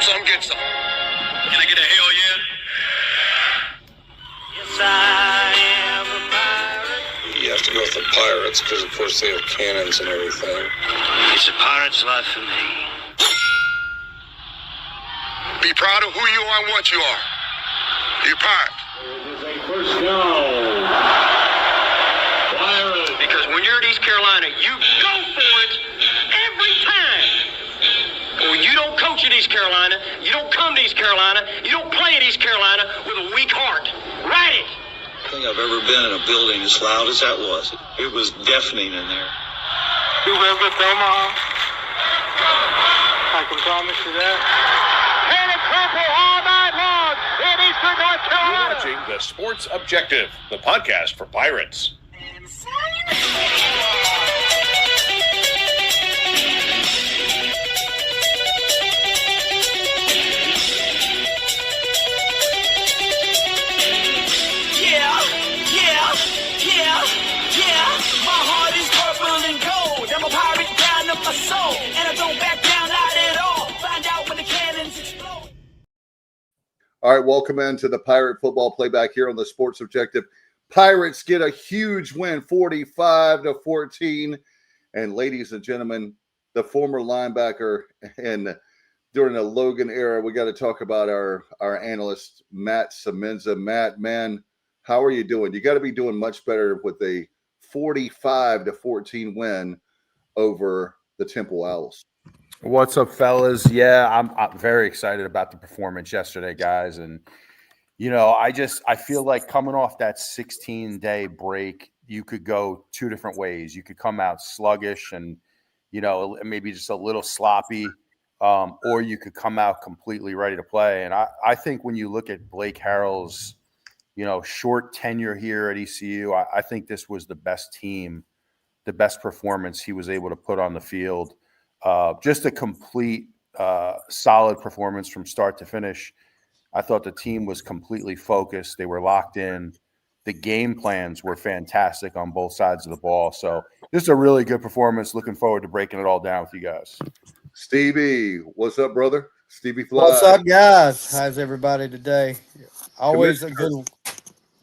some, get some. Can I get a hell yeah? Yes, I am a pirate. You have to go with the pirates because, of course, they have cannons and everything. It's a pirate's life for me. Be proud of who you are and what you are. You're a pirate. It is a first down. Pirates. Because when you're at East Carolina, you go for it every time. Or you don't coach at East Carolina, you don't come to East Carolina, you don't play at East Carolina with a weak heart. Write it. I think I've ever been in a building as loud as that was. It was deafening in there. You will get Omaha. I can promise you that. And it's purple all night long in Eastern North Carolina. You're watching The Sports Objective, the podcast for Pirates. My heart is purple and gold. I'm a pirate down of my soul, and I don't back down, not at all. Find out when the cannons explode. All right, welcome into the Pirate Football Playback here on the Sports Objective. Pirates get a huge win, 45-14. And ladies and gentlemen, the former linebacker and during the Logan era, we got to talk about our analyst, Matt Semenza. Matt, man, how are you doing? You got to be doing much better with a 45-14 win over the Temple Owls. What's up, fellas? Yeah, I'm very excited about the performance yesterday, guys. And, you know, I feel like coming off that 16-day break, you could go two different ways. You could come out sluggish and, you know, maybe just a little sloppy, or you could come out completely ready to play. And I think when you look at Blake Harrell's, you know, short tenure here at ECU, I think this was the best team, the best performance he was able to put on the field. Just a complete, solid performance from start to finish. I thought the team was completely focused. They were locked in. The game plans were fantastic on both sides of the ball. So just a really good performance. Looking forward to breaking it all down with you guys. Stevie, what's up, brother? Stevie Fly. What's up, guys? How's everybody today? Always a good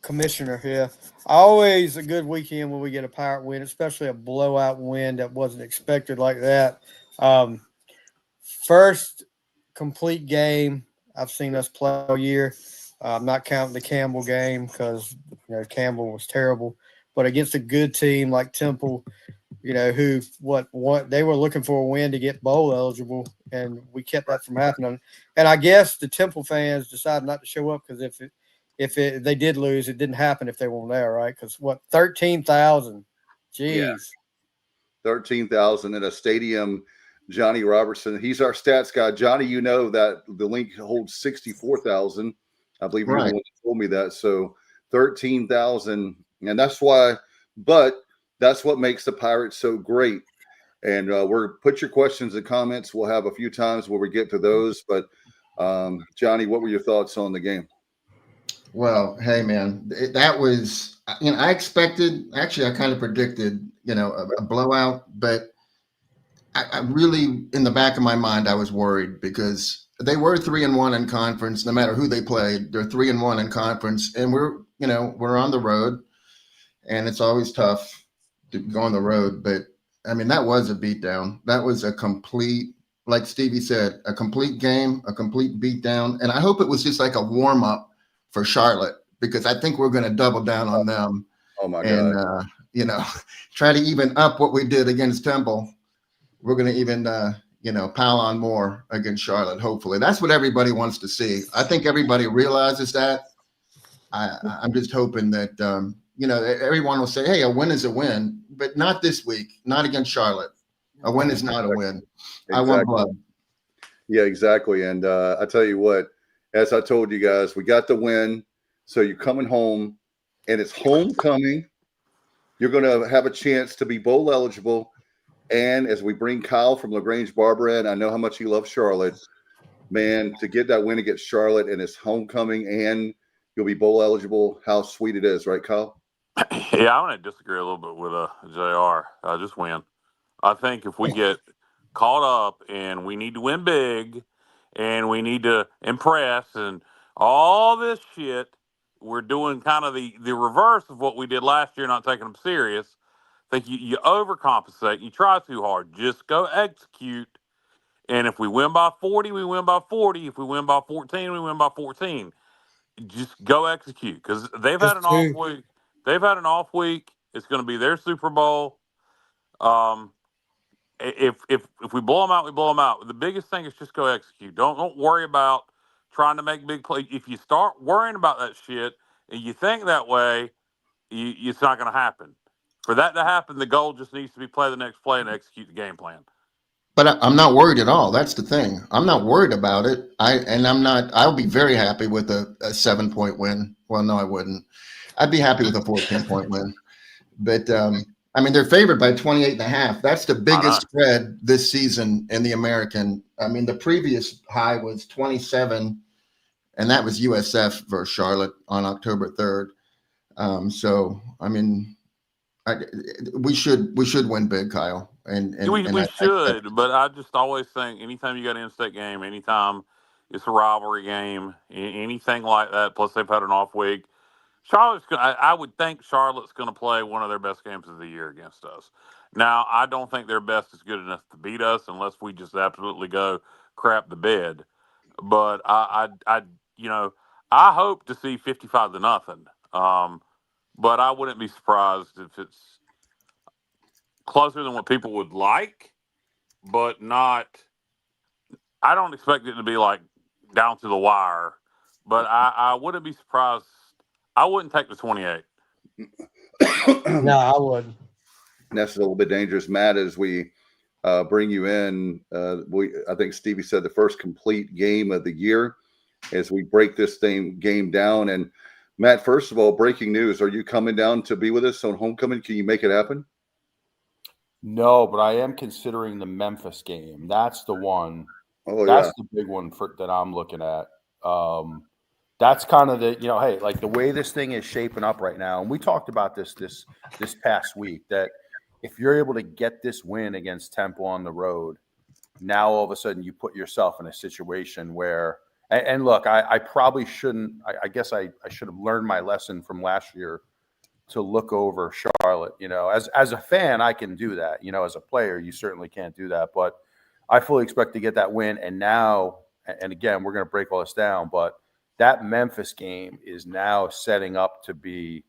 commissioner here. Always a good weekend when we get a Pirate win, especially a blowout win that wasn't expected like that. First complete game I've seen us play all year. I'm not counting the Campbell game because Campbell was terrible, but against a good team like Temple, who they were looking for a win to get bowl eligible, and we kept that from happening. And I guess the Temple fans decided not to show up because if they did lose, it didn't happen if they weren't there, right? Because 13,000, jeez, yeah. 13,000 in a stadium. Johnny Robertson, he's our stats guy. Johnny, you know that the link holds 64,000. I believe you're the one that told me that. So 13,000, and that's why. But that's what makes the Pirates so great. And put your questions and comments. We'll have a few times where we get to those. But Johnny, what were your thoughts on the game? Well, hey man, that was I expected. Actually, I kind of predicted a blowout, but I really, in the back of my mind, I was worried because they were 3-1 in conference. No matter who they played, they're 3-1 in conference, and we're on the road, and it's always tough to go on the road. But I mean, that was a beatdown. That was a complete, like Stevie said, a complete game, a complete beatdown. And I hope it was just like a warm up for Charlotte, because I think we're going to double down on them. Oh my God! And try to even up what we did against Temple. We're going to even, pile on more against Charlotte, hopefully. That's what everybody wants to see. I think everybody realizes that. I'm just hoping that, everyone will say, hey, a win is a win, but not this week, not against Charlotte. A win is not a win. Exactly. I want blood. Yeah, exactly. And I tell you what, as I told you guys, we got the win. So you're coming home, and it's homecoming. You're going to have a chance to be bowl eligible. And as we bring Kyle from LaGrange Barber in, I know how much he loves Charlotte. Man, to get that win against Charlotte and it's homecoming and you'll be bowl eligible, how sweet it is, right, Kyle? Yeah, I want to disagree a little bit with JR. Just win. I think if we get caught up and we need to win big and we need to impress and all this shit. We're doing kind of the reverse of what we did last year, not taking them serious. I think you overcompensate. You try too hard. Just go execute. And if we win by 40, we win by 40. If we win by 14, we win by 14. Just go execute because they've had an off week. They've had an off week. It's going to be their Super Bowl. If we blow them out, we blow them out. The biggest thing is just go execute. Don't worry about trying to make big plays. If you start worrying about that shit and you think that way, it's not going to happen. For that to happen, the goal just needs to be play the next play and execute the game plan. But I'm not worried at all. That's the thing. I'm not worried about it. I'll be very happy with a 7-point win. Well, no, I wouldn't. I'd be happy with a 14-point win. But I mean, they're favored by 28.5. That's the biggest spread this season in the American. I mean, the previous high was 27, and that was USF versus Charlotte on October 3rd. So, I mean, we should win big, Kyle. And we should, but I just always think anytime you got an in-state game, anytime it's a rivalry game, anything like that. Plus, they've had an off week. I would think Charlotte's going to play one of their best games of the year against us. Now, I don't think their best is good enough to beat us unless we just absolutely go crap the bed. But I hope to see 55-0. But I wouldn't be surprised if it's closer than what people would like, but not. I don't expect it to be like down to the wire, but I wouldn't be surprised. I wouldn't take the 28. No, I wouldn't. That's a little bit dangerous, Matt. As we bring you in, I think Stevie said the first complete game of the year. As we break this game down, and Matt, first of all, breaking news: are you coming down to be with us on homecoming? Can you make it happen? No, but I am considering the Memphis game. That's the one. Oh, that's the big one that I'm looking at. That's kind of the, hey, like the way this thing is shaping up right now. And we talked about this past week, that if you're able to get this win against Temple on the road, now all of a sudden you put yourself in a situation where, and look, I probably shouldn't, I guess I should have learned my lesson from last year to look over Charlotte. As a fan, I can do that. As a player, you certainly can't do that. But I fully expect to get that win. And now, and again, we're going to break all this down, but that Memphis game is now setting up to be,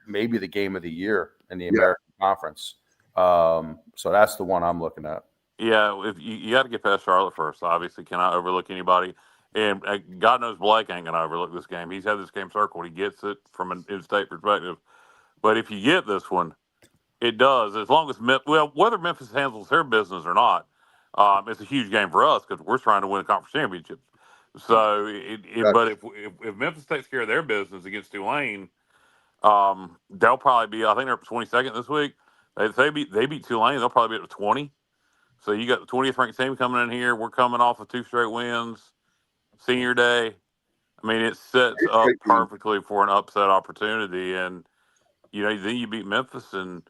maybe the game of the year in the American Conference. So that's the one I'm looking at. Yeah, if you got to get past Charlotte first. Obviously, cannot overlook anybody. And God knows Blake ain't going to overlook this game. He's had this game circled. He gets it from an in-state perspective. But if you get this one, it does. As long as whether Memphis handles their business or not, it's a huge game for us because we're trying to win a conference championship. So, but if Memphis takes care of their business against Tulane, they'll probably be. I think they're up 22nd this week. If they beat Tulane, they'll probably be up to 20. So you got the 20th ranked team coming in here. We're coming off of 2 straight wins. Senior day. I mean, it sets up perfectly for an upset opportunity, and then you beat Memphis, and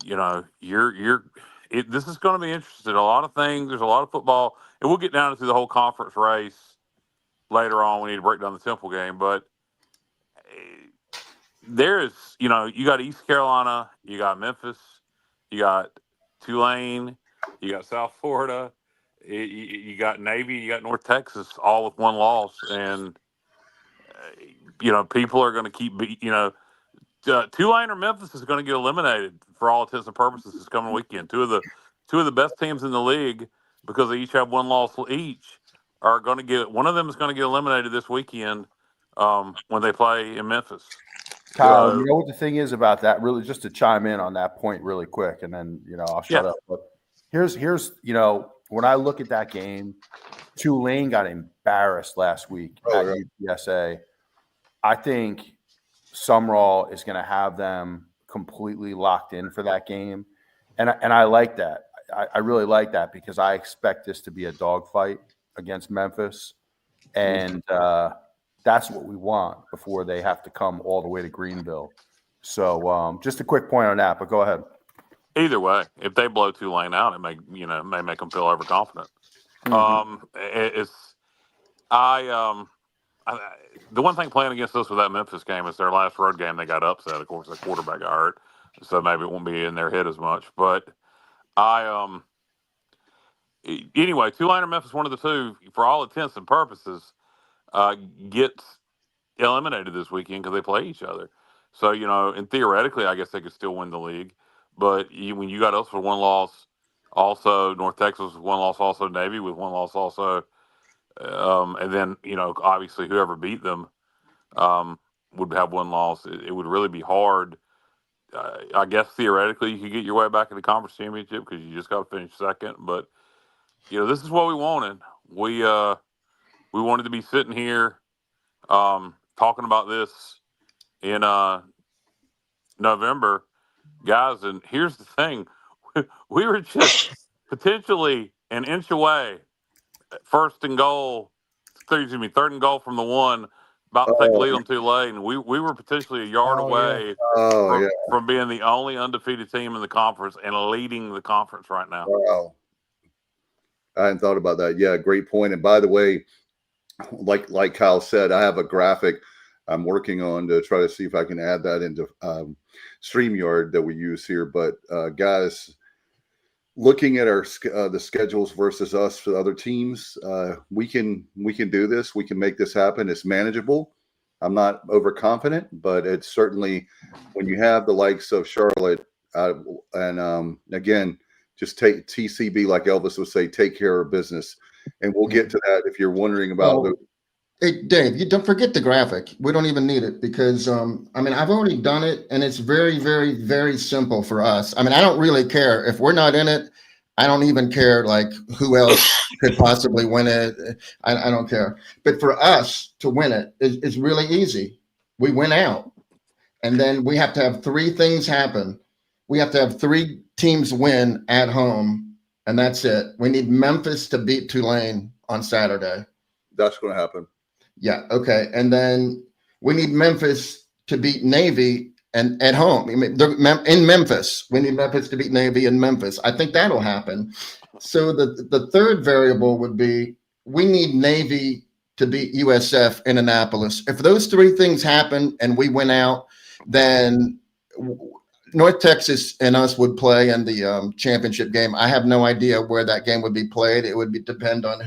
this is going to be interesting. A lot of things. There's a lot of football, and we'll get down into the whole conference race later on. We need to break down the Temple game, but there is, you got East Carolina, you got Memphis, you got Tulane, you got South Florida. You got Navy, you got North Texas, all with one loss, and people are going to keep. Tulane or Memphis is going to get eliminated for all intents and purposes this coming weekend. Two of the best teams in the league, because they each have one loss each, are going to get. One of them is going to get eliminated this weekend when they play in Memphis. Kyle, you know what the thing is about that? Really, just to chime in on that point really quick, and then I'll shut up. But here's when I look at that game, Tulane got embarrassed last week at UTSA. I think Sumrall is going to have them completely locked in for that game. And I like that. I really like that because I expect this to be a dogfight against Memphis. And that's what we want before they have to come all the way to Greenville. So just a quick point on that, but go ahead. Either way, if they blow Tulane out, it may make them feel overconfident. The one thing playing against us with that Memphis game is their last road game they got upset. Of course, the quarterback got hurt, so maybe it won't be in their head as much. But anyway, Tulane or Memphis, one of the two, for all intents and purposes, gets eliminated this weekend because they play each other. So and theoretically, I guess they could still win the league. But when you got us with one loss, also North Texas with one loss, also Navy with one loss, also. And then, obviously whoever beat them would have one loss. It would really be hard. I guess theoretically you could get your way back in the conference championship because you just got to finish second. But, this is what we wanted. We wanted to be sitting here talking about this in November, guys. And here's the thing. We were just potentially an inch away, third and goal from the one, about to take the lead on Tulane. We were potentially a yard away from being the only undefeated team in the conference and leading the conference right now. Wow. I hadn't thought about that. Yeah, great point. And by the way, like Kyle said, I have a graphic I'm working on to try to see if I can add that into StreamYard that we use here. But guys, looking at our the schedules versus us for the other teams, we can do this. We can make this happen. It's manageable. I'm not overconfident, but it's certainly when you have the likes of Charlotte and again, just take TCB, like Elvis would say, take care of business, and we'll get to that if you're wondering about. Hey, Dave, you don't forget the graphic. We don't even need it because, I've already done it, and it's very, very, very simple for us. I don't really care. If we're not in it, I don't even care, like, who else could possibly win it. I don't care. But for us to win it is really easy. We win out, and then we have to have three things happen. We have to have three teams win at home, and that's it. We need Memphis to beat Tulane on Saturday. That's going to happen. Yeah. Okay. And then we need Memphis to beat Navy and at home. In Memphis, we need Memphis to beat Navy in Memphis. I think that'll happen. So the third variable would be we need Navy to beat USF in Annapolis. If those three things happen and we win out, then North Texas and us would play in the championship game. I have no idea where that game would be played. It would depend on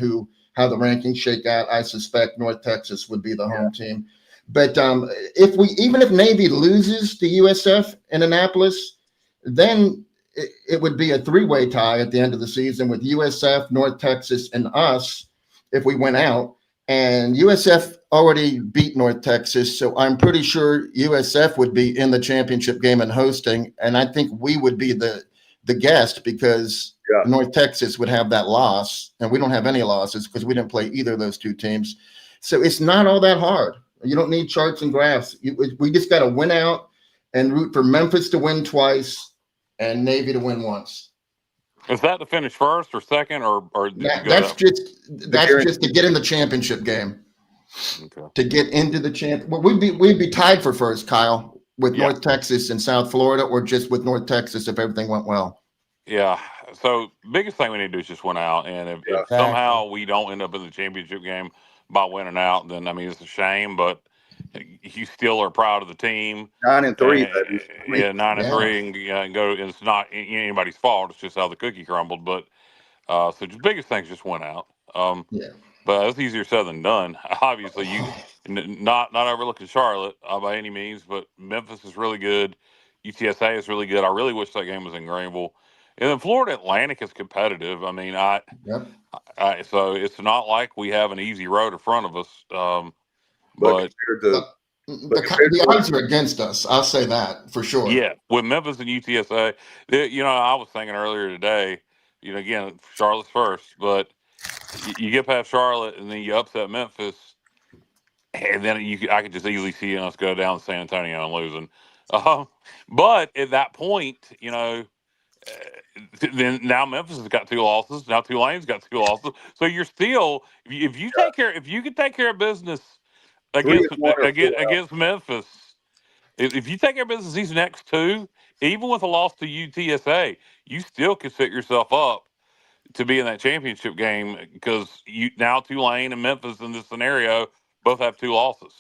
how the rankings shake out. I suspect North Texas would be the home team. But even if Navy loses to USF in Annapolis, then it would be a three-way tie at the end of the season with USF, North Texas, and us if we went out. And USF already beat North Texas, so I'm pretty sure USF would be in the championship game and hosting. And I think we would be the guest because North Texas would have that loss, and we don't have any losses because we didn't play either of those two teams. So it's not all that hard. You don't need charts and graphs. We just got to win out and root for Memphis to win twice and Navy to win once. Is that to finish first or second, or that's just to get in the championship game? Okay. To get into the champ, well, we'd be tied for first, Kyle, with North Texas and South Florida, or just with North Texas if everything went well. Yeah. So biggest thing we need to do is just win out, and if somehow we don't end up in the championship game by winning out, then it's a shame. But you still are proud of the team. 9-3. 9-3, and go. And it's not anybody's fault. It's just how the cookie crumbled. But so the biggest thing is just win out. But it's easier said than done. Obviously, you not overlooking Charlotte by any means, but Memphis is really good. UTSA is really good. I really wish that game was in Greenville. And then Florida Atlantic is competitive. So it's not like we have an easy road in front of us. But the odds are against us. I'll say that for sure. Yeah, with Memphis and UTSA, I was thinking earlier today. Again, Charlotte's first, but you get past Charlotte and then you upset Memphis, and then I could just easily see us go down to San Antonio and losing. But at that point, then now Memphis has got 2 losses. Now Tulane's got 2 losses. So you're still, if you can take care of business against Memphis, if you take care of business these next 2, even with a loss to UTSA, you still can set yourself up to be in that championship game because you now Tulane and Memphis in this scenario both have 2 losses.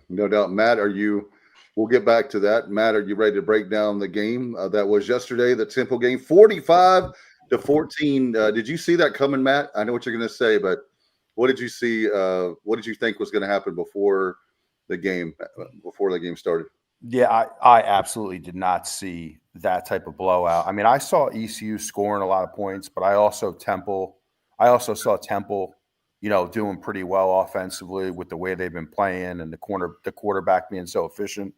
No doubt. Matt, we'll get back to that. Matt, are you ready to break down the game that was yesterday, the Temple game, 45-14? Did you see that coming, Matt? I know what you're going to say, but what did you see? What did you think was going to happen before the game started? Yeah, I absolutely did not see that type of blowout. I mean, I saw ECU scoring a lot of points, but I also saw Temple, doing pretty well offensively with the way they've been playing and the quarterback being so efficient.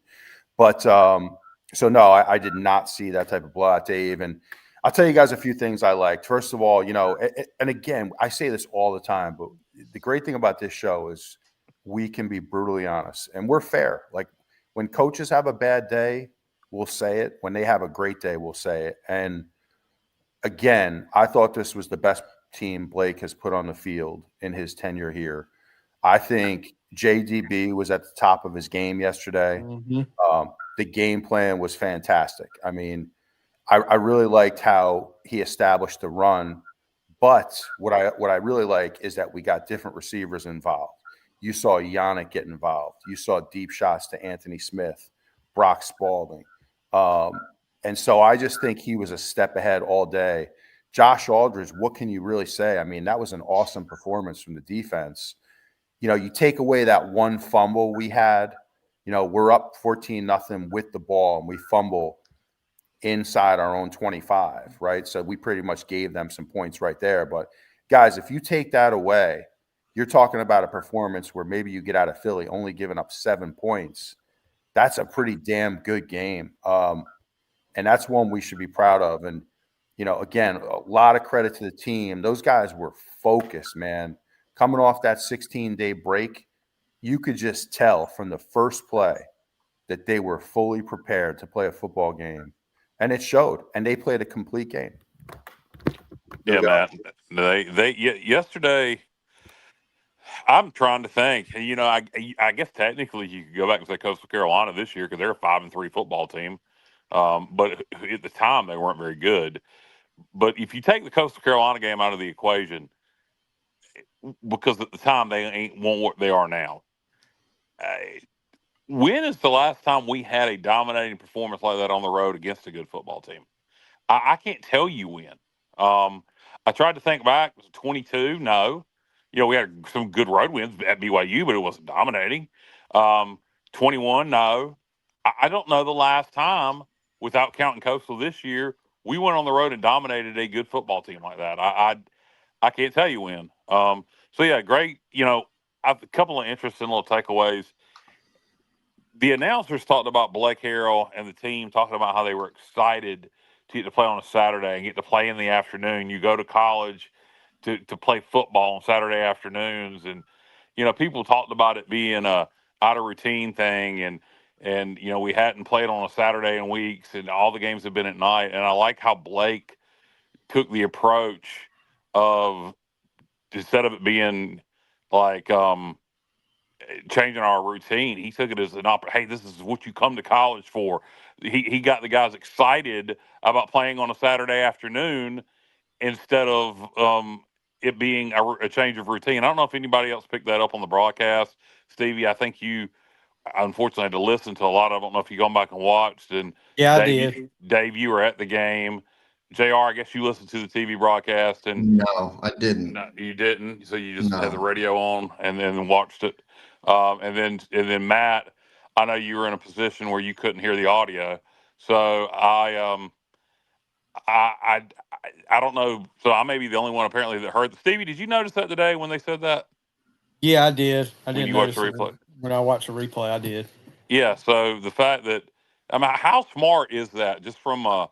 But so no, I did not see that type of blowout, Dave. And I'll tell you guys a few things I liked. First of all, and again, I say this all the time, but the great thing about this show is we can be brutally honest and we're fair. Like when coaches have a bad day, we'll say it. When they have a great day, we'll say it. And again, I thought this was the best team Blake has put on the field in his tenure here. I think JDB was at the top of his game yesterday. The game plan was fantastic. I mean, I really liked how he established the run. But what I really like is that we got different receivers involved. You saw Yannick get involved. You saw deep shots to Anthony Smith, Brock Spalding. And so I just think he was a step ahead all day. Josh Aldridge, what can you really say? I mean, that was an awesome performance from the defense. You take away that one fumble we had, we're up 14-0 with the ball and we fumble inside our own 25, right? So we pretty much gave them some points right there. But guys, if you take that away, you're talking about a performance where maybe you get out of Philly only giving up 7 points. That's a pretty damn good game. And that's one we should be proud of. And, again, a lot of credit to the team. Those guys were focused, man. Coming off that 16-day break, you could just tell from the first play that they were fully prepared to play a football game. And it showed. And they played a complete game. Yeah, Matt. Yesterday, I'm trying to think. I guess technically you could go back and say Coastal Carolina this year because they're a 5-3 football team. But at the time, they weren't very good. But if you take the Coastal Carolina game out of the equation, because at the time they weren't what they are now. When is the last time we had a dominating performance like that on the road against a good football team? I can't tell you when. I tried to think back. Was it 22? No. We had some good road wins at BYU, but it wasn't dominating. 21? No. I don't know the last time, without counting Coastal this year, we went on the road and dominated a good football team like that. I can't tell you when. So, yeah, great. A couple of interesting little takeaways. The announcers talked about Blake Harrell and the team talking about how they were excited to get to play on a Saturday and get to play in the afternoon. You go to college to play football on Saturday afternoons. And, people talked about it being a out of routine thing. And we hadn't played on a Saturday in weeks and all the games have been at night. And I like how Blake took the approach of, instead of it being like changing our routine, he took it as an opportunity. Hey, this is what you come to college for. He got the guys excited about playing on a Saturday afternoon instead of it being a change of routine. I don't know if anybody else picked that up on the broadcast. Stevie, I think you unfortunately had to listen to a lot of it. I don't know if you gone back and watched. And yeah, Dave, I did. Dave, you were at the game. JR, I guess you listened to the TV broadcast. And No, I didn't. No, you didn't. So you just No. had the radio on and then watched it. And then Matt, I know you were in a position where you couldn't hear the audio. So I don't know. So I may be the only one apparently that heard. Stevie, did you notice that today when they said that? Yeah, I did. I When did you watched notice the replay? when I watched the replay. I did. Yeah. So the fact that, how smart is that? Just from a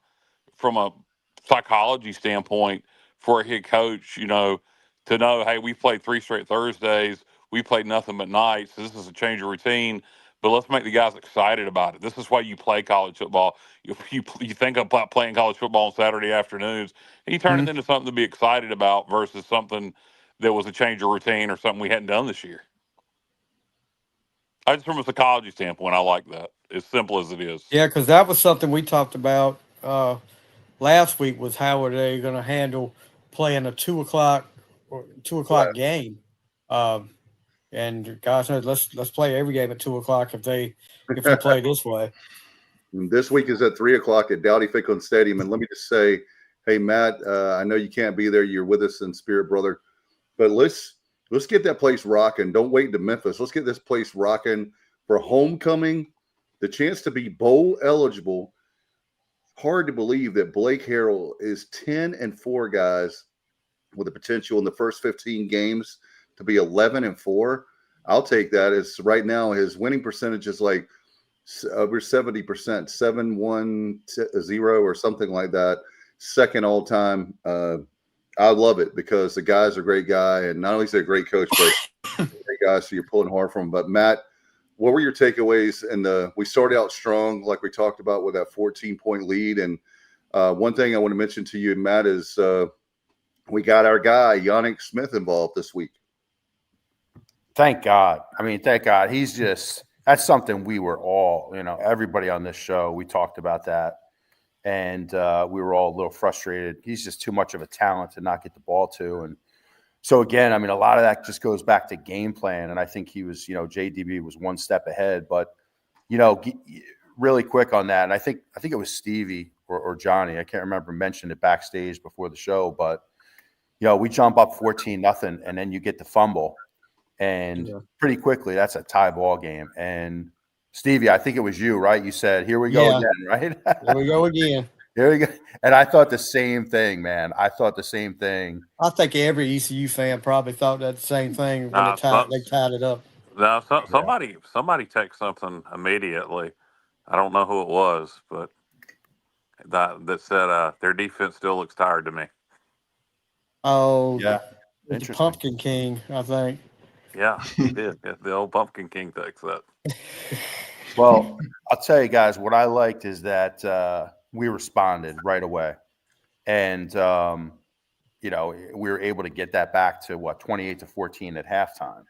psychology standpoint for a head coach, to know, hey, we played 3 straight Thursdays, we played nothing but nights. So this is a change of routine, but let's make the guys excited about it. This is why you play college football. You think about playing college football on Saturday afternoons, and you turn it into something to be excited about versus something that was a change of routine or something we hadn't done this year. Just from a psychology standpoint, I like that. As simple as it is. Yeah, because that was something we talked about last week was how are they going to handle playing a 2 o'clock Right. game. And gosh knows, let's play every game at 2 o'clock if we play this way. And this week is at 3 o'clock at Dowdy Ficklen Stadium. And let me just say, hey Matt, I know you can't be there. You're with us in spirit, brother. But let's get that place rocking. Don't wait to Memphis. Let's get this place rocking for homecoming, the chance to be bowl eligible. Hard to believe that Blake Harrell is 10-4, guys, with the potential in the first 15 games to be 11-4. I'll take that. As right now his winning percentage is like over 70%, 7-1-0 or something like that. Second all time. I love it because the guy's a great guy, and not only is he a great coach, but a great guy. So you're pulling hard from him. But Matt, what were your takeaways? And we started out strong, like we talked about, with that 14-point lead. And one thing I want to mention to you, Matt, is we got our guy Yannick Smith involved this week. Thank God. I mean, thank God. That's something we were all, everybody on this show, we talked about that. And we were all a little frustrated. He's just too much of a talent to not get the ball to. And so, again, I mean, a lot of that just goes back to game plan. And I think he was, JDB was one step ahead. But, really quick on that, and I think it was Stevie or Johnny, I can't remember, mentioned it backstage before the show. But, we jump up 14-0, and then you get the fumble. And pretty quickly, that's a tie ball game. And Stevie, I think it was you, right? You said, here we go again, right? Here we go again. Here we go. And I thought the same thing, man. I thought the same thing. I think every ECU fan probably thought that same thing when they tied it up. No, somebody texted something immediately. I don't know who it was, but that said their defense still looks tired to me. Oh, yeah. The Pumpkin King, I think. Yeah, he did. Yeah, the old Pumpkin King takes that. Well, I'll tell you guys, what I liked is that we responded right away. And, we were able to get that back to 28-14 at halftime.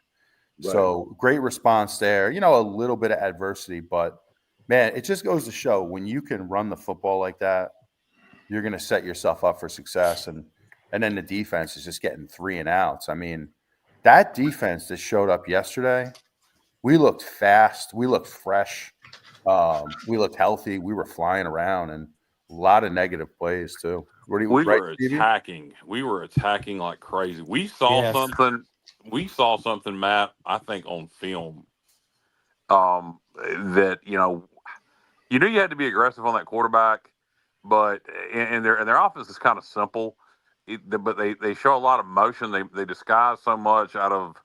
Right. So great response there. A little bit of adversity, but man, it just goes to show when you can run the football like that, you're going to set yourself up for success. And then the defense is just getting 3 and outs. I mean, that defense that showed up yesterday, we looked fast. We looked fresh. We looked healthy. We were flying around, and a lot of negative plays too. We were attacking. We were attacking like crazy. We saw something. We saw something, Matt, I think on film. That you knew you had to be aggressive on that quarterback, but and their offense is kind of simple. But they show a lot of motion. They disguise so much out of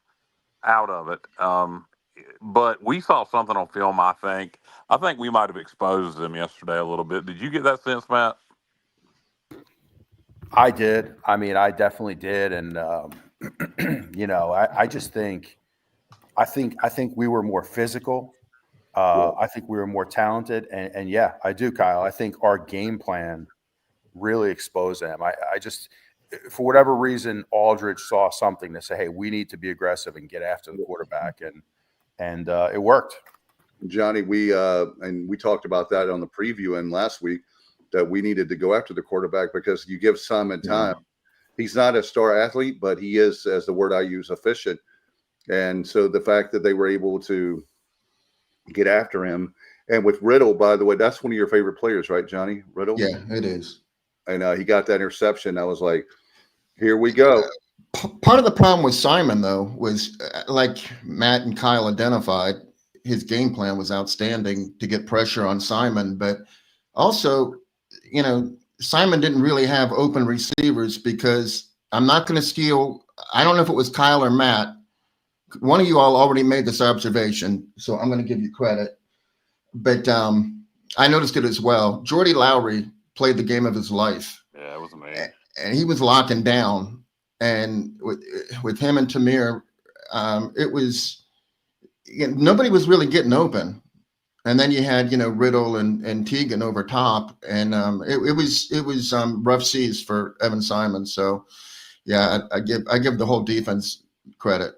it. But we saw something on film. I think we might have exposed them yesterday a little bit. Did you get that sense, Matt? I did. I mean, I definitely did. And I just think we were more physical. I think we were more talented. And yeah, I do, Kyle. I think our game plan really exposed them. I just, for whatever reason, Aldridge saw something to say, hey, we need to be aggressive and get after the quarterback. And it worked. Johnny, we talked about that on the preview and last week, that we needed to go after the quarterback because you give Simon time. He's not a star athlete, but he is, as the word I use, efficient. And so the fact that they were able to get after him, and with Riddle, by the way, that's one of your favorite players, right, Johnny? Riddle? Yeah, it is. And he got that interception. I was like, here we go. Part of the problem with Simon, though, was like Matt and Kyle identified, his game plan was outstanding to get pressure on Simon. But also, Simon didn't really have open receivers because I'm not going to steal. I don't know if it was Kyle or Matt. One of you all already made this observation, so I'm going to give you credit. But I noticed it as well. Jordy Lowry played the game of his life. Yeah, it was amazing. And he was locking down. And with him and Tamir, it was nobody was really getting open. And then you had Riddle and Teagan over top, and it was rough seas for Evan Simon. So yeah, I give the whole defense credit.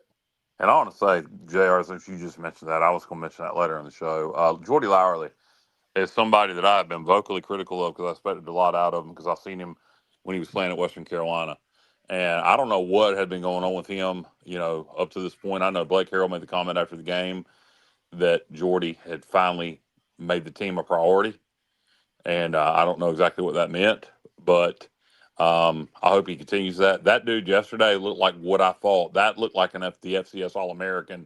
And I want to say, JR, since you just mentioned that, I was going to mention that later in the show. Jordy Lowry, is somebody that I've been vocally critical of because I expected a lot out of him because I've seen him when he was playing at Western Carolina. And I don't know what had been going on with him, up to this point. I know Blake Harrell made the comment after the game that Jordy had finally made the team a priority. And I don't know exactly what that meant, but I hope he continues that. That dude yesterday looked like what I thought. That looked like the FCS All-American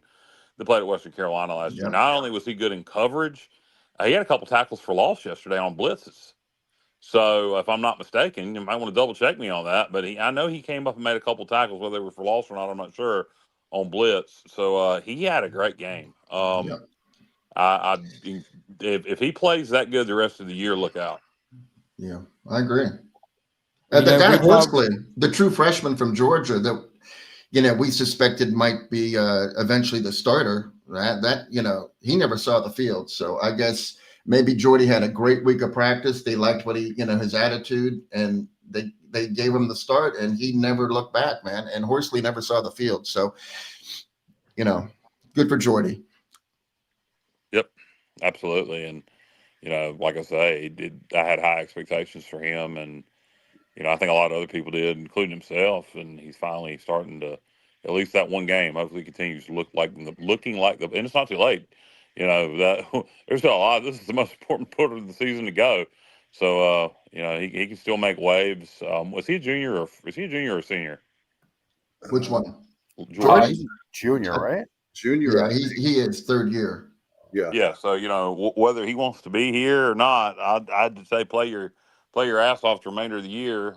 that played at Western Carolina last year. Not only was he good in coverage, he had a couple tackles for loss yesterday on blitzes. So if I'm not mistaken, you might want to double check me on that. But I know he came up and made a couple tackles, whether they were for loss or not, I'm not sure, on blitz. So he had a great game. If he plays that good the rest of the year, look out. Yeah, I agree. The guy Horsley, the true freshman from Georgia that we suspected might be eventually the starter. He never saw the field. So I guess maybe Jordy had a great week of practice. They liked what his attitude, and they gave him the start, and he never looked back, man. And Horsley never saw the field. So, good for Jordy. Yep, absolutely. And like I say, I had high expectations for him, and I think a lot of other people did, including himself. And he's finally starting to, at least that one game, hopefully continues to looking like the. And it's not too late. That there's still a lot. This is the most important part of the season to go. So he can still make waves. Was he a junior or a senior? Which one? Junior, right? Junior. Yeah, he is third year. Yeah. So whether he wants to be here or not, I'd say play your ass off the remainder of the year.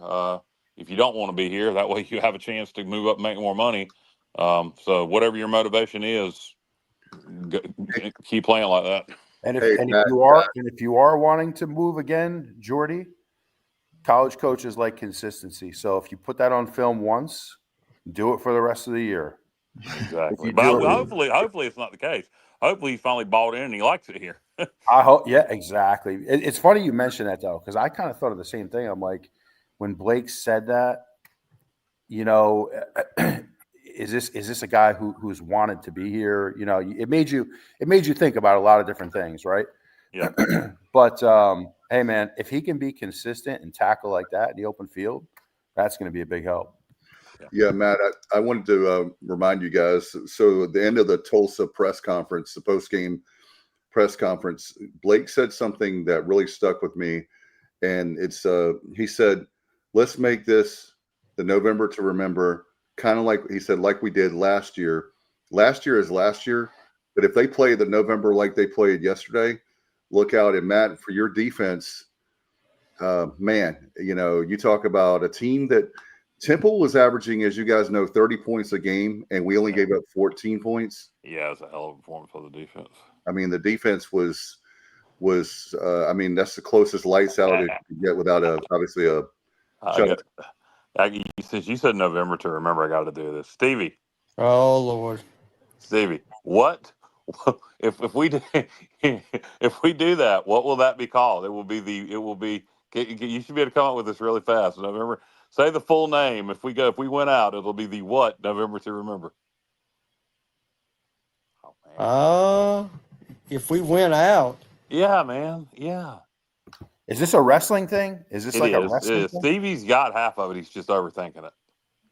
If you don't want to be here, that way you have a chance to move up and make more money. So whatever your motivation is, keep playing like that. And if you are wanting to move again, Jordy, college coaches like consistency. So if you put that on film once, do it for the rest of the year. Exactly. But hopefully it's not the case. Hopefully he finally bought in and he likes it here. I hope. Yeah, exactly. It's funny you mentioned that though, because I kind of thought of the same thing. I'm like, when Blake said that, is this a guy who's wanted to be here? It made you think about a lot of different things, right? Yeah. But hey, man, if he can be consistent and tackle like that in the open field, that's going to be a big help. Yeah, Matt, I wanted to remind you guys. So at the end of the Tulsa press conference, the post-game press conference, Blake said something that really stuck with me. And it's he said, let's make this the November to remember, kind of like he said, like we did last year. Last year is last year. But if they play the November like they played yesterday, look out. And Matt, for your defense, man, you talk about a team that Temple was averaging, as you guys know, 30 points a game, and we only gave up 14 points. Yeah, it was a hell of a performance for the defense. I mean, the defense was that's the closest lights out it could get without obviously a shut. Since you said November to remember, I got to do this. Stevie. Oh, Lord. Stevie, what? If we do that, what will that be called? You should be able to come up with this really fast. November. Say the full name. If we went out, it'll be the what? November to remember. Oh, man. If we went out. Yeah, man. Yeah. Is this a wrestling thing? Is this a wrestling thing? Stevie's got half of it. He's just overthinking it.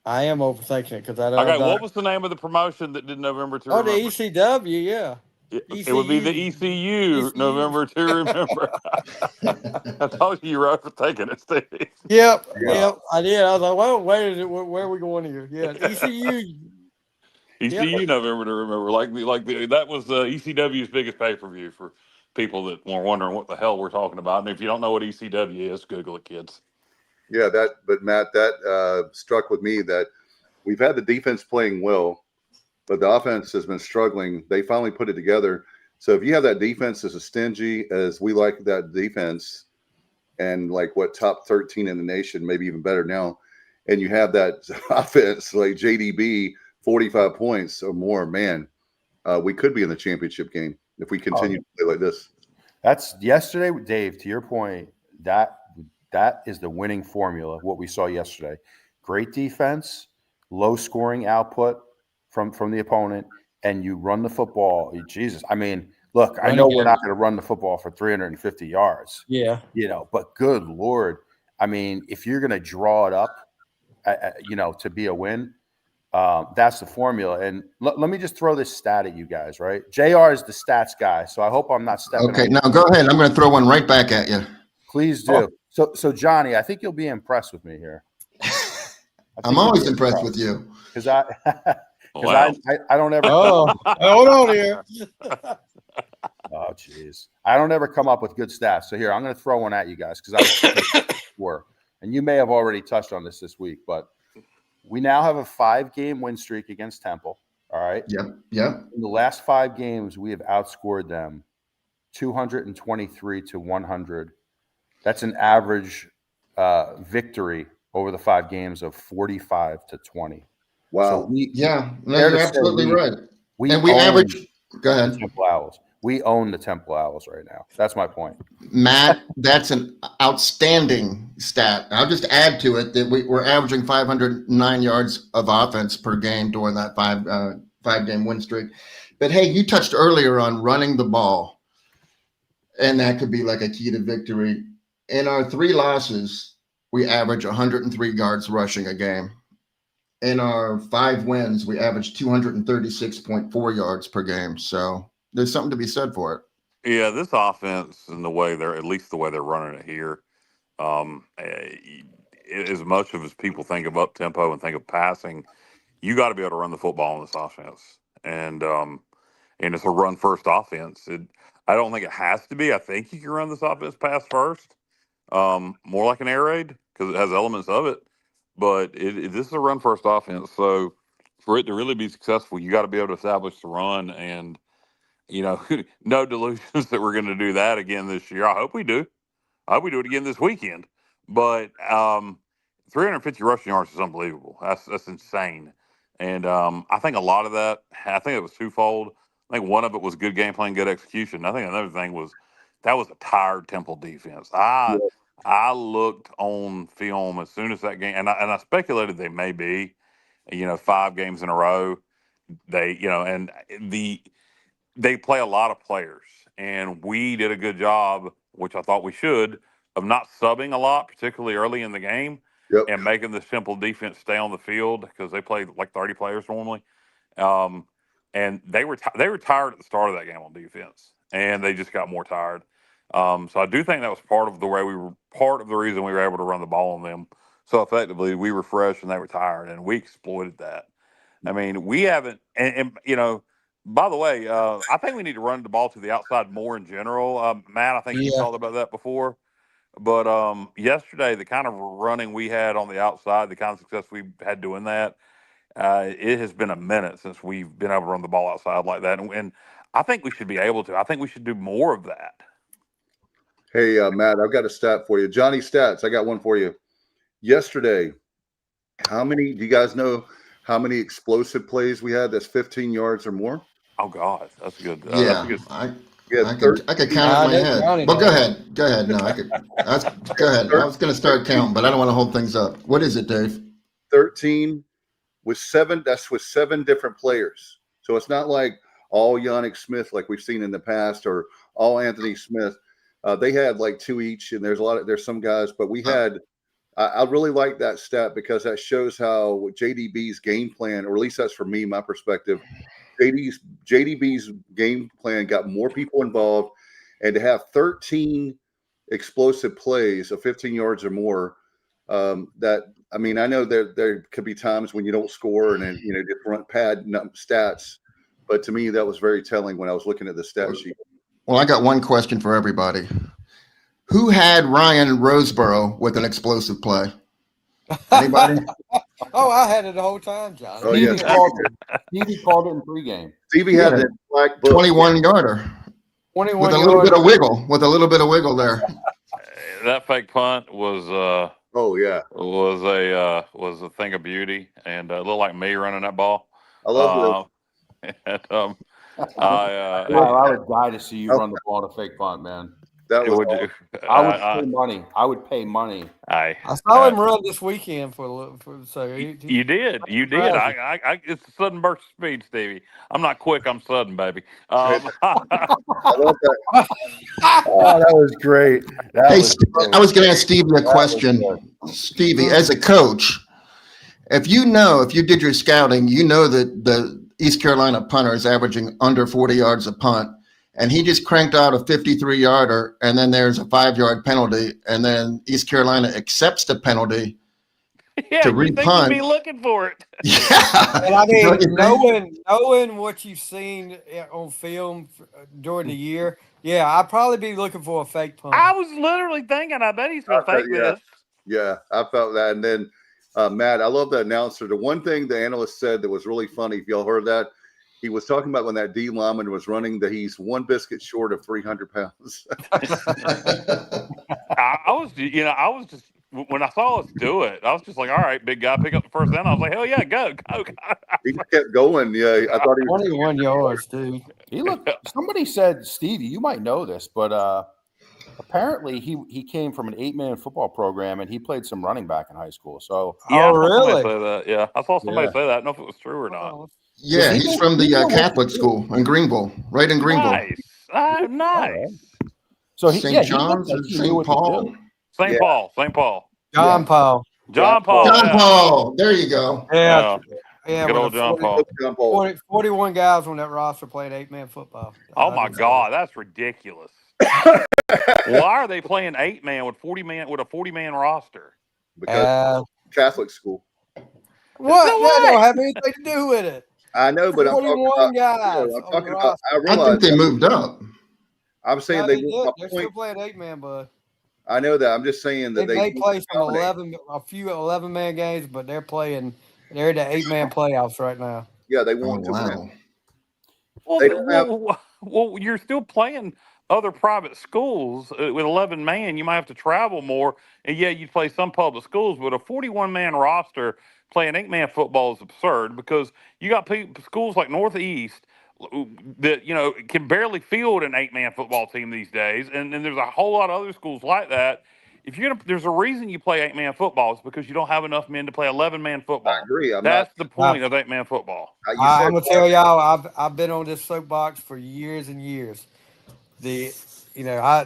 I am overthinking it because I don't. Okay, what was the name of the promotion that did November to remember? Oh, the ECW, yeah. It would be the ECU November to remember. I told you were overthinking it, Steve. Yep. I did. I was like, well, where are we going here? Yeah, ECU. ECU November to remember. That was ECW's biggest pay-per-view for people that were wondering what the hell we're talking about. And if you don't know what ECW is, Google it, kids. Yeah, but Matt, that struck with me that we've had the defense playing well, but the offense has been struggling. They finally put it together. So if you have that defense as stingy as we like that defense, and top 13 in the nation, maybe even better now, and you have that offense like JDB, 45 points or more, man, we could be in the championship game if we continue to play like this. That's yesterday, Dave, to your point, that is the winning formula, what we saw yesterday. Great defense, low scoring output from the opponent, and you run the football. Jesus, I mean, Look, I Running know we're game. not going to run the football for 350 yards. Yeah. But good Lord. I mean, if you're going to draw it up, to be a win, that's the formula. And let me just throw this stat at you guys, right? JR is the stats guy, so I hope I'm not stepping Okay, on. now go ahead. I'm going to throw one right back at you. Please do. So Johnny, I think you'll be impressed with me here. I'm always impressed with you. Because I don't ever. Oh, hold on here. Oh, jeez. I don't ever come up with good stats. So here, I'm going to throw one at you guys because I was before. And you may have already touched on this week, but we now have a 5-game win streak against Temple. All right. Yep. In the last 5 games, we have outscored them 223 to 100. That's an average victory over the 5 games of 45 to 20. Wow. So you're absolutely right. We average. Go ahead. Temple Owls. We own the Temple Owls right now. That's my point. Matt, that's an outstanding stat. I'll just add to it that we're averaging 509 yards of offense per game during that 5-game win streak. But hey, you touched earlier on running the ball, and that could be like a key to victory. In our 3 losses, we average 103 yards rushing a game. In our 5 wins, we average 236.4 yards per game. So there's something to be said for it. Yeah, this offense and at least the way they're running it here, as much as people think of up tempo and think of passing, you got to be able to run the football in this offense. And it's a run first offense. I don't think it has to be. I think you can run this offense pass first, more like an air raid because it has elements of it. But this is a run first offense. So for it to really be successful, you got to be able to establish the run and. No delusions that we're going to do that again this year. I hope we do. I hope we do it again this weekend. But 350 rushing yards is unbelievable. That's insane. And I think a lot of that, I think it was twofold. I think one of it was good game plan, good execution. I think another thing was that was a tired Temple defense. I looked on film as soon as that game, and I speculated they may be, 5 games in a row. They play a lot of players, and we did a good job, which I thought we should, of not subbing a lot, particularly early in the game, and making the Temple defense stay on the field because they played like 30 players normally. And they were tired at the start of that game on defense, and they just got more tired. So I do think that was part of the reason we were able to run the ball on them so effectively. We were fresh and they were tired, and we exploited that. I mean, we haven't, by the way, I think we need to run the ball to the outside more in general. Matt, I think you talked about that before. But yesterday, the kind of running we had on the outside, the kind of success we had doing that, it has been a minute since we've been able to run the ball outside like that. And I think we should be able to. I think we should do more of that. Hey, Matt, I've got a stat for you. Johnny Stats, I got one for you. Yesterday, do you guys know how many explosive plays we had that's 15 yards or more? Oh, God, that's good. Yeah, that's good. I could count in my head. Well, go ahead. No, go ahead. I was going to start counting, but I don't want to hold things up. What is it, Dave? 13 with 7. That's with 7 different players. So it's not like all Yannick Smith like we've seen in the past or all Anthony Smith. They had like 2 each, and there's some guys, but we had. I really like that stat because that shows how JDB's game plan, or at least that's for me, my perspective. JDB's game plan got more people involved, and to have 13 explosive plays of 15 yards or more. I know there could be times when you don't score and then just run pad stats, but to me that was very telling when I was looking at the stat sheet. Well, I got one question for everybody. Who had Ryan Roseboro with an explosive play? Anybody? I had it the whole time, John. Oh, yeah. Stevie called it in pregame. Stevie had that black book. 21-yarder. 21 with a little bit of wiggle. With a little bit of wiggle there. That fake punt was was a thing of beauty, and it looked like me running that ball. I love I would die to see you run the ball to fake punt, man. That was Would you? awesome. I would pay money. I would pay money. I saw him run this weekend for a little. So you did. You did. It's a sudden burst of speed, Stevie. I'm not quick. I'm sudden, baby. I love that. Oh, that was great. I was going to ask Stevie a question. Stevie, as a coach, if you did your scouting, you know that the East Carolina punter is averaging under 40 yards a punt, and he just cranked out a 53-yarder, and then there's a 5-yard penalty, and then East Carolina accepts the penalty to you think repunt. you'd be looking for it. Yeah. And I mean, knowing what you've seen on film during the year, yeah, I'd probably be looking for a fake punt. I was literally thinking, I bet he's going to fake this. Yeah, I felt that. And then, Matt, I love the announcer. The one thing the analyst said that was really funny, if y'all heard that, he was talking about when that D lineman was running that he's one biscuit short of 300 pounds. I was just, when I saw us do it, I was just like, all right, big guy, pick up the first down. I was like, hell yeah, go. He kept going. Yeah, I thought he was 21 yards, dude. Somebody said, Stevie, you might know this, but apparently he came from an 8-man football program and he played some running back in high school. So yeah, really? Say that. Yeah, I saw somebody say that. I don't know if it was true or not. Yeah, he's from the Catholic school in Greenville, right in Greenville. Nice. Nice. So St. John's or St. Paul? St. Paul. John Paul. John Paul. There you go. Yeah. Good old John Paul. 41 guys on that roster playing 8-man football. Oh my God, that's ridiculous. Why are they playing 8-man with a 40-man roster? Because Catholic school. What? That don't have anything to do with it. I know, but I'm talking about. I think they moved up. I'm saying they're still playing 8-man, bud. I know that. I'm just saying that they play some 11-man games, but they're in the 8-man playoffs right now. Yeah, they want to win. Well, you're still playing other private schools with 11-man. You might have to travel more, and yeah, you play some public schools, but a 41-man roster playing 8-man football is absurd because you got schools like Northeast that can barely field an 8-man football team these days, and there's a whole lot of other schools like that. There's a reason you play 8-man football. It's because you don't have enough men to play 11-man football. I agree. That's the point of 8-man football. I'm gonna tell y'all, I've been on this soapbox for years and years. The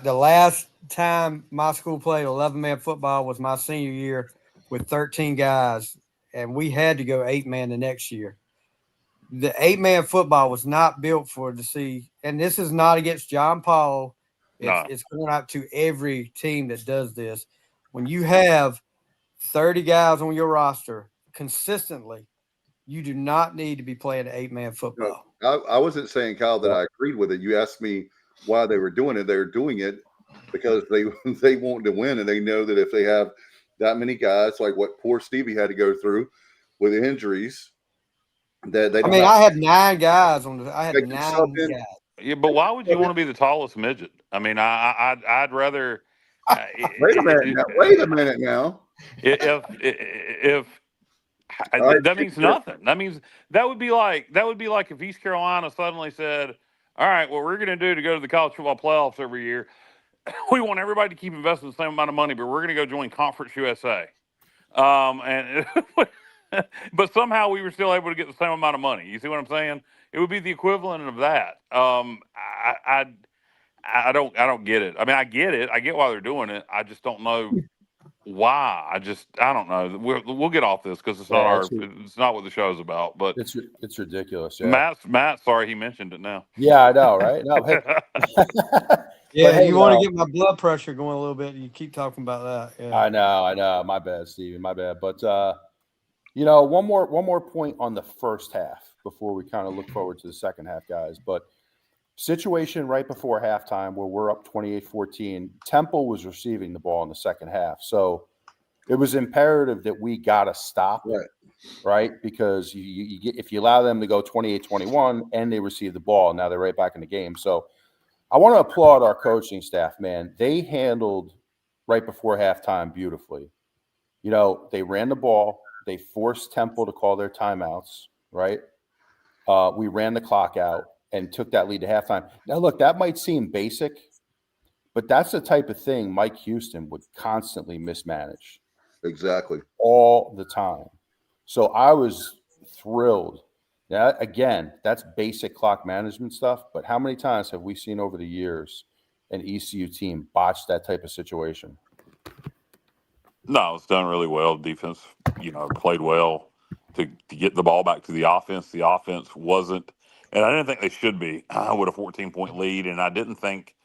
last time my school played 11-man football was my senior year with 13 guys, and we had to go 8-man the next year. The 8-man football was not built for the see, and this is not against John Paul. It's going out to every team that does this. When you have 30 guys on your roster consistently, you do not need to be playing 8-man football. No, I wasn't saying, Kyle, that I agreed with it. You asked me why they were doing it. They were doing it because they want to win, and they know that if they have that many guys, like what poor Stevie had to go through with injuries, that they. I had 9 guys on I had 9 guys. Yeah, but why would you want to be the tallest midget? I mean, I'd rather. Wait a minute now. If that means nothing. That means that would be like if East Carolina suddenly said, "All right, what we're going to do to go to the college football playoffs every year, we want everybody to keep investing the same amount of money, but we're going to go join Conference USA." But somehow we were still able to get the same amount of money. You see what I'm saying? It would be the equivalent of that. I don't get it. I mean, I get it. I get why they're doing it. I just don't know why. I don't know. We'll get off this because it's not what the show's about. But it's ridiculous. Yeah. Matt, sorry he mentioned it now. Yeah, I know, right? No, hey. Yeah, you want to get my blood pressure going a little bit. You keep talking about that. Yeah. I know. My bad, Steven. My bad. But one more point on the first half before we kind of look forward to the second half, guys. But situation right before halftime where we're up 28-14, Temple was receiving the ball in the second half. So it was imperative that we got to stop it, right? Because if you allow them to go 28-21 and they receive the ball, now they're right back in the game. So I want to applaud our coaching staff, man. They handled right before halftime beautifully. They ran the ball. They forced Temple to call their timeouts, right? We ran the clock out and took that lead to halftime. Now, look, that might seem basic, But that's the type of thing Mike Houston would constantly mismanage. Exactly. All the time. So I was thrilled. Now, again, that's basic clock management stuff. But how many times have we seen over the years an ECU team botch that type of situation? No, it's done really well. Defense, played well to get the ball back to the offense. The offense wasn't, and I didn't think they should be with a 14-point lead. And I didn't think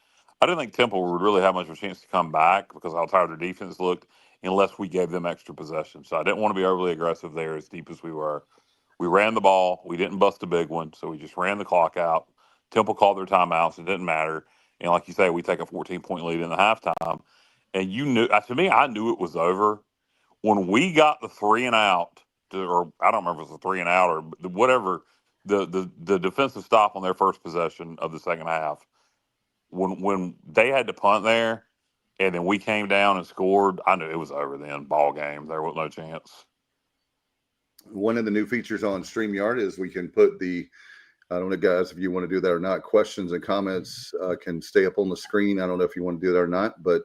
Temple would really have much of a chance to come back because of how tired their defense looked, unless we gave them extra possession. So I didn't want to be overly aggressive there as deep as we were. We ran the ball. We didn't bust a big one, so we just ran the clock out. Temple called their timeouts. It didn't matter. And like you say, we take a 14-point lead in the halftime. And to me, I knew it was over when we got the 3 and out, or I don't remember if it was a 3 and out or whatever, the defensive stop on their first possession of the second half. When they had to punt there, and then we came down and scored, I knew it was over then. Ball game. There was no chance. One of the new features on StreamYard is we can put I don't know, guys, if you want to do that or not, questions and comments can stay up on the screen. I don't know if you want to do that or not, but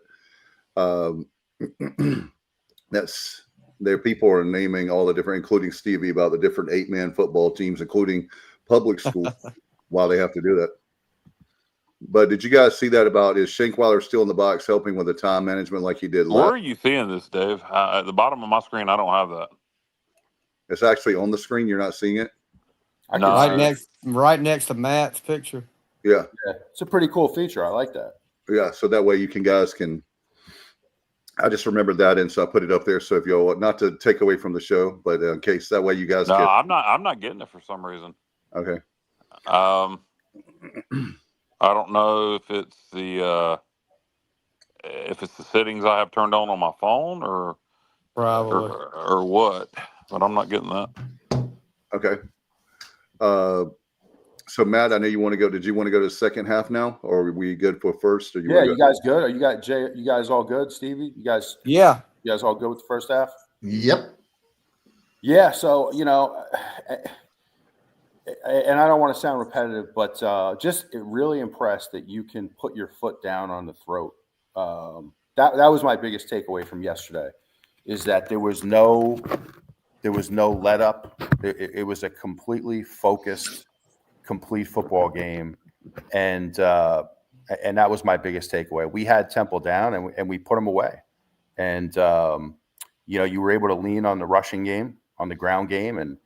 people are naming all the different, including Stevie, about the different 8-man football teams, including public school, while they have to do that. But did you guys see that about, is Shankweiler still in the box helping with the time management like he did last? Where are you seeing this, Dave? At the bottom of my screen, I don't have that. It's actually on the screen. You're not seeing it? No. Right next to Matt's picture. Yeah. It's a pretty cool feature. I like that. Yeah, so that way guys can. I just remembered that, and so I put it up there. So if you'll, not to take away from the show, but in case that way you guys. No, I'm not getting it for some reason. Okay. I don't know if it's the settings I have turned on my phone or probably or what, but I'm not getting that. Okay. So Matt, I know you want to go. Did you want to go to the second half now, or are we good for first? Or you guys good? Are you guys Jay? You guys all good, Stevie? You guys? Yeah. You guys all good with the first half? Yep. Yeah. So and I don't want to sound repetitive, but just really impressed that you can put your foot down on the throat. That was my biggest takeaway from yesterday, is that there was no let up. It was a completely focused, complete football game, and that was my biggest takeaway. We had Temple down, and we put them away, and you were able to lean on the rushing game, on the ground game, and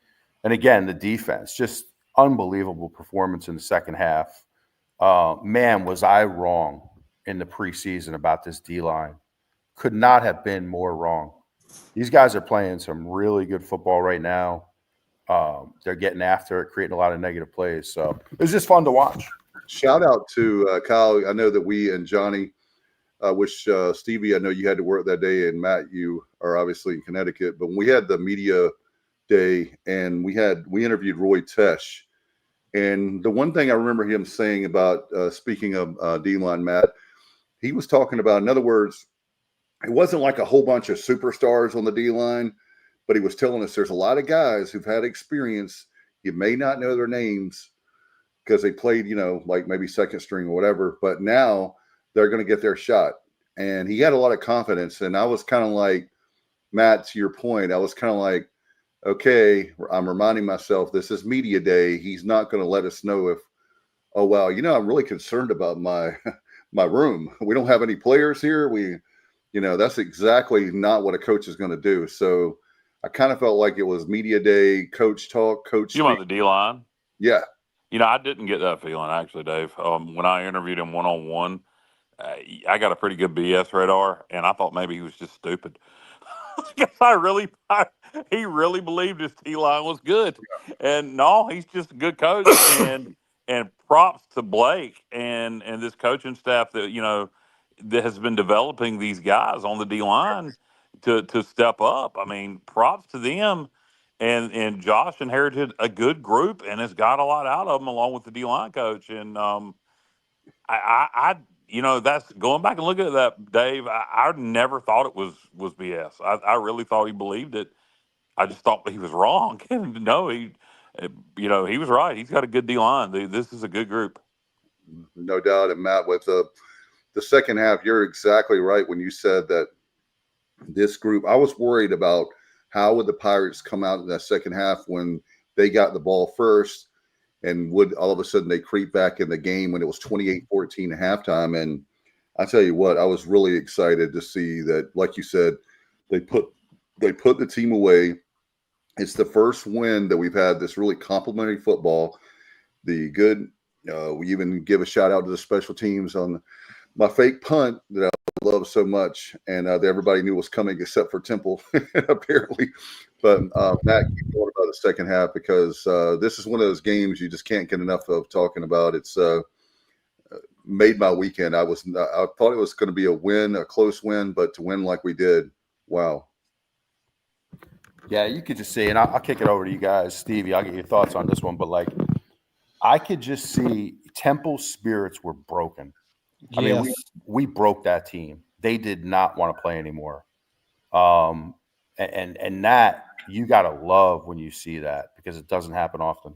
again the defense, just unbelievable performance in the second half. Man, was I wrong in the preseason about this D-line. Could not have been more wrong. These guys are playing some really good football right now. They're getting after it, creating a lot of negative plays. So it was just fun to watch. Shout out to Kyle. I know that we and Johnny, which Stevie, I know you had to work that day, and Matt, you are obviously in Connecticut. But when we had the media day, and we interviewed Roy Tesh, and the one thing I remember him saying about speaking of D-line, Matt, he was talking about, in other words, it wasn't like a whole bunch of superstars on the D-line, but he was telling us there's a lot of guys who've had experience. You may not know their names because they played, like maybe second string or whatever, but now they're going to get their shot. And he had a lot of confidence. And I was kind of like, Matt, to your point, I was kind of like, okay, I'm reminding myself this is media day. He's not going to let us know if, oh, wow, I'm really concerned about my room. We don't have any players here. That's exactly not what a coach is going to do. So I kind of felt like it was media day, coach talk, coach. You want the D-line? Yeah. I didn't get that feeling, actually, Dave. When I interviewed him one-on-one, I got a pretty good BS radar, and I thought maybe he was just stupid. Because he really believed his D-line was good. And no, he's just a good coach. and props to Blake and this coaching staff that, that has been developing these guys on the D-line to step up. I mean, props to them. And Josh inherited a good group and has got a lot out of them along with the D-line coach. And that's going back and looking at that, Dave. I never thought it was BS. I really thought he believed it. I just thought he was wrong. No, he was right. He's got a good D-line. This is a good group. No doubt. And Matt, with the second half, you're exactly right when you said that this group, I was worried about how would the Pirates come out in that second half when they got the ball first, and would all of a sudden they creep back in the game when it was 28-14 at halftime. And I tell you what, I was really excited to see that, like you said, they put the team away. It's the first win that we've had this really complimentary football. The good, we even give a shout out to the special teams on my fake punt that I love so much, and that everybody knew was coming except for Temple, apparently. But Matt, keep going about the second half, because this is one of those games you just can't get enough of talking about. It's made my weekend. I thought it was going to be a win, a close win, but to win like we did, wow. Yeah, you could just see, and I'll kick it over to you guys. Stevie, I'll get your thoughts on this one, but like, I could just see Temple's spirits were broken. I mean, we broke that team. They did not want to play anymore. And that, you got to love when you see that, because it doesn't happen often.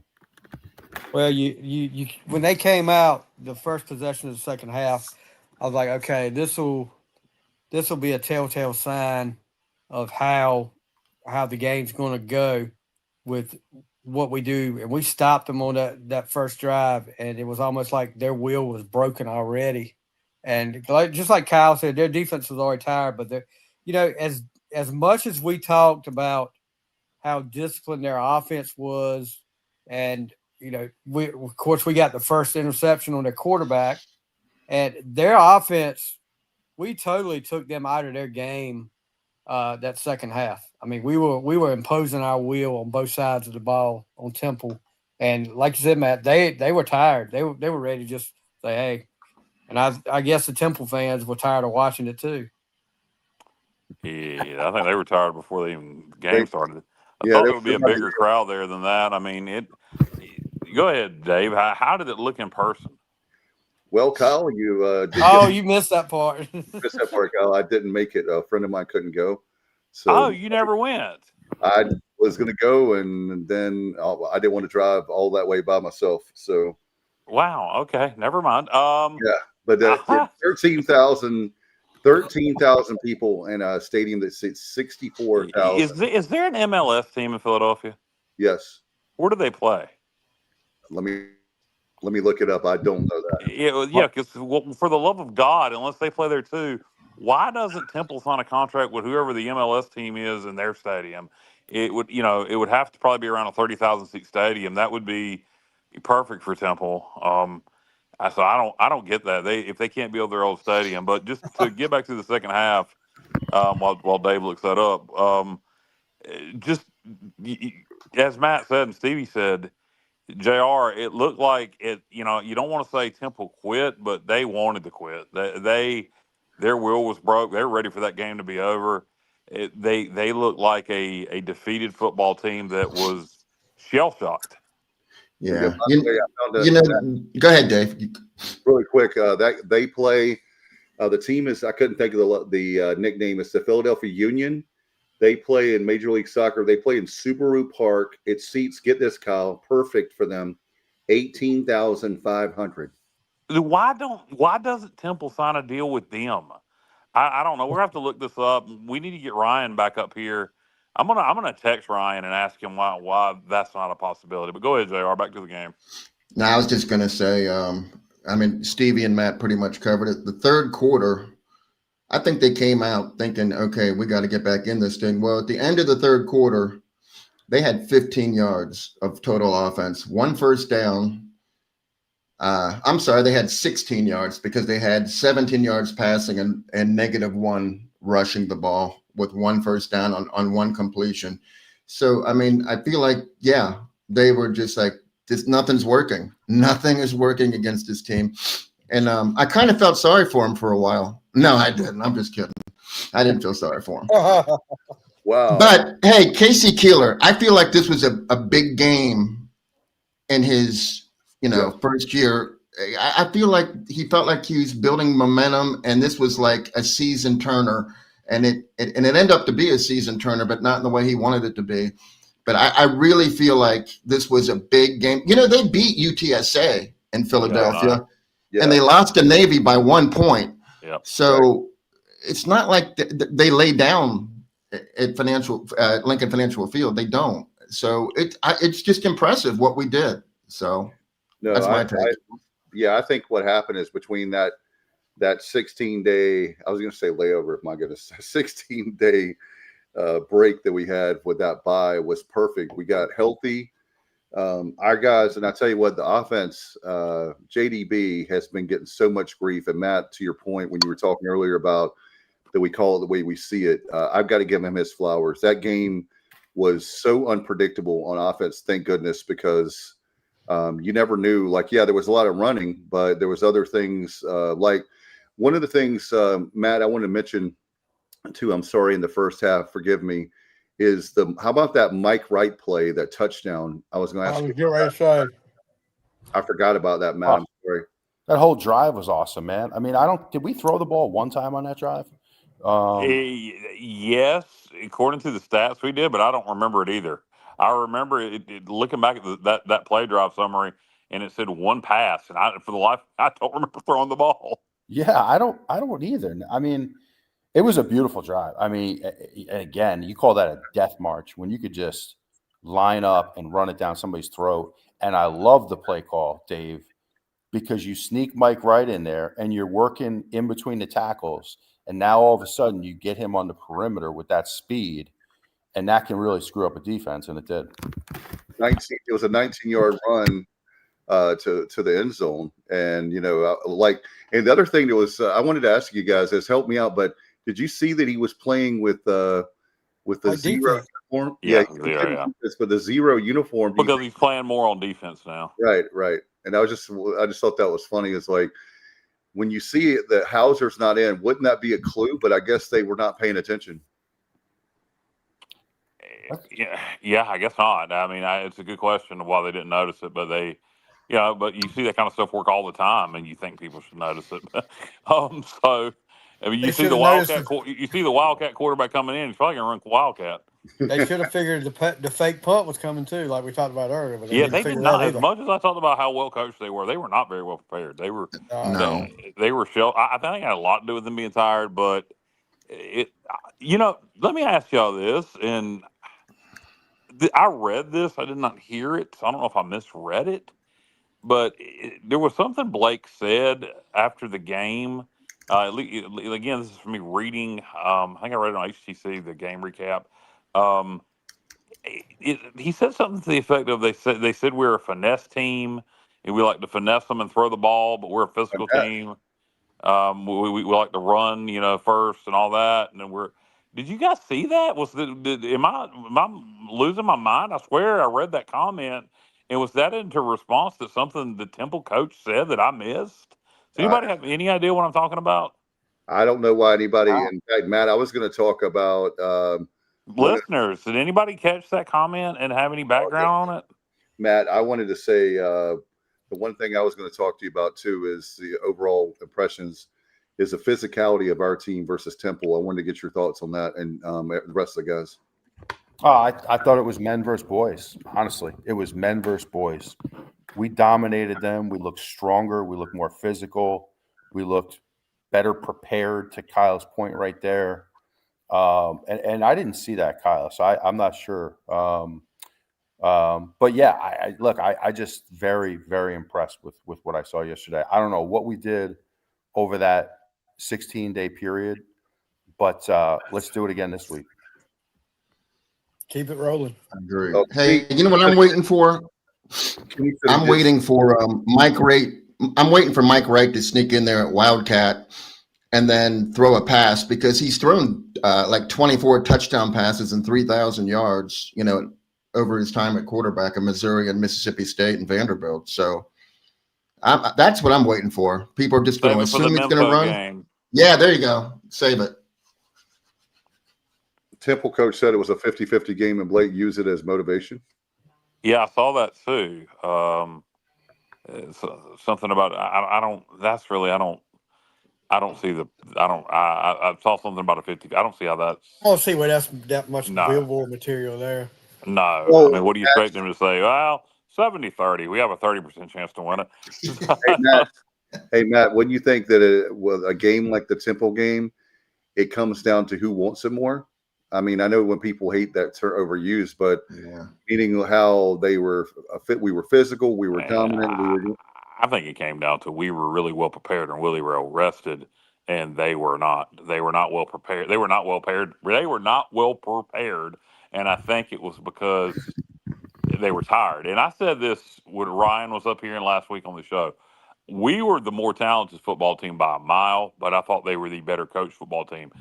Well, you when they came out, the first possession of the second half, I was like, okay, this will be a telltale sign of how the game's going to go with what we do. And we stopped them on that first drive, and it was almost like their will was broken already. And just like Kyle said, their defense was already tired, but as much as we talked about how disciplined their offense was, and we got the first interception on their quarterback, and their offense, we totally took them out of their game that second half. I mean, we were imposing our will on both sides of the ball on Temple, and like you said, Matt, they were tired. They were ready to just say, hey. And I guess the Temple fans were tired of watching it too. Yeah, I think they were tired before the game started. I thought there would be a bigger crowd there than that. I mean, go ahead, Dave. How did it look in person? Well, Kyle, you you missed that part. Missed that part, Kyle. I didn't make it. A friend of mine couldn't go. So you never went. I was going to go, and then I didn't want to drive all that way by myself. So, wow. Okay, never mind. Yeah, but 13,000 people in a stadium that seats 64,000. Is there an MLS team in Philadelphia? Yes. Where do they play? Let me look it up. I don't know that. Yeah, because for the love of God, unless they play there too, why doesn't Temple sign a contract with whoever the MLS team is in their stadium? It would have to probably be around a 30,000 seat stadium. That would be perfect for Temple. So I don't get that. If they can't build their old stadium. But just to get back to the second half, while Dave looks that up, just as Matt said and Stevie said, JR, it looked like it. You don't want to say Temple quit, but they wanted to quit. Their will was broke. They were ready for that game to be over. They looked like a defeated football team that was shell shocked. Yeah. Go ahead, Dave. Really quick, that they play. The team is, I couldn't think of the nickname. It's the Philadelphia Union. They play in Major League Soccer. They play in Subaru Park. It seats, get this, Kyle, perfect for them, 18,500. Why doesn't Temple sign a deal with them? I don't know. We're gonna have to look this up. We need to get Ryan back up here. I'm gonna text Ryan and ask him why that's not a possibility. But go ahead, JR. Back to the game. No, I was just gonna say, Stevie and Matt pretty much covered it. The third quarter, I think they came out thinking, okay, we got to get back in this thing. Well, at the end of the third quarter, they had 15 yards of total offense, one first down. I'm sorry, they had 16 yards because they had 17 yards passing and -1 rushing the ball with one first down on one completion. So, I feel like, they were just like, nothing's working. Nothing is working against this team. And I kind of felt sorry for him for a while. No, I didn't. I'm just kidding. I didn't feel sorry for him. Wow. But, hey, Casey Keeler, I feel like this was a big game in his, first year. I feel like he felt like he was building momentum, and this was like a season turner. And it ended up to be a season turner, but not in the way he wanted it to be. But I really feel like this was a big game. They beat UTSA in Philadelphia, and they lost to Navy by 1 point. Yep. So it's not like they lay down at Lincoln Financial Field. They don't. So it's just impressive what we did. So that's my take. I think what happened is between that 16-day, I was going to say layover, my goodness, 16-day break that we had with that bye was perfect. We got healthy. Our guys, and I tell you what, the offense, JDB has been getting so much grief. And Matt, to your point, when you were talking earlier about that we call it the way we see it, I've got to give him his flowers. That game was so unpredictable on offense, thank goodness, because you never knew. Like, yeah, there was a lot of running, but there was other things. Like one of the things, Matt, I want to mention too, I'm sorry, in the first half, forgive me, is how about that Mike Wright play, that touchdown? I was going to ask you. I forgot about that, Matt. I'm sorry. That whole drive was awesome, man. I mean, did we throw the ball one time on that drive? Yes, according to the stats we did, but I don't remember it either. I remember looking back at that play drive summary, and it said one pass, and for the life, I don't remember throwing the ball. Yeah, I don't either. I mean, it was a beautiful drive. I mean, again, you call that a death march when you could just line up and run it down somebody's throat. And I love the play call, Dave, because you sneak Mike Wright in there and you're working in between the tackles. And now all of a sudden you get him on the perimeter with that speed, and that can really screw up a defense, and it did. It was a 19-yard run to the end zone. And, and the other thing that was, I wanted to ask you guys, has helped me out, but did you see that he was playing with the zero uniform? Yeah. For the zero uniform. Because he's playing more on defense now. Right. And I just thought that was funny. It's like, when you see it, that Hauser's not in, wouldn't that be a clue? But I guess they were not paying attention. Yeah, I guess not. I mean, it's a good question of why they didn't notice it, but but you see that kind of stuff work all the time, and you think people should notice it. So, I mean, you see the Wildcat quarterback coming in. He's probably going to run Wildcat. They should have figured the fake punt was coming too, like we talked about earlier. But they did not. As much as I talked about how well coached they were not very well prepared. They were they were shell. I think it had a lot to do with them being tired. But let me ask y'all this, and I read this. I did not hear it. So I don't know if I misread it, but there was something Blake said after the game. Again, this is from me reading. I think I read it on HTC, the game recap. He said something to the effect of they said we're a finesse team and we like to finesse them and throw the ball, but we're a physical team. We like to run, first and all that. And then did you guys see that? Am I losing my mind? I swear I read that comment, and was that into response to something the Temple coach said that I missed? Does anybody have any idea what I'm talking about? I don't know why anybody. In fact, Matt, I was going to talk about listeners. Did anybody catch that comment and have any background on it? Matt, I wanted to say the one thing I was going to talk to you about too is the overall impressions, is the physicality of our team versus Temple. I wanted to get your thoughts on that and the rest of the guys. I thought it was men versus boys. Honestly, it was men versus boys. We dominated them. We looked stronger. We looked more physical. We looked better prepared, to Kyle's point right there. And I didn't see that, Kyle, so I'm not sure. But yeah, I just very, very impressed with what I saw yesterday. I don't know what we did over that 16-day period, but let's do it again this week. Keep it rolling. I agree. Hey, you know what I'm waiting for? I'm waiting for Mike Wright. I'm waiting for Mike Wright to sneak in there at Wildcat and then throw a pass, because he's thrown like 24 touchdown passes and 3,000 yards, over his time at quarterback at Missouri and Mississippi State and Vanderbilt. So that's what I'm waiting for. People are just going to assume he's going to run. Game. Yeah, there you go. Save it. Temple coach said it was a 50-50 game, and Blake used it as motivation. Yeah, I saw that too. Something about I saw something about a 50. I don't see how that's. I don't see where that's that much billboard material there. No, well, I mean, what do you expect them to say? Well, 70-30. We have a 30% chance to win it. Hey, Matt, wouldn't you think that with a game like the Temple game, it comes down to who wants it more? I mean, I know when people hate that term overused, but Yeah. meaning how they were fit, we were physical, we were dominant, we were. I think it came down to we were really well prepared and really well rested, and they were not. They were not well prepared. They were not well prepared. They were not well prepared, and I think it was because they were tired. And I said this when Ryan was up here last week on the show. We were the more talented football team by a mile, but I thought they were the better coached football team.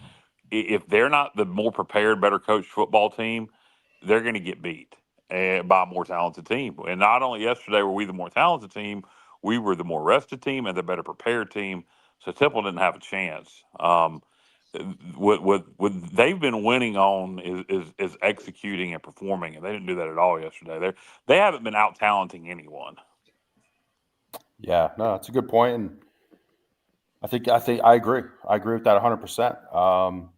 If they're not the more prepared, better coached football team, they're going to get beat by a more talented team. And not only yesterday were we the more talented team, we were the more rested team and the better prepared team. So Temple didn't have a chance. What they've been winning on is executing and performing, and they didn't do that at all yesterday. They haven't been out talenting anyone. Yeah, no, that's a good point, and I think I agree. I agree with that 100%.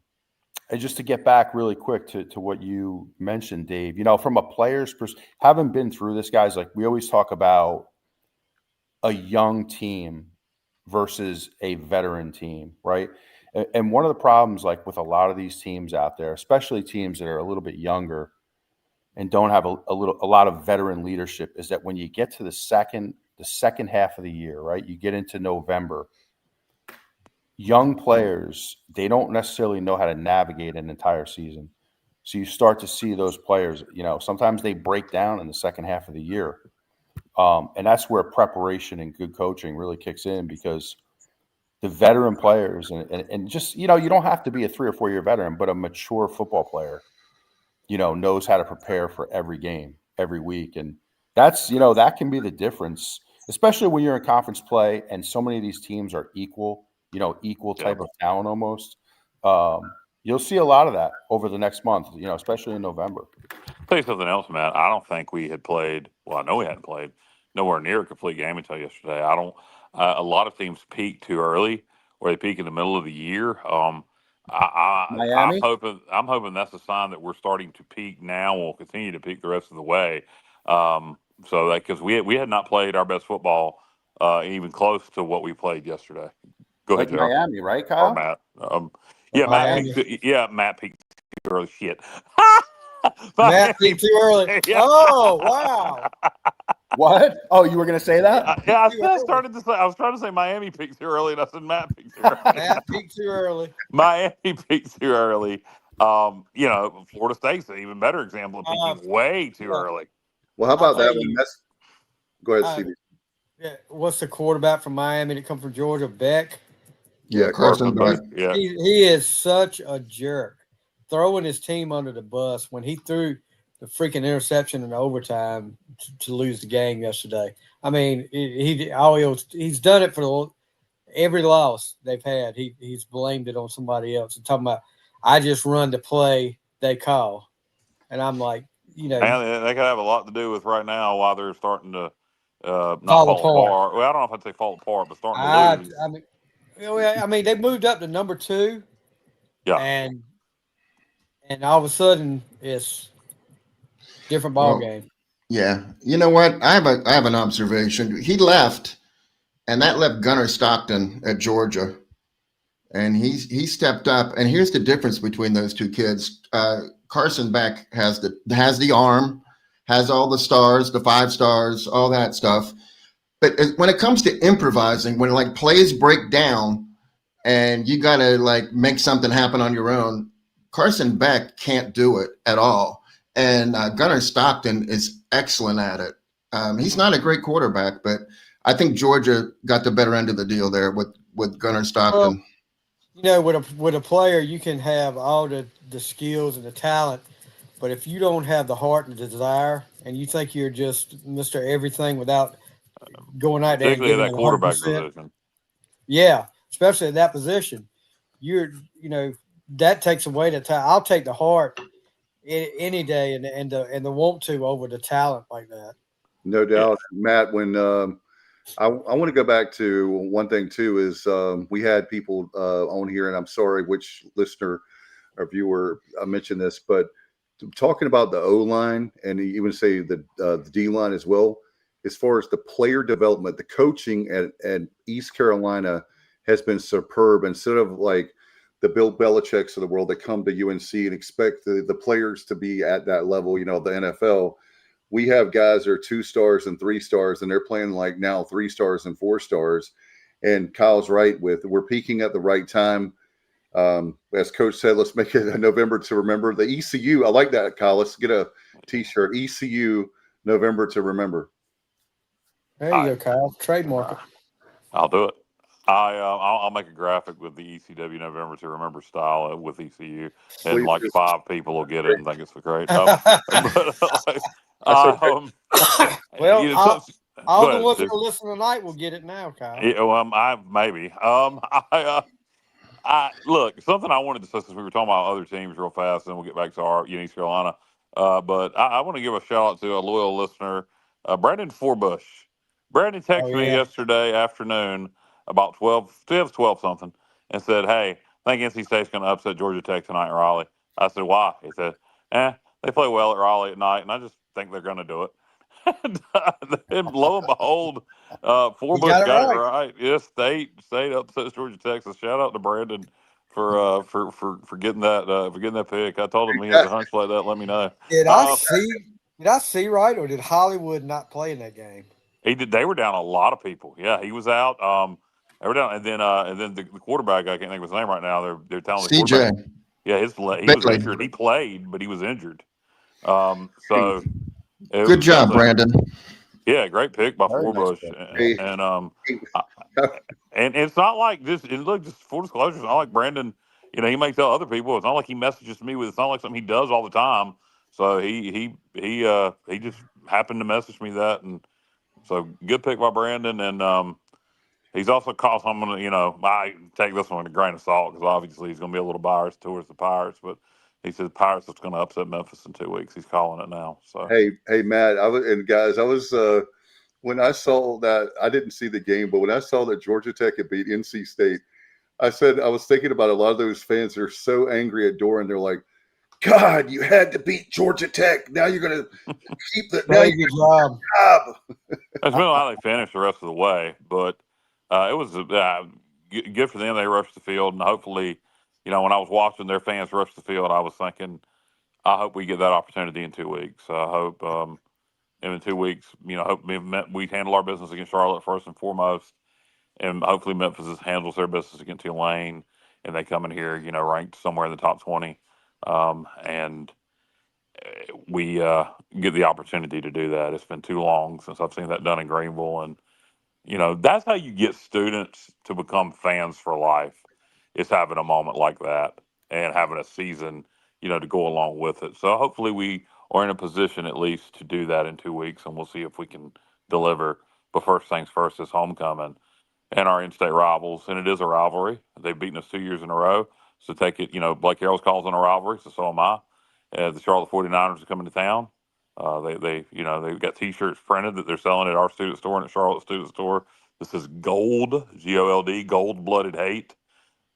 And just to get back really quick to what you mentioned, Dave, from a player's perspective, having been through this, guys, like we always talk about a young team versus a veteran team, right? And one of the problems, like with a lot of these teams out there, especially teams that are a little bit younger and don't have a lot of veteran leadership, is that when you get to the second half of the year, right? You get into November, young players, they don't necessarily know how to navigate an entire season. So you start to see those players, sometimes they break down in the second half of the year. And that's where preparation and good coaching really kicks in, because the veteran players and just, you don't have to be a 3 or 4 year veteran, but a mature football player, knows how to prepare for every game, every week. And that's, that can be the difference, especially when you're in conference play and so many of these teams are equal type of talent almost. You'll see a lot of that over the next month, especially in November. I'll tell you something else, Matt. I don't think we had played. Well, I know we hadn't played nowhere near a complete game until yesterday. I don't. A lot of teams peak too early, or they peak in the middle of the year. Miami? I'm hoping that's a sign that we're starting to peak now. And we'll continue to peak the rest of the way. So that because we had not played our best football, even close to what we played yesterday. Go Like ahead, Joe. Miami, right, Kyle? Or Matt. Miami. Matt peaked too early. Shit. Matt peaked too early. Yeah. Oh, wow. What? Oh, you were going to say that? Yeah, I started to say. I was trying to say Miami peaked too early, and I said Matt peaked too early. Matt peaked too early. Miami peaked too early. Florida State's an even better example of peaking way too early. Well, how about that one? Go ahead, Stevie. Yeah, what's the quarterback from Miami that come from Georgia? Beck. Yeah, Carson Beck. Yeah, he is such a jerk, throwing his team under the bus when he threw the freaking interception in overtime to lose the game yesterday. I mean, he's done it for every loss they've had. He's blamed it on somebody else. And talking about, I just run the play they call, and I'm like, and they could have a lot to do with right now why they're starting to not fall fall apart. apart. Well, I don't know if I'd say fall apart, but starting to lose. I mean, they moved up to number 2. Yeah, and all of a sudden it's different ball game. Yeah, you know what? I have an observation. He left, and that left Gunnar Stockton at Georgia, and he stepped up. And here's the difference between those two kids. Carson Beck has the arm, has all the stars, the 5 stars, all that stuff. But when it comes to improvising, when like plays break down, and you got to like make something happen on your own, Carson Beck can't do it at all. And Gunnar Stockton is excellent at it. He's not a great quarterback, but I think Georgia got the better end of the deal there with Gunnar Stockton. Well, with a player, you can have all the skills and the talent, but if you don't have the heart and the desire, and you think you're just Mr. Everything without going out there and particularly giving at that it quarterback 100%, position. Yeah, especially at that position, that takes away the time. I'll take the heart any day and the want to over the talent like that. No doubt, Matt. When I want to go back to one thing too is we had people on here, and I'm sorry which listener or viewer mentioned this, but talking about the O line and even say the D line as well. as far as the player development, the coaching at East Carolina has been superb. Instead of like the Bill Belichick's of the world that come to UNC and expect the players to be at that level, the NFL, we have guys that are 2 stars and 3 stars, and they're playing like now 3 stars and 4 stars. And Kyle's right we're peaking at the right time. As Coach said, let's make it a November to remember. The ECU, I like that, Kyle. Let's get a T-shirt. ECU November to remember. There you go, Kyle. Trademark it. I'll do it. I'll make a graphic with the ECW November to remember style with ECU, and like 5 people will get it and think it's great. Well, all the ones that are listening tonight will get it now, Kyle. Yeah, well, maybe. Look, something I wanted to say, since we were talking about other teams real fast, and we'll get back to our East Carolina. But I want to give a shout out to a loyal listener, Brandon Forbush. Brandon texted me yesterday afternoon about 12 something and said, "Hey, I think NC State's going to upset Georgia Tech tonight in Raleigh." I said, "Why?" He said, they play well at Raleigh at night, and I just think they're going to do it. And lo and behold, Forbush got it right. Yes, State upsets Georgia Tech. So shout out to Brandon for getting that pick. I told him he has a hunch like that. Let me know. Did I see right, or did Hollywood not play in that game? He did. They were down a lot of people. Yeah, he was out. They were down, and then the quarterback, I can't think of his name right now. They're telling the quarterback. Yeah, he was injured. He played, but he was injured. So good job, Brandon. Yeah, great pick by Forbush. And it's not like this. And look, just full disclosure, it's not like Brandon. He may tell other people. It's not like he messages me with. It's not like something he does all the time. So he just happened to message me that, and so good pick by Brandon. And he's also caught someone. I take this one with a grain of salt because obviously he's going to be a little biased towards the Pirates, but he says Pirates is going to upset Memphis in 2 weeks. He's calling it now. So hey, Matt, I was when I saw that, I didn't see the game, but when I saw that Georgia Tech had beat NC State, I was thinking about a lot of those fans that are so angry at Doran. They're like, God, you had to beat Georgia Tech. Now you're going to keep the job. That's been how they finished the rest of the way, but it was good for them. They rushed the field, and hopefully, when I was watching their fans rush the field, I was thinking, I hope we get that opportunity in 2 weeks. I hope in 2 weeks, hope we handle our business against Charlotte first and foremost, and hopefully Memphis handles their business against Tulane, and they come in here, ranked somewhere in the top 20, and we get the opportunity to do that. It's been too long since I've seen that done in Greenville, and that's how you get students to become fans for life. Is having a moment like that and having a season, to go along with it. So hopefully we are in a position at least to do that in 2 weeks, and we'll see if we can deliver. But first things first is homecoming and our in-state rivals, and it is a rivalry. They've beaten us 2 years in a row, so take it. Blake Harrell's calls on a rivalry, so am I. The Charlotte 49ers are coming to town. They've got T-shirts printed that they're selling at our student store and at Charlotte student store. This is Gold, G-O-L-D, Gold-Blooded Hate.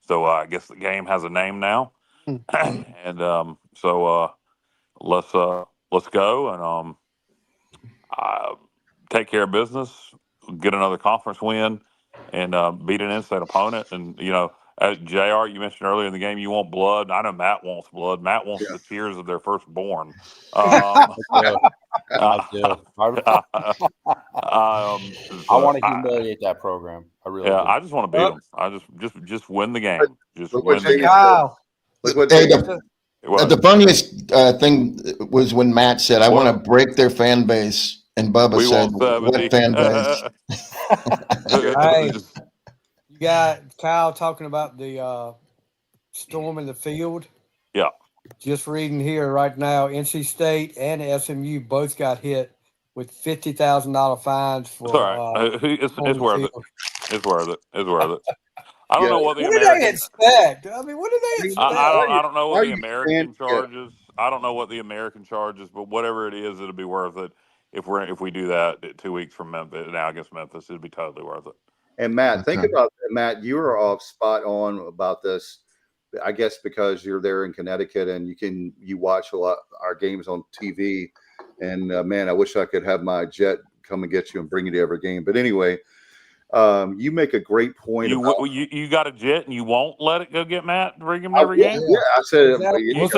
So I guess the game has a name now, and so let's go and take care of business, get another conference win, and beat an in-state opponent. And as JR, you mentioned earlier in the game, you want blood. I know Matt wants blood. Matt wants the tears of their firstborn. I want to humiliate that program. I really do. I just want to beat them. I just win the game. Just look win the game. The funniest thing was when Matt said, "I want to break their fan base," and Bubba said, "What fan base?" Hey, you got Kyle talking about the storm in the field. Yeah. Just reading here right now, NC State and SMU both got hit with $50,000 fines for. It's all right. It's worth it. It's worth it. It's worth it. I don't know what the American. What did they expect? I mean, what did they expect? I don't know what the American charges. I don't know what the American charges, but whatever it is, it'll be worth it. If we do that 2 weeks from Memphis, now against Memphis, it'll be totally worth it. And Matt, think about that. Matt, you are off spot on about this. I guess because you're there in Connecticut and you watch a lot our games on TV. And man, I wish I could have my jet come and get you and bring you to every game. But anyway, you make a great point. You got a jet and you won't let it go get Matt and bring him to I every wish, game? yeah, I said Exactly. You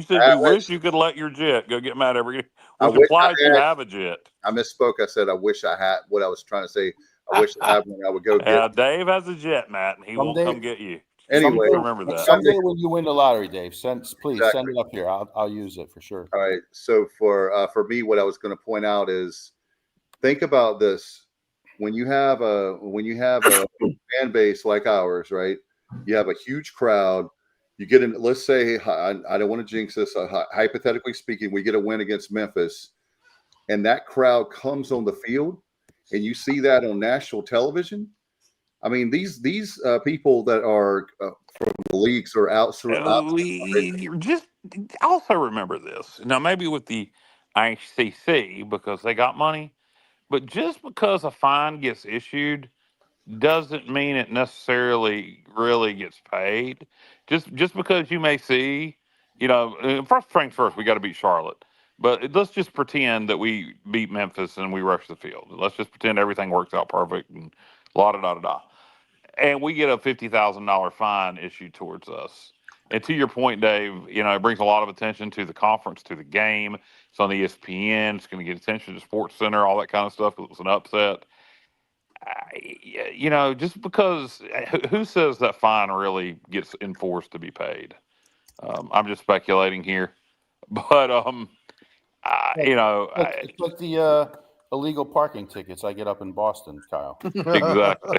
said you wish you could let your jet go get Matt every game, which implies you have a jet. I misspoke. I said I wish I had what I was trying to say. I wish I had one. I would go get. Dave has a jet, Matt, and he will come get you. Anyway, remember that. Someday when you win the lottery, Dave, please Exactly. send it up here. I'll use it for sure. All right. So for me, what I was going to point out is, think about this: when you have a fan base like ours, right? You have a huge crowd. You get in. Let's say I don't want to jinx this. Hypothetically speaking, we get a win against Memphis, and that crowd comes on the field, and you see that on national television. I mean, these people that are from the leagues are out. Just also remember this. Now, maybe with the ICC because they got money, but just because a fine gets issued doesn't mean it necessarily really gets paid. Just because you may see, first things first, we got to beat Charlotte. But let's just pretend that we beat Memphis and we rush the field. Let's just pretend everything works out perfect and la da da da da. And we get a $50,000 fine issued towards us. And to your point, Dave, it brings a lot of attention to the conference, to the game. It's on ESPN. It's going to get attention to Sports Center, all that kind of stuff. It was an upset. Just because who says that fine really gets enforced to be paid? I'm just speculating here, but it's like the illegal parking tickets I get up in Boston, Kyle. Exactly.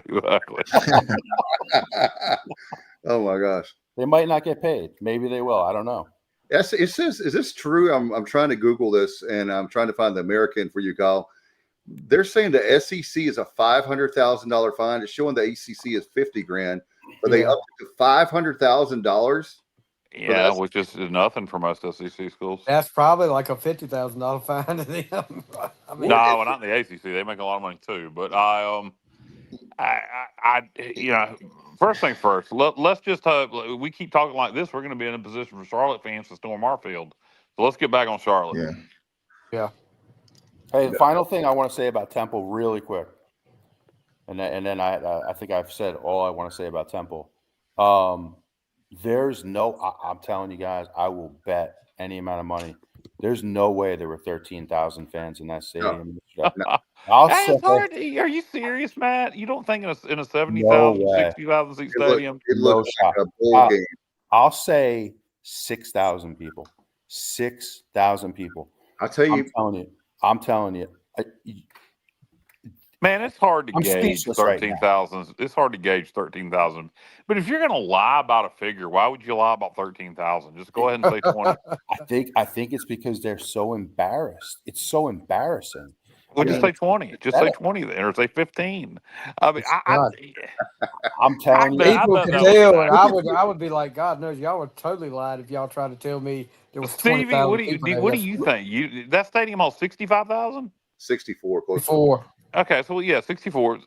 Oh my gosh. They might not get paid. Maybe they will. I don't know. Yes, it says, is this true? I'm trying to Google this and I'm trying to find the American for you, Kyle. They're saying the SEC is a $500,000 fine. It's showing the ACC is $50,000, but they upped it to $500,000. Yeah, which is nothing for most SEC schools. That's probably like a $50,000 fine to them. No, not in the ACC. They make a lot of money too. But first thing first. Let's just we keep talking like this. We're going to be in a position for Charlotte fans to storm our field. So let's get back on Charlotte. Yeah. Hey, the final thing I want to say about Temple, really quick, and then I think I've said all I want to say about Temple. There's I'm telling you guys, I will bet any amount of money. There's no way there were 13,000 fans in that stadium. No. It's hard. Are you serious, Matt? You don't think in a 70,000, 60,000 seat stadium? It looks like a bowl game. I'll say 6,000 people. 6,000 people. I'll tell you. I'm telling you. Man, it's hard to gauge 13,000. Right, it's hard to gauge 13,000. But if you're going to lie about a figure, why would you lie about 13,000? Just go ahead and say 20. I think it's because they're so embarrassed. It's so embarrassing. Well, just say 20. Just say 20 then, or say 15. I mean, I'm telling you, people can tell, and I would be like, God knows, y'all would totally lied if y'all tried to tell me there was 20,000. What do you think? That stadium holds 65,000? 64, close. 64. Okay, so yeah, 64.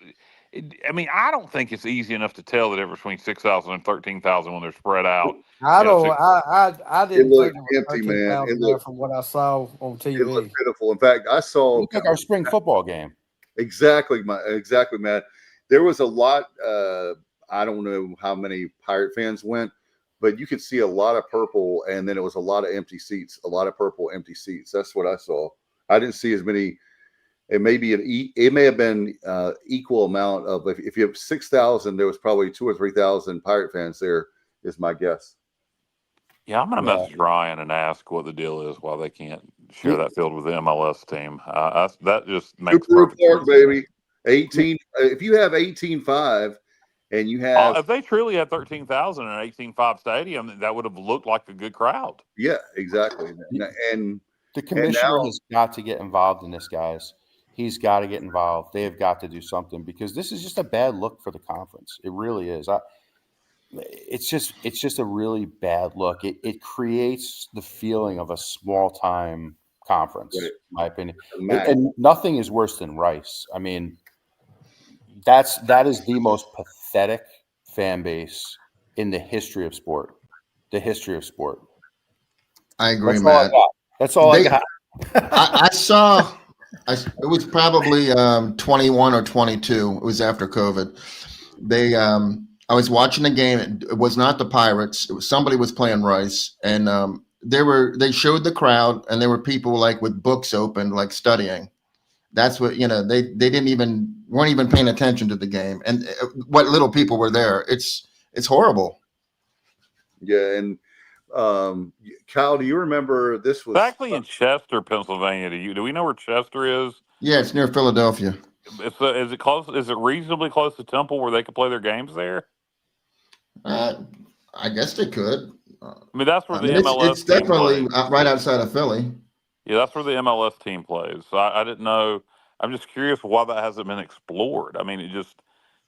I mean, I don't think it's easy enough to tell the difference between 6,000 and 13,000 when they're spread out. I don't. I didn't think it was empty, man. It looked, from what I saw on TV. It looked pitiful. In fact, I saw like our spring football game. Exactly, Matt. There was a lot. I don't know how many Pirate fans went, but you could see a lot of purple, and then it was a lot of empty seats. A lot of purple, empty seats. That's what I saw. I didn't see as many. It may have been equal amount of if you have 6,000, there was probably 2,000 or 3,000 Pirate fans there. Is my guess. Yeah, I'm going to message Ryan and ask what the deal is, why they can't share that field with the MLS team. That just makes perfect sense, baby. 18. If you have 18.5, and you have, if they truly had 13,000 in an 18.5 stadium, that would have looked like a good crowd. Yeah, exactly. And the commissioner has got to get involved in this, guys. He's got to get involved. They have got to do something because this is just a bad look for the conference. It really is. It's just a really bad look. It creates the feeling of a small time conference, in my opinion. And nothing is worse than Rice. I mean, that is the most pathetic fan base in the history of sport. The history of sport. I agree, Matt. That's all I got. I saw It was probably 21 or 22. It was after COVID. I was watching the game. It was not the Pirates. It was somebody was playing Rice, and they showed the crowd, and there were people like with books open, like studying. That's what they weren't even paying attention to the game, and what little people were there. It's horrible. Yeah, and Kyle, do you remember this was It's actually in Chester, Pennsylvania. Do we know where Chester is? Yeah, it's near Philadelphia. Is it close? Is it reasonably close to Temple where they could play their games there? I guess they could. I mean, that's where the It's MLS team definitely plays. right outside of Philly. Yeah, that's where the MLS team plays. So I didn't know. I'm just curious why that hasn't been explored. I mean, it just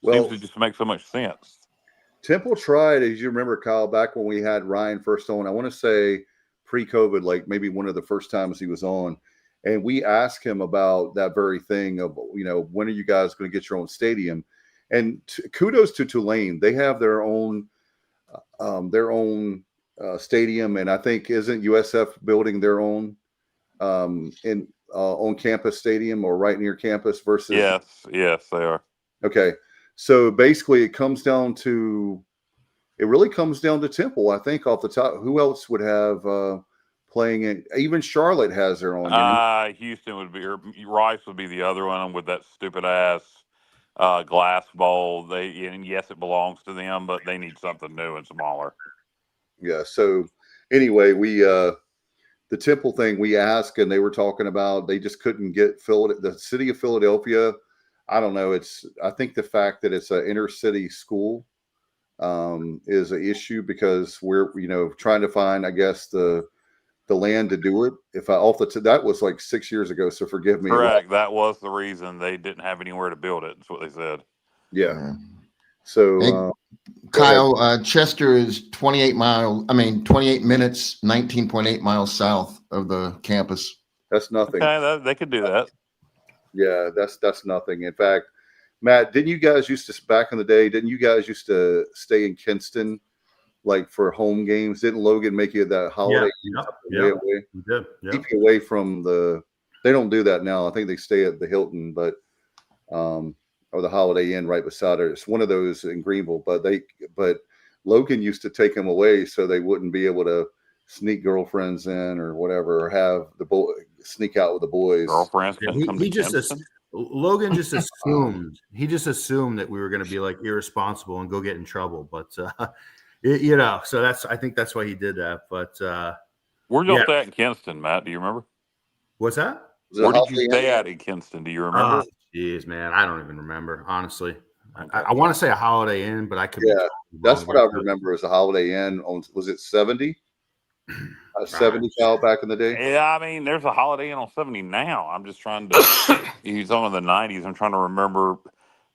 seems to just make so much sense. Temple tried, as you remember, Kyle, back when we had Ryan first on. I want to say pre-COVID, like maybe one of the first times he was on, and we asked him about that very thing of, when are you guys going to get your own stadium? And kudos to Tulane, they have their own stadium, and I think isn't USF building their own on campus stadium or right near campus versus? Yes, they are. Okay, so basically, it really comes down to Temple. I think off the top, who else would have playing it? Even Charlotte has their own. Houston would be, or Rice would be the other one with that stupid ass glass bowl. And yes, it belongs to them, but they need something new and smaller. Yeah. So anyway, the Temple thing we asked, and they were talking about they just couldn't get the city of Philadelphia. I don't know. I think the fact that it's an inner city school is an issue because we're trying to find, I guess, the land to do it. That was like 6 years ago, so forgive me. Correct. That was the reason they didn't have anywhere to build it. That's what they said. Yeah. So Kyle, Chester is 28 minutes, 19.8 miles south of the campus. That's nothing. Okay, they could do that. Yeah, that's nothing. In fact, Matt, didn't you guys used to stay in Kinston, like for home games? Didn't Logan make you that holiday? Yeah, we did. Yeah. Keep you away from they don't do that now. I think they stay at the Hilton, but or the Holiday Inn right beside it. It's one of those in Greenville, but Logan used to take them away so they wouldn't be able to sneak girlfriends in or whatever, or have the boy sneak out with the boys. Girlfriends. Logan just assumed that we were going to be like irresponsible and go get in trouble, but so I think that's why he did that. But where'd y'all stay at in Kinston, Matt? Do you remember? What's that? Where did you stay at in Kinston? Do you remember? Jeez, man, I don't even remember, honestly. I want to say a Holiday Inn, but I could. Yeah, that's what I remember as a Holiday Inn. Was it 70? 70 Kyle back in the day. Yeah, I mean, there's a Holiday Inn on 70 now. I'm just trying to. He's on the 90s. I'm trying to remember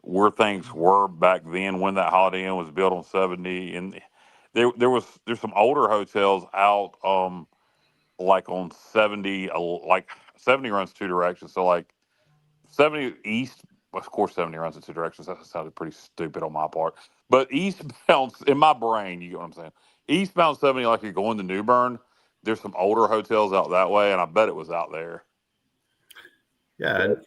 where things were back then when that Holiday Inn was built on 70, and there's some older hotels out like on 70, like 70 runs two directions. So like 70 east, of course 70 runs in two directions. That sounded pretty stupid on my part. But eastbound, in my brain, you get what I'm saying? Eastbound 70, like you're going to New Bern, there's some older hotels out that way, and I bet it was out there. Yeah, and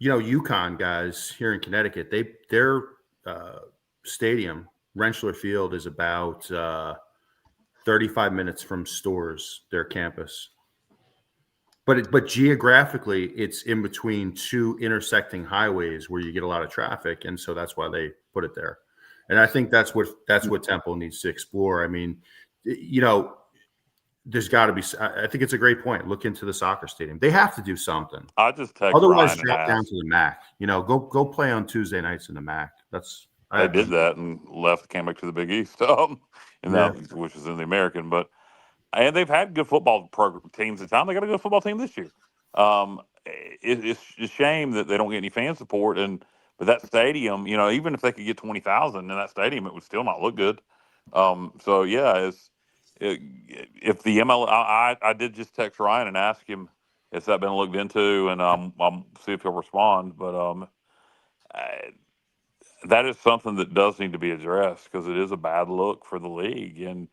UConn guys here in Connecticut, their stadium, Rentschler Field, is about 35 minutes from Storrs, their campus. But geographically, it's in between two intersecting highways where you get a lot of traffic, and so that's why they put it there. And I think that's what Temple needs to explore. I mean, there's got to be. I think it's a great point. Look into the soccer stadium. They have to do something. I just text otherwise Ryan drop down to the MAC. Go play on Tuesday nights in the MAC. I did that and left, came back to the Big East, which is in the American. And they've had good football teams at times. They got a good football team this year. It's a shame that they don't get any fan support. But that stadium, even if they could get 20,000 in that stadium, it would still not look good. So yeah, if the ML, I did just text Ryan and ask him, has that been looked into, and I'll see if he'll respond. But that is something that does need to be addressed because it is a bad look for the league. And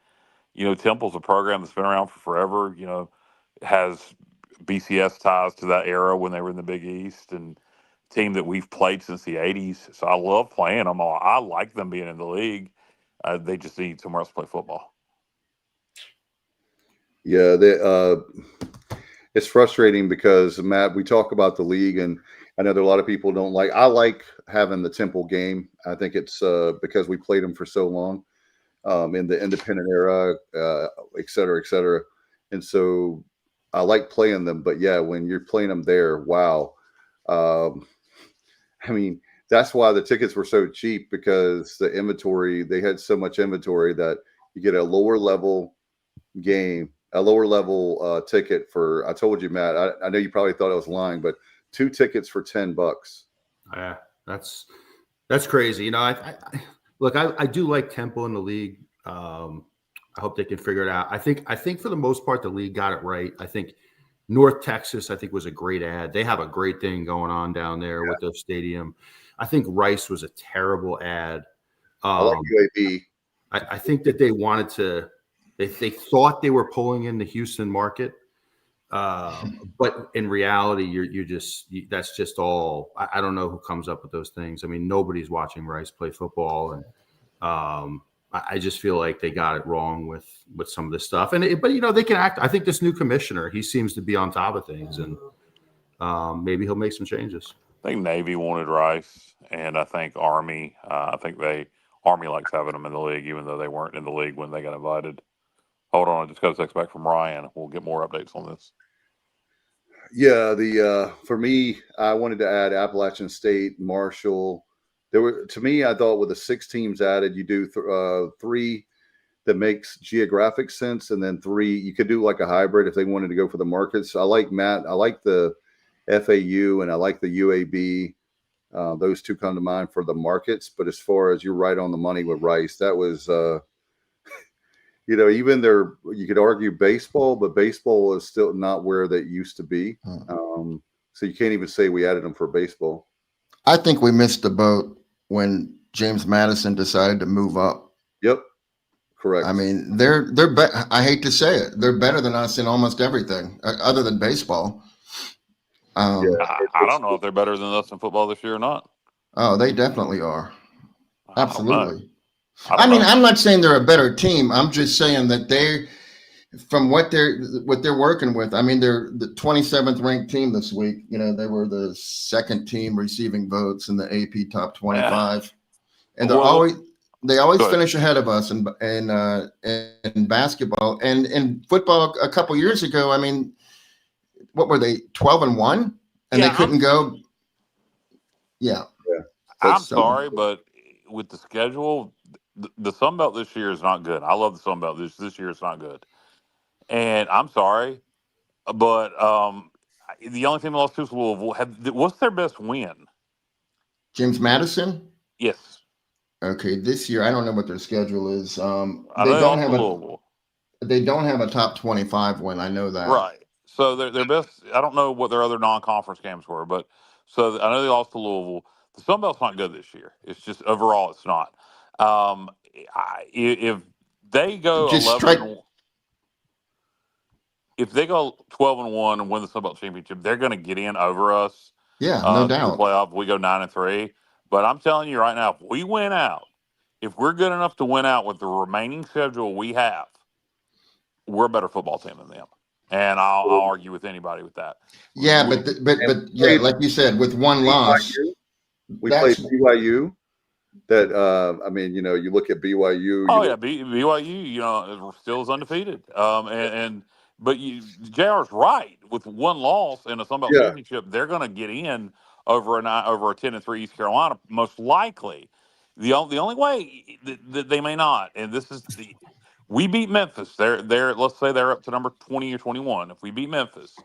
Temple's a program that's been around for forever. Has BCS ties to that era when they were in the Big East and team that we've played since the 80s. So I love playing them. I like them being in the league. They just need somewhere else to play football. Yeah, it's frustrating because, Matt, we talk about the league, and I know there are a lot of people don't like. I like having the Temple game. I think it's because we played them for so long in the independent era, et cetera, et cetera. And so I like playing them. But yeah, when you're playing them there, wow. I mean, that's why the tickets were so cheap, because the inventory, they had so much inventory that you get a lower level game, a lower level ticket for, I told you, Matt, I know you probably thought I was lying, but 2 tickets for $10. Yeah, that's crazy. You know, I do like Temple in the league. I hope they can figure it out. I think for the most part, the league got it right. I think North Texas, I think, was a great ad. They have a great thing going on down there with their stadium. I think Rice was a terrible ad. I like UAB. I think that they wanted to, they thought they were pulling in the Houston market. But in reality, that's just all. I don't know who comes up with those things. I mean, nobody's watching Rice play football. And I just feel like they got it wrong with some of this stuff. But you know, they can act. I think this new commissioner, he seems to be on top of things, and maybe he'll make some changes. I think Navy wanted Rice, and I think Army. Army likes having them in the league, even though they weren't in the league when they got invited. Hold on, I just got a text back from Ryan. We'll get more updates on this. Yeah, for me, I wanted to add Appalachian State, Marshall. To me, I thought with the 6 teams added, you do 3 that makes geographic sense, and then 3 you could do like a hybrid if they wanted to go for the markets. I like the FAU and I like the UAB. Those 2 come to mind for the markets. But as far as, you're right on the money with Rice, that was you know, even there, you could argue baseball, but baseball is still not where that used to be. So you can't even say we added them for baseball. I think we missed the boat when James Madison decided to move up. Yep, correct. I mean, I hate to say it, they're better than us in almost everything other than baseball. I don't know if they're better than us in football this year or not. Oh, they definitely are. Absolutely. I mean, I'm not saying they're a better team. I'm just saying that from what they're working with. I mean, they're the 27th ranked team this week. You know, they were the 2nd team receiving votes in the AP top 25, and they always finish ahead of us in basketball and in football. A couple years ago, I mean, what were they, 12-1, and they couldn't go. Yeah. I'm sorry, but with the schedule, the Sun Belt this year is not good. I love the Sun Belt. This year it's not good. And I'm sorry, but the only team that lost to is Louisville. What's their best win? James Madison? Yes. Okay, this year I don't know what their schedule is. They don't have a top 25 win. I know that. Right. So their best. I don't know what their other non-conference games were, but so I know they lost to Louisville. The Sun Belt's not good this year. It's just overall, it's not. If they go 11, if they go 12-1 and win the Sun Belt championship, they're going to get in over us. Yeah, no doubt. The playoff, we go 9-3. But I'm telling you right now, if we win out, if we're good enough to win out with the remaining schedule we have, we're a better football team than them. And I'll argue with anybody with that. Yeah, but yeah, like you said, with one loss, we played BYU. That I mean, you know, you look at BYU. BYU, you know, still is undefeated. But JR's right. With one loss in a Sun Belt championship, they're going to get in over a 10-3 East Carolina, most likely. The only way that they may not, and this is we beat Memphis. They're let's say they're up to number 20 or 21. If we beat Memphis,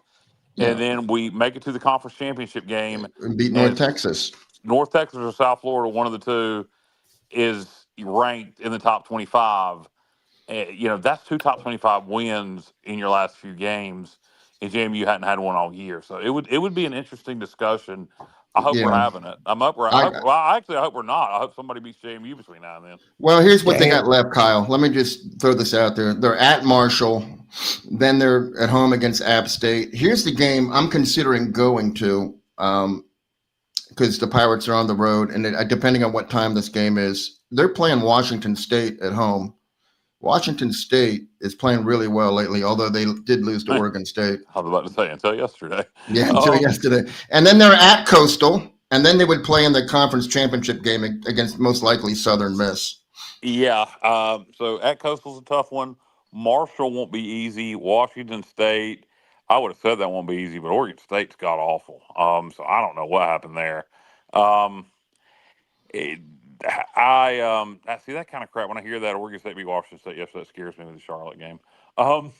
and then we make it to the conference championship game and beat North Texas. North Texas or South Florida, one of the two, is ranked in the top 25. You know, that's 2 top 25 wins in your last few games. And JMU hadn't had one all year, so it would be an interesting discussion. I hope we're having it. I hope we're not. I hope somebody beats JMU between now and then. Well, here's what they got left, Kyle. Let me just throw this out there. They're at Marshall, Then they're at home against App State. Here's the game I'm considering going to because the Pirates are on the road, and depending on what time this game is, they're playing Washington State at home. Washington State is playing really well lately, although they did lose to Oregon State. I was about to say until yesterday. Yeah, until yesterday. And then they're at Coastal, and then they would play in the conference championship game against most likely Southern Miss. Yeah. So at Coastal's a tough one. Marshall won't be easy. Washington State, I would have said that won't be easy, but Oregon State's got awful. So I don't know what happened there. I see that kind of crap when I hear that Oregon State beat Washington State yesterday. That scares me with the Charlotte game. I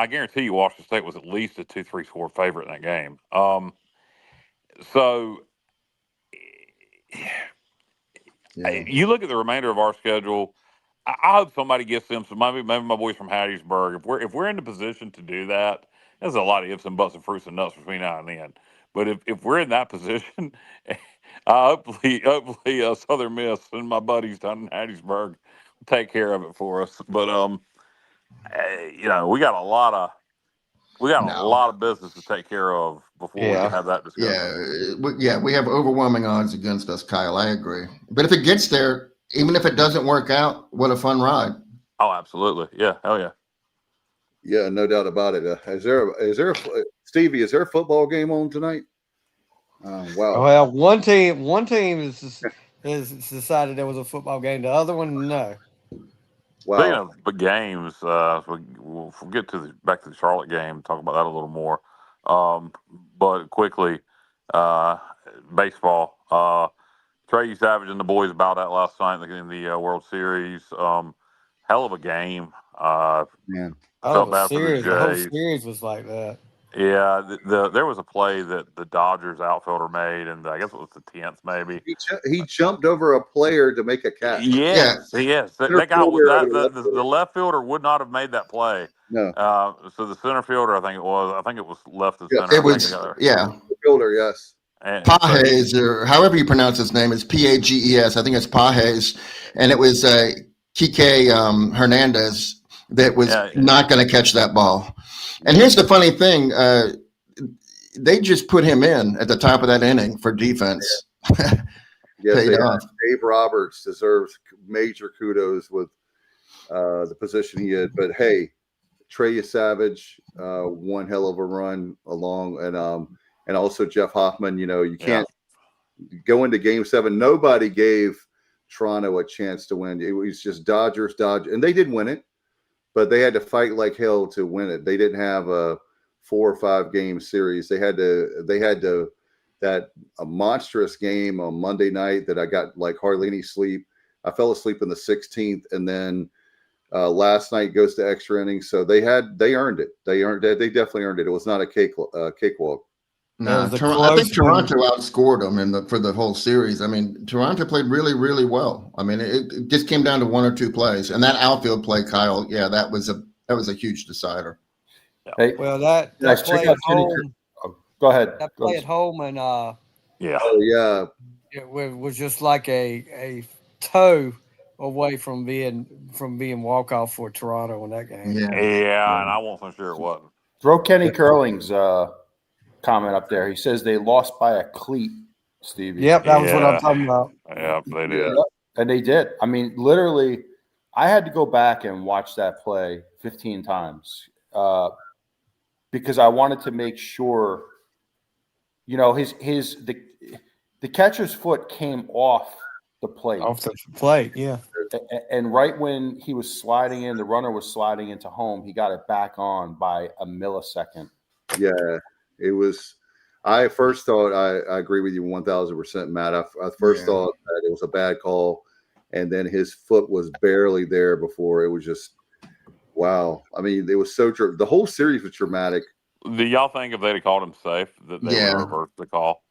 guarantee you Washington State was at least a 2-3 score favorite in that game. You look at the remainder of our schedule. I hope somebody gets them some. Maybe my boys from Hattiesburg. If we're in the position to do that, there's a lot of ifs and buts and fruits and nuts between now and then. But if we're in that position, hopefully Southern Miss and my buddies down in Hattiesburg will take care of it for us. But we got a lot of business to take care of before we can have that discussion. Yeah, we have overwhelming odds against us, Kyle. I agree. But if it gets there, even if it doesn't work out, what a fun ride. Oh, absolutely. Yeah. Hell yeah. Yeah, no doubt about it. Stevie, is there a football game on tonight? Wow. Well, one team has decided there was a football game. The other one, no. Wow. Speaking of big games, we'll get back to the Charlotte game, talk about that a little more. But quickly, baseball. Trey Savage and the boys bowed out last night in the World Series. Hell of a game. Man. Felt bad for the Jays. The whole series was like that. Yeah, there was a play that the Dodgers outfielder made, and I guess it was the 10th maybe. He jumped over a player to make a catch. Yes. That guy the left fielder would not have made that play. No. So the center fielder, I think it was left of center. It was The fielder, yes. Pages, or however you pronounce his name, is Pages. I think it's Pages, and it was Kike Hernandez that was not going to catch that ball. And here's the funny thing: they just put him in at the top of that inning for defense. Yes, Dave Roberts deserves major kudos with the position he had. But hey, Trey Savage, one hell of a run along, and also Jeff Hoffman. You can't go into Game 7. Nobody gave Toronto a chance to win. It was just Dodgers, and they did win it, but they had to fight like hell to win it. They didn't have a 4 or 5 game series. They had a monstrous game on Monday night that I got like hardly any sleep. I fell asleep in the 16th, and then last night goes to extra innings. So they earned it. They definitely earned it. It was not a cakewalk. No, I think Toronto outscored them for the whole series. I mean, Toronto played really, really well. I mean, it just came down to 1 or 2 plays, and that outfield play, Kyle, that was a huge decider. Hey, well, that play at home. Go ahead. That play at home, and it was just like a toe away from being walk off for Toronto in that game. Yeah, and I wasn't sure it wasn't. Throw Kenny Curling's comment up there. He says they lost by a cleat, Stevie. Yep, that was what I'm talking about. Yep, they did. Yep. And they did. I mean, literally, I had to go back and watch that play 15 times because I wanted to make sure, the catcher's foot came off the plate. Off the plate, yeah. And right when he was sliding in, the runner was sliding into home, he got it back on by a millisecond. Yeah. It was. I first thought I agree with you 1,000%, Matt. I first thought that it was a bad call, and then his foot was barely there before. It was just wow. I mean, it was so true. The whole series was dramatic. Do y'all think if they'd have called him safe that they would have reversed the call?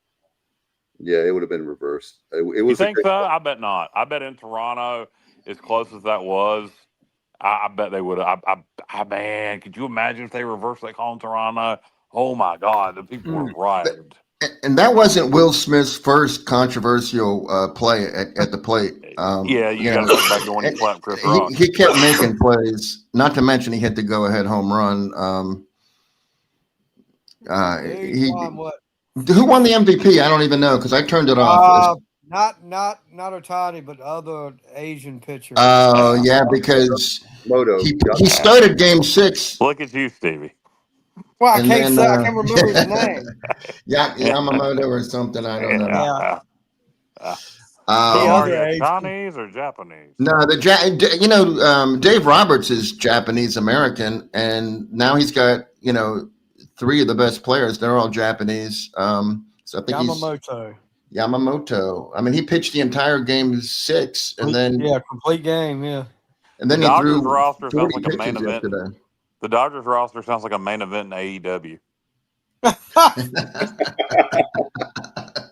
Yeah, it would have been reversed. It was. You think so? I bet not. I bet in Toronto, as close as that was, I bet they would have. Man, could you imagine if they reversed that call in Toronto? Oh my God, the people were rioted. And that wasn't Will Smith's first controversial play at the plate. Yeah, you got to think back to when he slapped Chris Rock. He kept making plays. Not to mention he hit the go-ahead home run. Who won the MVP? I don't even know because I turned it off. Not Otani, but other Asian pitcher. Oh yeah, because he started Game 6. Look at you, Stevie. Well, I can't remember his name. Yamamoto or something. I don't know. Are you Chinese or Japanese? No, Dave Roberts is Japanese American, and now he's got 3 of the best players. They're all Japanese. So I think Yamamoto. I mean, he pitched the entire Game 6, and then complete game. Yeah, and then the he Dodgers threw roster 40 sounds like a main event. Yesterday. The Dodgers roster sounds like a main event in AEW.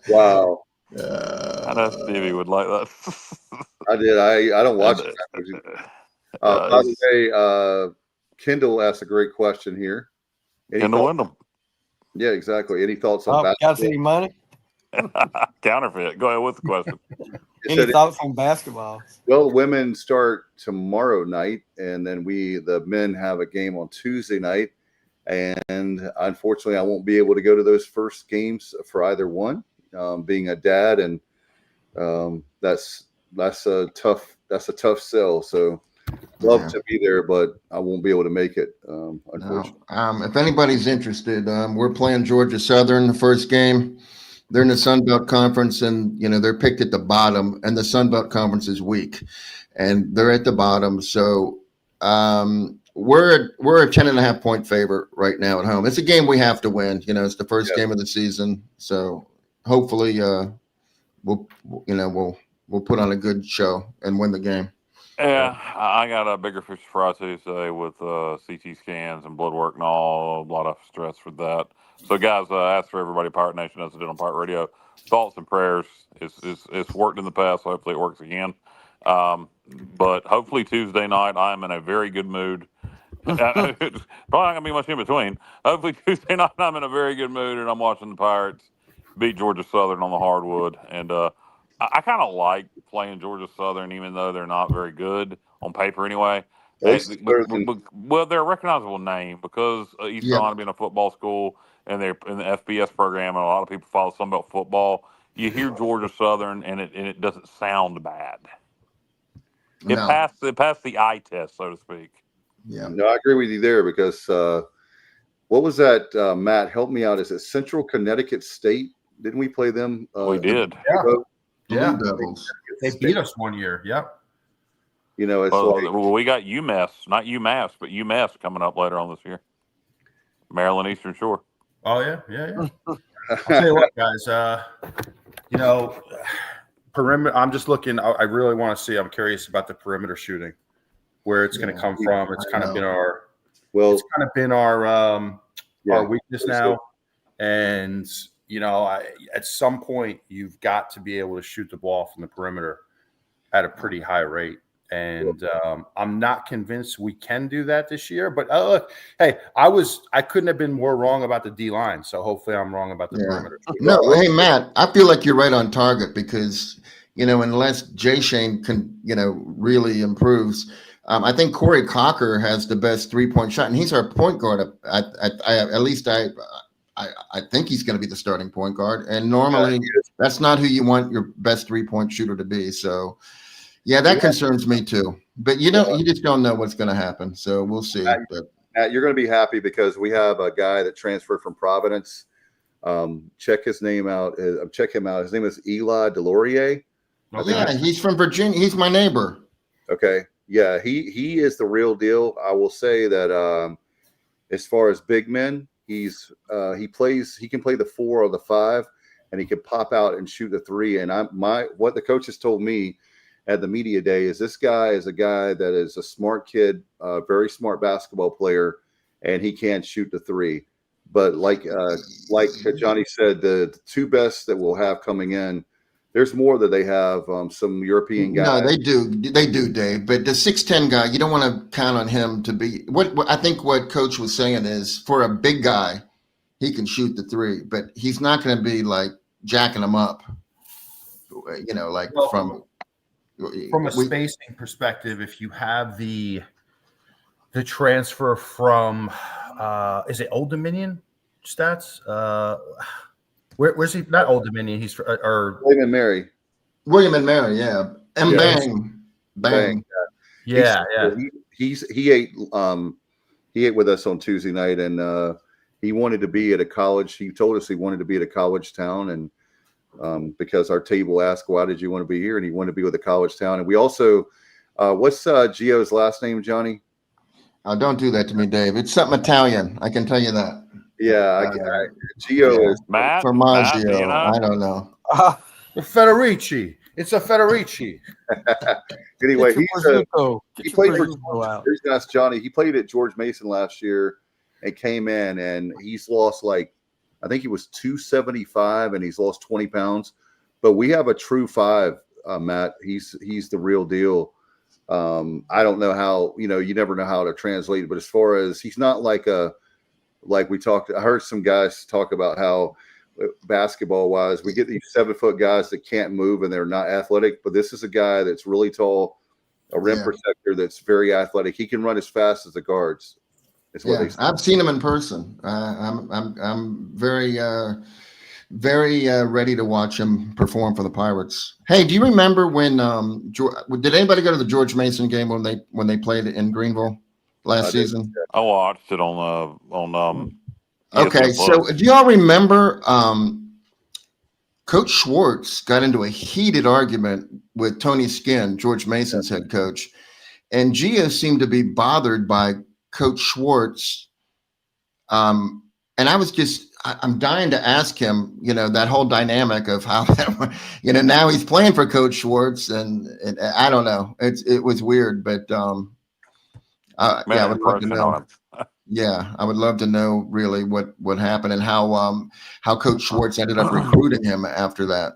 Wow. I know Stevie would like that. I did. I don't watch it. By the way, Kendall asked a great question here. Kendall Windham. Yeah, exactly. Any thoughts on basketball? Got any money? Counterfeit. Go ahead with the question. Any thoughts on basketball? Well, women start tomorrow night, and then the men have a game on Tuesday night. And unfortunately, I won't be able to go to those first games for either one, being a dad, and that's a tough sell. So love to be there, but I won't be able to make it. Unfortunately. No. If anybody's interested, we're playing Georgia Southern the first game. They're in the Sun Belt Conference, and they're picked at the bottom, and the Sun Belt Conference is weak, and they're at the bottom. So we're a 10.5 point favorite right now at home. It's a game we have to win. It's the first game of the season, so hopefully we'll put on a good show and win the game. Yeah, I got a bigger fish to fry today with CT scans and blood work and all. A lot of stress for that. So, guys, ask for everybody, Pirate Nation, as it did on Pirate Radio. Thoughts and prayers. It's worked in the past. So hopefully it works again. But hopefully Tuesday night, I'm in a very good mood. Probably not going to be much in between. Hopefully Tuesday night, I'm in a very good mood, and I'm watching the Pirates beat Georgia Southern on the hardwood. And I kind of like playing Georgia Southern, even though they're not very good on paper anyway. Well, they're a recognizable name because East Carolina being a football school, and they're in the FBS program, and a lot of people follow Sun Belt football. You hear Georgia Southern, and it doesn't sound bad. It passed the eye test, so to speak. Yeah, no, I agree with you there because what was that, Matt? Help me out. Is it Central Connecticut State? Didn't we play them? We did. Yeah. They beat us one year. Yep. It's we got UMass, not UMass, but UMass coming up later on this year. Maryland Eastern Shore. Oh yeah. I'll tell you what, guys. Perimeter. I'm just looking. I really want to see. I'm curious about the perimeter shooting, where it's going to come from. It's kind of been our. Well, it's kind of been our weakness now, and at some point you've got to be able to shoot the ball from the perimeter at a pretty high rate. And I'm not convinced we can do that this year. But look, hey, I couldn't have been more wrong about the D line. So hopefully I'm wrong about the perimeter. No, hey Matt, I feel like you're right on target because unless Jay Shane can really improves, I think Corey Cocker has the best 3-point shot, and he's our point guard. At least I think he's going to be the starting point guard. And normally that's not who you want your best 3-point shooter to be. So. Yeah, that concerns me too. But you just don't know what's going to happen. So we'll see. Matt, you're going to be happy because we have a guy that transferred from Providence. Check his name out. Check him out. His name is Eli Delorier. Yeah, he's from Virginia. He's my neighbor. Okay. Yeah, he is the real deal. I will say that as far as big men, he can play the 4 or the 5, and he can pop out and shoot the 3. And what the coaches told me at the media day is this guy is a guy that is a smart kid, very smart basketball player, and he can't shoot the 3. But like Johnny said, the 2 best that we'll have coming in, there's more that they have some European guys. No, they do, Dave. But the 6'10" guy, you don't want to count on him to be. What I think what Coach was saying is for a big guy, he can shoot the three, but he's not going to be like jacking them up. Like from a spacing perspective, if you have the transfer from is it Old Dominion stats? Where's he? Not Old Dominion. He's or William and Mary. William and Mary, yeah. And Yeah. bang. Yeah. He ate with us on Tuesday night, and he wanted to be at a college. He told us he wanted to be at a college town, and because our table asked, "Why did you want to be here?" and he wanted to be with a college town. And we also, what's Gio's last name, Johnny? Oh, don't do that to me, Dave. It's something Italian. I can tell you that. Yeah, Gio is Matt. Formaggio. You know? I don't know. Federici. It's a Federici. Anyway, he played for out. Here's ask Johnny. He played at George Mason last year and came in, and he's lost I think he was 275, and he's lost 20 pounds. But we have a true five, Matt. He's the real deal. I don't know how, you never know how to translate it, but as far as he's not like we talked, I heard some guys talk about how basketball wise, we get these 7-foot guys that can't move and they're not athletic, but this is a guy that's really tall, a rim protector that's very athletic. He can run as fast as the guards. I've seen him in person. I'm very, very ready to watch him perform for the Pirates. Hey, do you remember when? Did anybody go to the George Mason game when they played in Greenville last season? I watched it on Okay, so do y'all remember? Coach Schwartz got into a heated argument with Tony Skinn, George Mason's head coach, and Gio seemed to be bothered by Coach Schwartz. And I'm dying to ask him, that whole dynamic of how, now he's playing for Coach Schwartz, and I don't know. It was weird, but I would love to know. Yeah, I would love to know really what happened and how Coach Schwartz ended up recruiting him after that.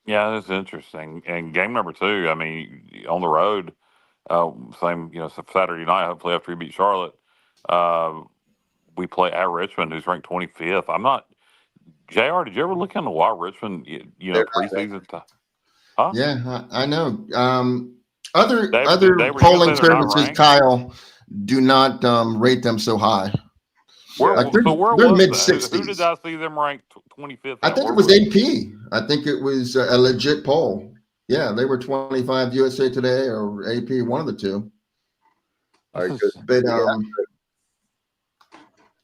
Yeah, that's interesting. And game number 2, I mean, on the road, same, Saturday night, hopefully after we beat Charlotte, we play at Richmond, who's ranked 25th. I'm not, JR, did you ever look into why Richmond, preseason time? Huh? Yeah, I know. Other Dave, polling services, Kyle, do not rate them so high. Where they're mid-60s. Who did I see them ranked 25th? I think it was AP. I think it was a legit poll. Yeah, they were 25 USA Today or AP, one of the two. All right, good. But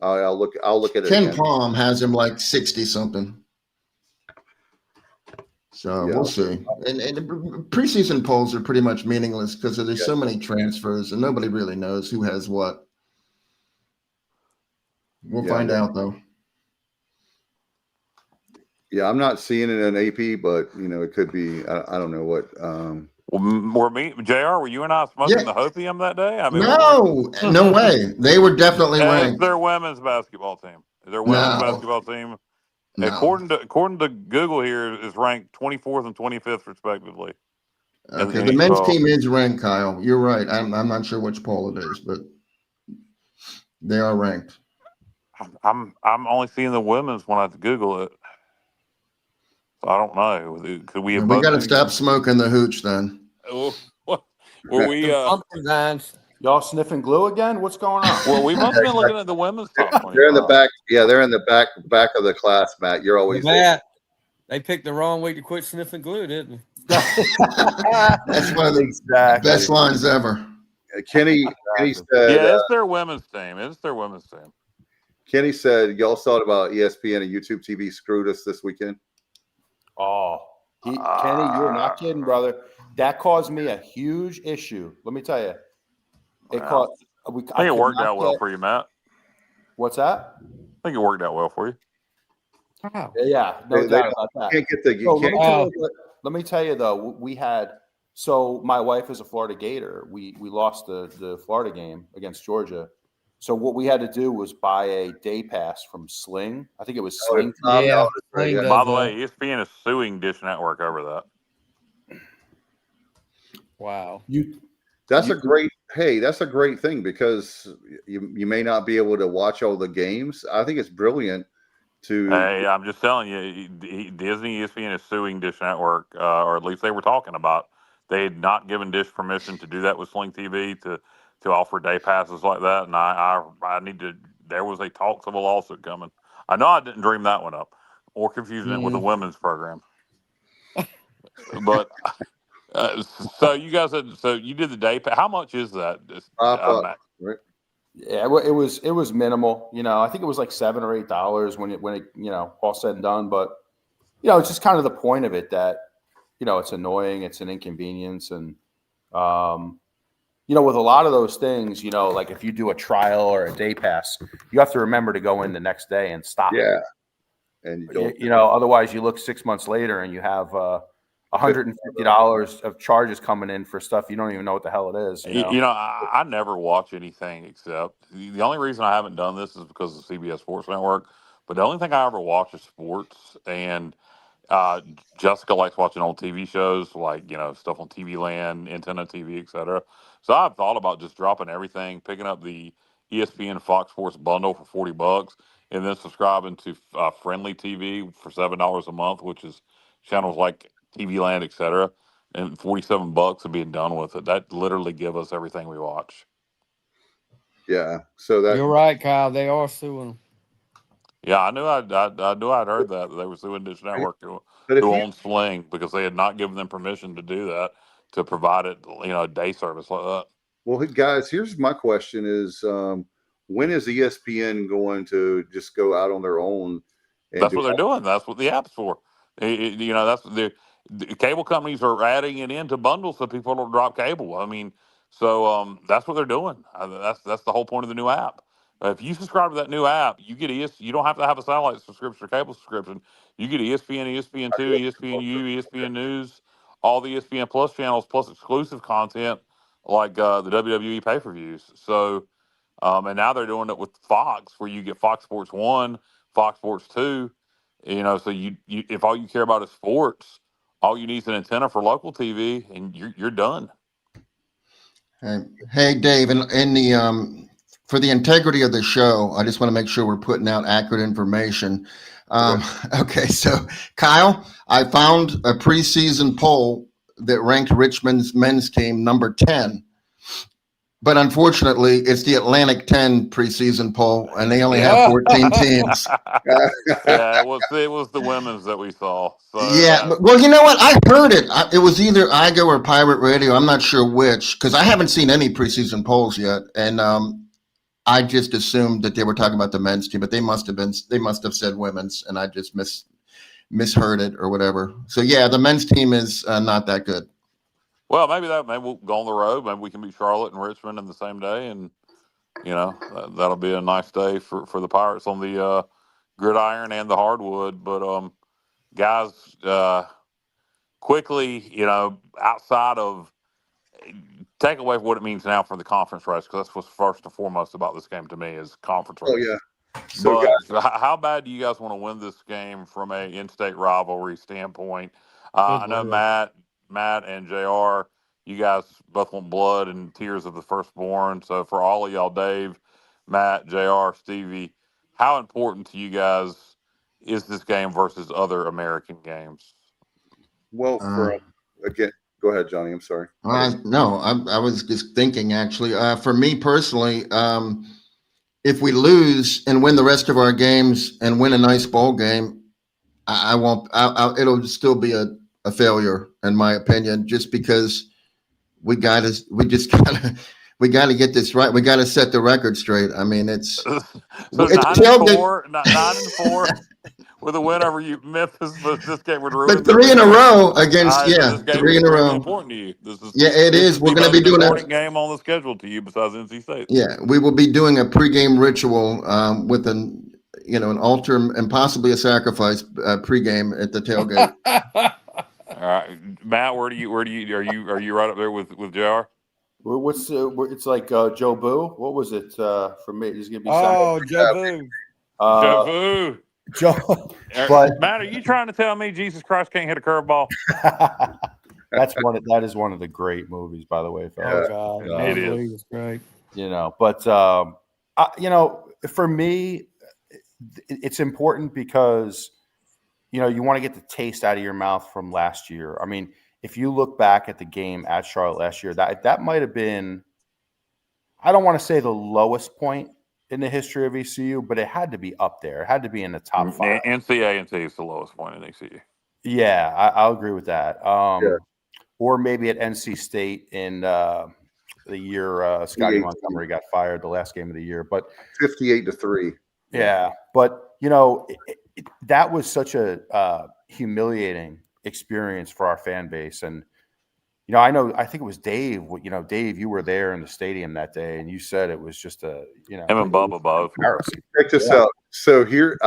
I'll look at it. Ken Palm has him like 60 something. So we'll see. And preseason polls are pretty much meaningless because there's so many transfers and nobody really knows who has what. We'll find out though. Yeah, I'm not seeing it in AP, but it could be. I don't know what. JR, were you and I smoking the hopium that day? I mean, no way. They were definitely ranked. Their women's basketball team. Their women's basketball team. No. According to Google here, is ranked 24th and 25th respectively. Okay, the men's team is ranked, Kyle. You're right. I'm not sure which poll it is, but they are ranked. I'm only seeing the women's when I Google it. So I don't know. Could we have? We got to stop smoking the hooch then. Were we? Y'all sniffing glue again? What's going on? Well, we must have been looking at the women's top 25. They're in the back. Yeah, they're in the back of the class, Matt. You're always Matt. They picked the wrong week to quit sniffing glue, didn't they? That's one of the best lines ever. Kenny said, "Yeah, it's their women's team. It's their women's team." Kenny said, "Y'all thought about ESPN and YouTube TV screwed us this weekend." Oh, Kenny, you're not kidding, brother. That caused me a huge issue. Let me tell you. I think it worked out well for you, Matt. What's that? I think it worked out well for you. Wow. Yeah, no doubt about that. Can't get the. Let me tell you though, we had. So my wife is a Florida Gator. We lost the Florida game against Georgia. So what we had to do was buy a day pass from Sling. I think it was Sling. By the way, ESPN is suing Dish Network over that. Wow. That's a great thing because you may not be able to watch all the games. I think it's brilliant to. Hey, I'm just telling you, Disney, ESPN is suing Dish Network, or at least they were talking about. They had not given Dish permission to do that with Sling TV to offer day passes like that, and I need to. There was a talks of a lawsuit coming. I know I didn't dream that one up, or confusing it with a women's program. But so you guys so you did the day pass. How much is that? $5, right? Yeah, it was minimal. I think it was like $7 or $8 when it all said and done. But it's just kind of the point of it that it's annoying, it's an inconvenience, and with a lot of those things, like if you do a trial or a day pass, you have to remember to go in the next day and stop. Yeah, and you don't. Otherwise you look 6 months later and you have $150 of charges coming in for stuff you don't even know what the hell it is. I never watch anything except the only reason I haven't done this is because of CBS Sports Network. But the only thing I ever watch is sports, and Jessica likes watching old TV shows like stuff on TV Land, Antenna TV, etc. So I've thought about just dropping everything, picking up the ESPN Fox Sports bundle for $40, and then subscribing to Friendly TV for $7 a month, which is channels like TV Land, etc. And $47 and being done with it. That literally give us everything we watch. Yeah, so that you're right, Kyle. They are suing. Yeah, I knew I'd heard that they were suing Dish Network who owns Sling because they had not given them permission to do that, to provide it, a day service like that. Well, guys, here's my question: is when is ESPN going to just go out on their own? That's what they're doing. That's what the app's for. That's the cable companies are adding it into bundles so people don't drop cable. I mean, so that's what they're doing. That's the whole point of the new app. If you subscribe to that new app, you get You don't have to have a satellite subscription or cable subscription. You get ESPN, ESPN2, ESPNU, ESPN News, all the ESPN Plus channels, plus exclusive content like the WWE pay-per-views. So, and now they're doing it with Fox, where you get Fox Sports 1, Fox Sports 2. So you if all you care about is sports, all you need is an antenna for local TV, and you're done. Hey, Dave, in the for the integrity of the show, I just want to make sure we're putting out accurate information. Okay, so Kyle, I found a preseason poll that ranked Richmond's men's team number 10. But unfortunately, it's the Atlantic 10 preseason poll, and they only have 14 teams. Yeah, it was the women's that we saw. So, yeah, well, you know what? I heard it. It was either IGO or Pirate Radio. I'm not sure which, because I haven't seen any preseason polls yet, and I just assumed that they were talking about the men's team, but they must have said women's, and I just misheard it or whatever. So yeah, the men's team is not that good. Well, maybe we'll go on the road. Maybe we can beat Charlotte and Richmond in the same day, and that'll be a nice day for the Pirates on the gridiron and the hardwood. But guys, quickly, outside of take away what it means now for the conference race, because that's what's first and foremost about this game to me is conference race. Oh yeah. So but how bad do you guys want to win this game from a in-state rivalry standpoint? I know Matt and JR, you guys both want blood and tears of the firstborn. So for all of y'all, Dave, Matt, JR, Stevie, how important to you guys is this game versus other American games? Well, again, go ahead, Johnny. I'm sorry. No, I was just thinking, actually. For me personally, if we lose and win the rest of our games and win a nice bowl game, I won't. It'll still be a failure, in my opinion, just because we got to get this right. We got to set the record straight. I mean, it's so 9-4 with a win over Memphis. This game would ruin. But 3 in a row against this game 3 in a row. Important to you. It is. We're going to be doing a game on the schedule to you besides NC State. Yeah, we will be doing a pregame ritual with an altar and possibly a sacrifice pregame at the tailgate. All right, Matt, are you right up there with JR? What's it's like Joe Boo? What was it for me? He's gonna be Joe Boo. Joe Boo. Joe. But Matt, are you trying to tell me Jesus Christ can't hit a curveball? That is one of the great movies, by the way, fellas. Oh God, it is great. But for me, it's important because, you know, you want to get the taste out of your mouth from last year. I mean, if you look back at the game at Charlotte last year, that might have been, I don't want to say the lowest point in the history of ECU, but it had to be up there. It had to be in the top 5. NCAA is the lowest point in ECU. Yeah, I'll agree with that. Yeah. Or maybe at NC State in the year Scotty Montgomery got fired, the last game of the year. But 58-3. Yeah, but you know, that was such a humiliating experience for our fan base. And you know, I think it was Dave. You know, Dave, you were there in the stadium that day, and you said it was just a, you know, him and Bubba both. Check this out. So here,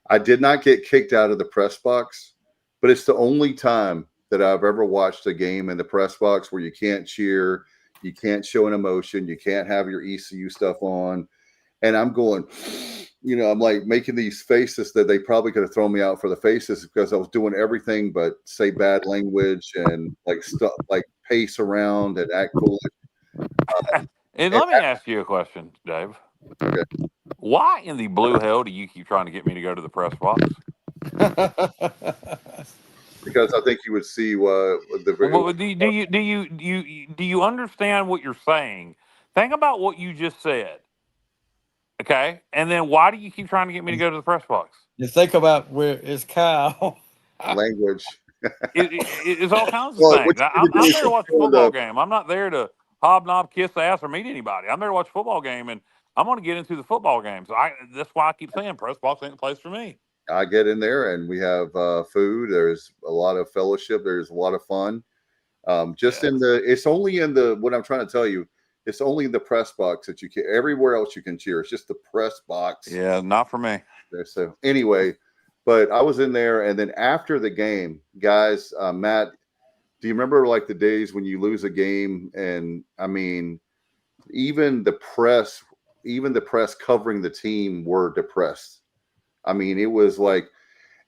I did not get kicked out of the press box, but it's the only time that I've ever watched a game in the press box where you can't cheer, you can't show an emotion, you can't have your ECU stuff on. And I'm going, you know, I'm like making these faces that they probably could have thrown me out for the faces because I was doing everything but say bad language and like stuff, like pace around and act foolish. And let me ask you a question, Dave. Okay. Why in the blue hell do you keep trying to get me to go to the press box? Because I think you would see do you understand what you're saying? Think about what you just said. Okay, and then why do you keep trying to get me to go to the press box? You think about where is Kyle? language. It's all kinds of things. I'm there to watch a football game. I'm not there to hobnob, kiss ass, or meet anybody. I'm there to watch a football game, and I'm going to get into the football game. So that's why I keep saying press box ain't the place for me. I get in there, and we have food. There's a lot of fellowship. There's a lot of fun. It's only in the, what I'm trying to tell you, it's only in the press box that you can. Everywhere else you can cheer. It's just the press box. Yeah, not for me. So anyway, but I was in there, and then after the game, guys, Matt, do you remember like the days when you lose a game? And I mean, even the press covering the team were depressed. I mean, it was like,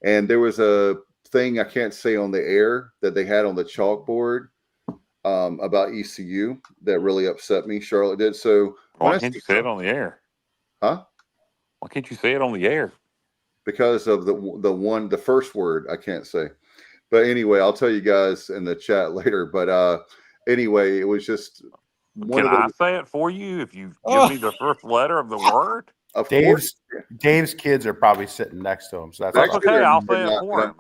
and there was a thing I can't say on the air that they had on the chalkboard about ECU that really upset me. Charlotte did. So why can't you say it on the air? Huh? Why can't you say it on the air? Because of the first word I can't say. But anyway, I'll tell you guys in the chat later. But anyway, it was just Can I say it for you if you give me the first letter of the word? Of Dave's kids are probably sitting next to him, so that's okay. I'll say it for him.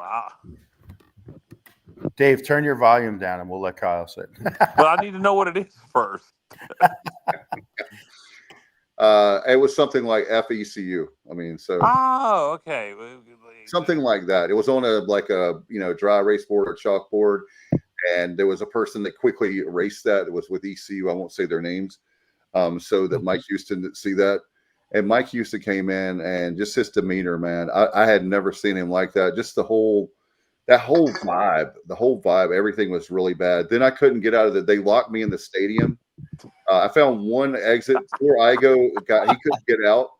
Dave, turn your volume down, and we'll let Kyle say it. But I need to know what it is first. It was something like FECU. I mean, so. Oh, okay. Something like that. It was on a dry erase board or chalkboard, and there was a person that quickly erased that. It was with ECU. I won't say their names, so that Mike Houston didn't see that. And Mike Houston came in, and just his demeanor, man, I had never seen him like that. Just the whole vibe, everything was really bad. Then I couldn't get out of it. They locked me in the stadium. I found one exit before I go. He couldn't get out.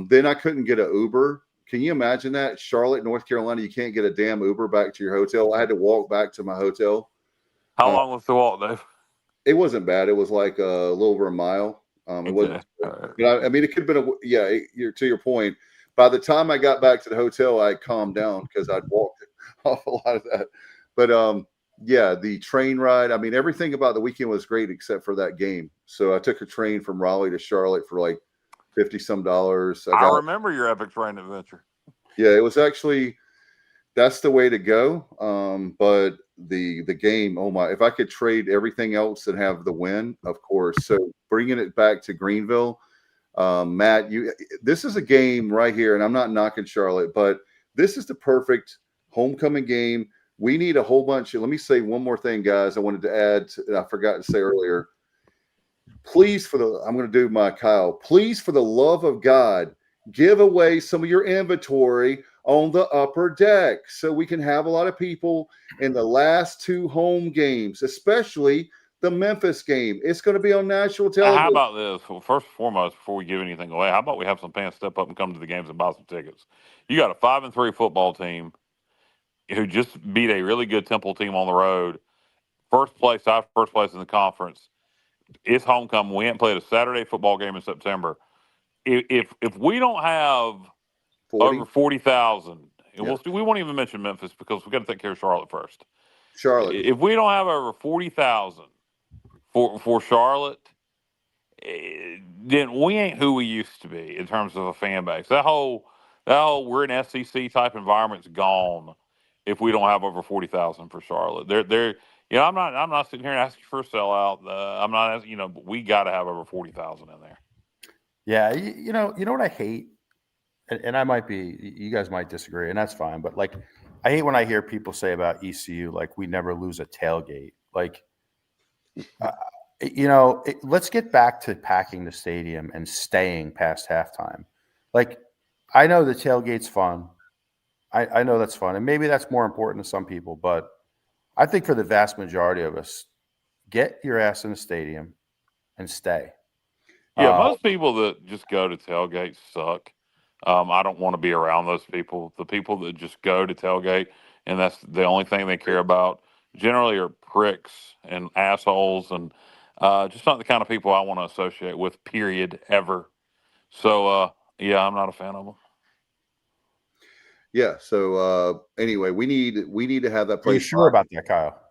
Then I couldn't get an Uber. Can you imagine that? Charlotte, North Carolina, you can't get a damn Uber back to your hotel. I had to walk back to my hotel. How long was the walk, Dave? It wasn't bad. It was like a little over a mile. It wasn't. I mean, it could have been to your point. By the time I got back to the hotel, I calmed down because I'd walked off a lot of that. But the train ride. I mean, everything about the weekend was great except for that game. So I took a train from Raleigh to Charlotte for like $50-some. I remember your epic train adventure. Yeah, it was actually, that's the way to go. But the game, oh my, if I could trade everything else and have the win, of course. So bringing it back to Greenville, Matt, this is a game right here, and I'm not knocking Charlotte, but this is the perfect homecoming game. We need a whole bunch. Let me say one more thing, guys. I wanted to add, I forgot to say earlier. Please, I'm going to do my Kyle. Please, for the love of God, give away some of your inventory on the upper deck so we can have a lot of people in the last two home games, especially the Memphis game. It's going to be on national television. How about this? Well, first and foremost, before we give anything away, how about we have some fans step up and come to the games and buy some tickets? You got a 5-3 football team who just beat a really good Temple team on the road. First place in the conference. It's homecoming. We haven't played a Saturday football game in September. if we don't have 40? over 40,000, and Yeah. we won't even mention Memphis because we got to take care of Charlotte first. Charlotte. If we don't have over 40,000 for Charlotte, then we ain't who we used to be in terms of a fan base. That whole we're an SEC type environment's gone if we don't have over 40,000 for Charlotte. They're I'm not sitting here asking for a sellout. I'm not asking, but we got to have over 40,000 in there. Yeah, you know what I hate, and I might be, you guys might disagree, and that's fine. But like, I hate when I hear people say about ECU, like we never lose a tailgate. Like, let's get back to packing the stadium and staying past halftime. Like, I know the tailgate's fun. I know that's fun, and maybe that's more important to some people. But I think for the vast majority of us, get your ass in the stadium and stay. Yeah, most people that just go to tailgate suck. I don't want to be around those people. The people that just go to tailgate and that's the only thing they care about generally are pricks and assholes and just not the kind of people I want to associate with, period, ever. So, yeah, I'm not a fan of them. Yeah. So anyway, we need to have that Are you place. sure about that, Kyle?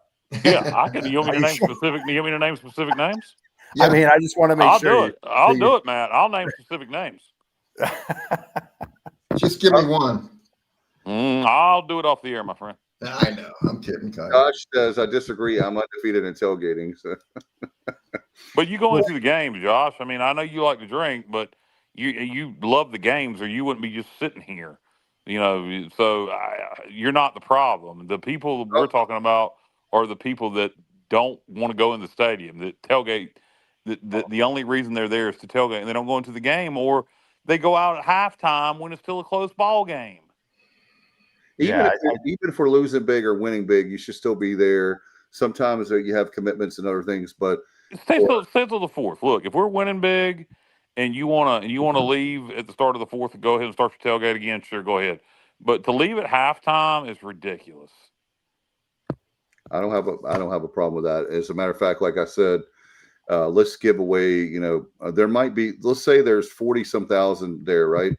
Yeah, I can. You want me to Are you name sure? specific? You want me to name specific names? I mean, I just want to make I'll sure. do it. I'll do it, Matt. I'll name specific names. Just give me one. I'll do it off the air, my friend. I know. I'm kidding, Kyle. Josh says, I disagree. I'm undefeated in tailgating. So. But you go into the games, Josh. I mean, I know you like to drink, but you love the games, or you wouldn't be just sitting here. So you're not the problem. The people we're talking about are the people that don't want to go in the stadium, that tailgate. The only reason they're there is to tailgate, and they don't go into the game, or they go out at halftime when it's still a close ball game. Even if we're losing big or winning big, you should still be there. Sometimes you have commitments and other things, but stay till the fourth. Look, if we're winning big, and you wanna leave at the start of the fourth and go ahead and start your tailgate again, sure, go ahead. But to leave at halftime is ridiculous. I don't have a problem with that. As a matter of fact, like I said, let's give away. There might be. Let's say there's 40-some thousand there, right?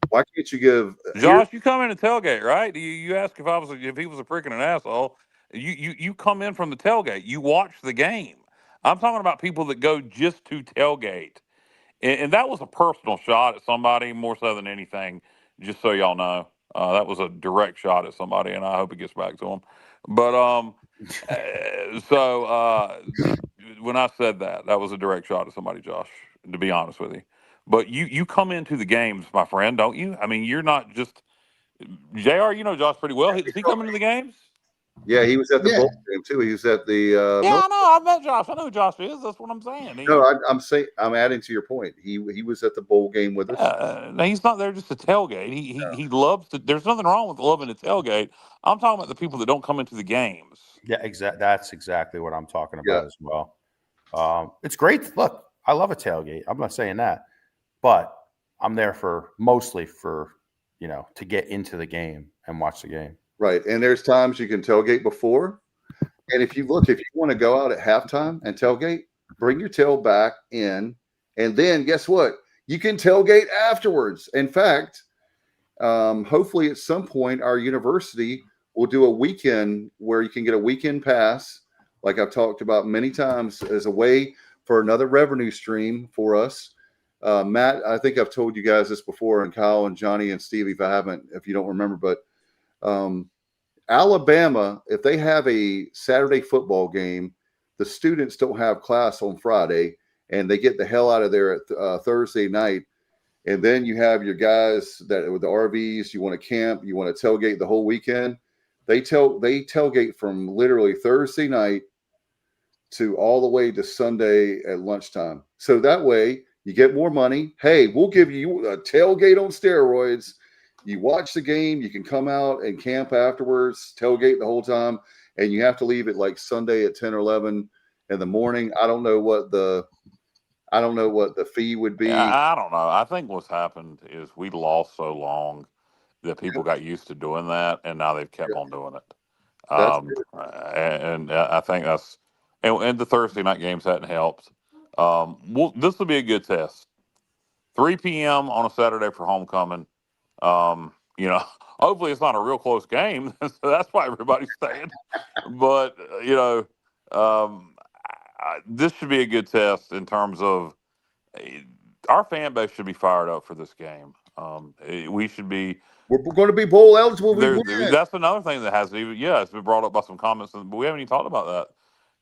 Why can't you give Josh? You come in and tailgate, right? You ask if he was a freaking an asshole. You come in from the tailgate. You watch the game. I'm talking about people that go just to tailgate. And that was a personal shot at somebody more so than anything, just so y'all know. That was a direct shot at somebody, and I hope it gets back to them. But when I said that was a direct shot at somebody, Josh, to be honest with you. But you come into the games, my friend, don't you? I mean, you're not just JR, you know Josh pretty well. Does he come into the games? Yeah, he was at the bowl game too. He was at the. I know. I met Josh. I know who Josh is. That's what I'm saying. I'm saying I'm adding to your point. He was at the bowl game with us. No, he's not there just to tailgate. He loves to. There's nothing wrong with loving to tailgate. I'm talking about the people that don't come into the games. Yeah, That's exactly what I'm talking about as well. It's great. Look, I love a tailgate. I'm not saying that, but I'm there mostly for to get into the game and watch the game. Right. And there's times you can tailgate before. And if you want to go out at halftime and tailgate, bring your tail back in. And then guess what? You can tailgate afterwards. In fact, hopefully at some point, our university will do a weekend where you can get a weekend pass, like I've talked about many times, as a way for another revenue stream for us. Matt, I think I've told you guys this before, and Kyle and Johnny and Steve, if you don't remember, but Alabama, if they have a Saturday football game, the students don't have class on Friday, and they get the hell out of there at Thursday night. And then you have your guys that with the RVs, you want to camp, you want to tailgate the whole weekend. They tailgate from literally Thursday night to all the way to Sunday at lunchtime. So that way you get more money. Hey, we'll give you a tailgate on steroids. You watch the game, you can come out and camp afterwards, tailgate the whole time, and you have to leave it like Sunday at 10 or 11 in the morning. I don't know what the fee would be. I don't know. I think what's happened is we lost so long that people got used to doing that, and now they've kept on doing it. And I think that's and the Thursday night games hadn't helped. This will be a good test. 3 p.m. on a Saturday for homecoming. You know, hopefully it's not a real close game, so that's why everybody's staying. But this should be a good test in terms of our fan base should be fired up for this game. We should be. We're going to be bowl eligible. We win. That's another thing that has even. Yeah, it's been brought up by some comments, but we haven't even talked about that.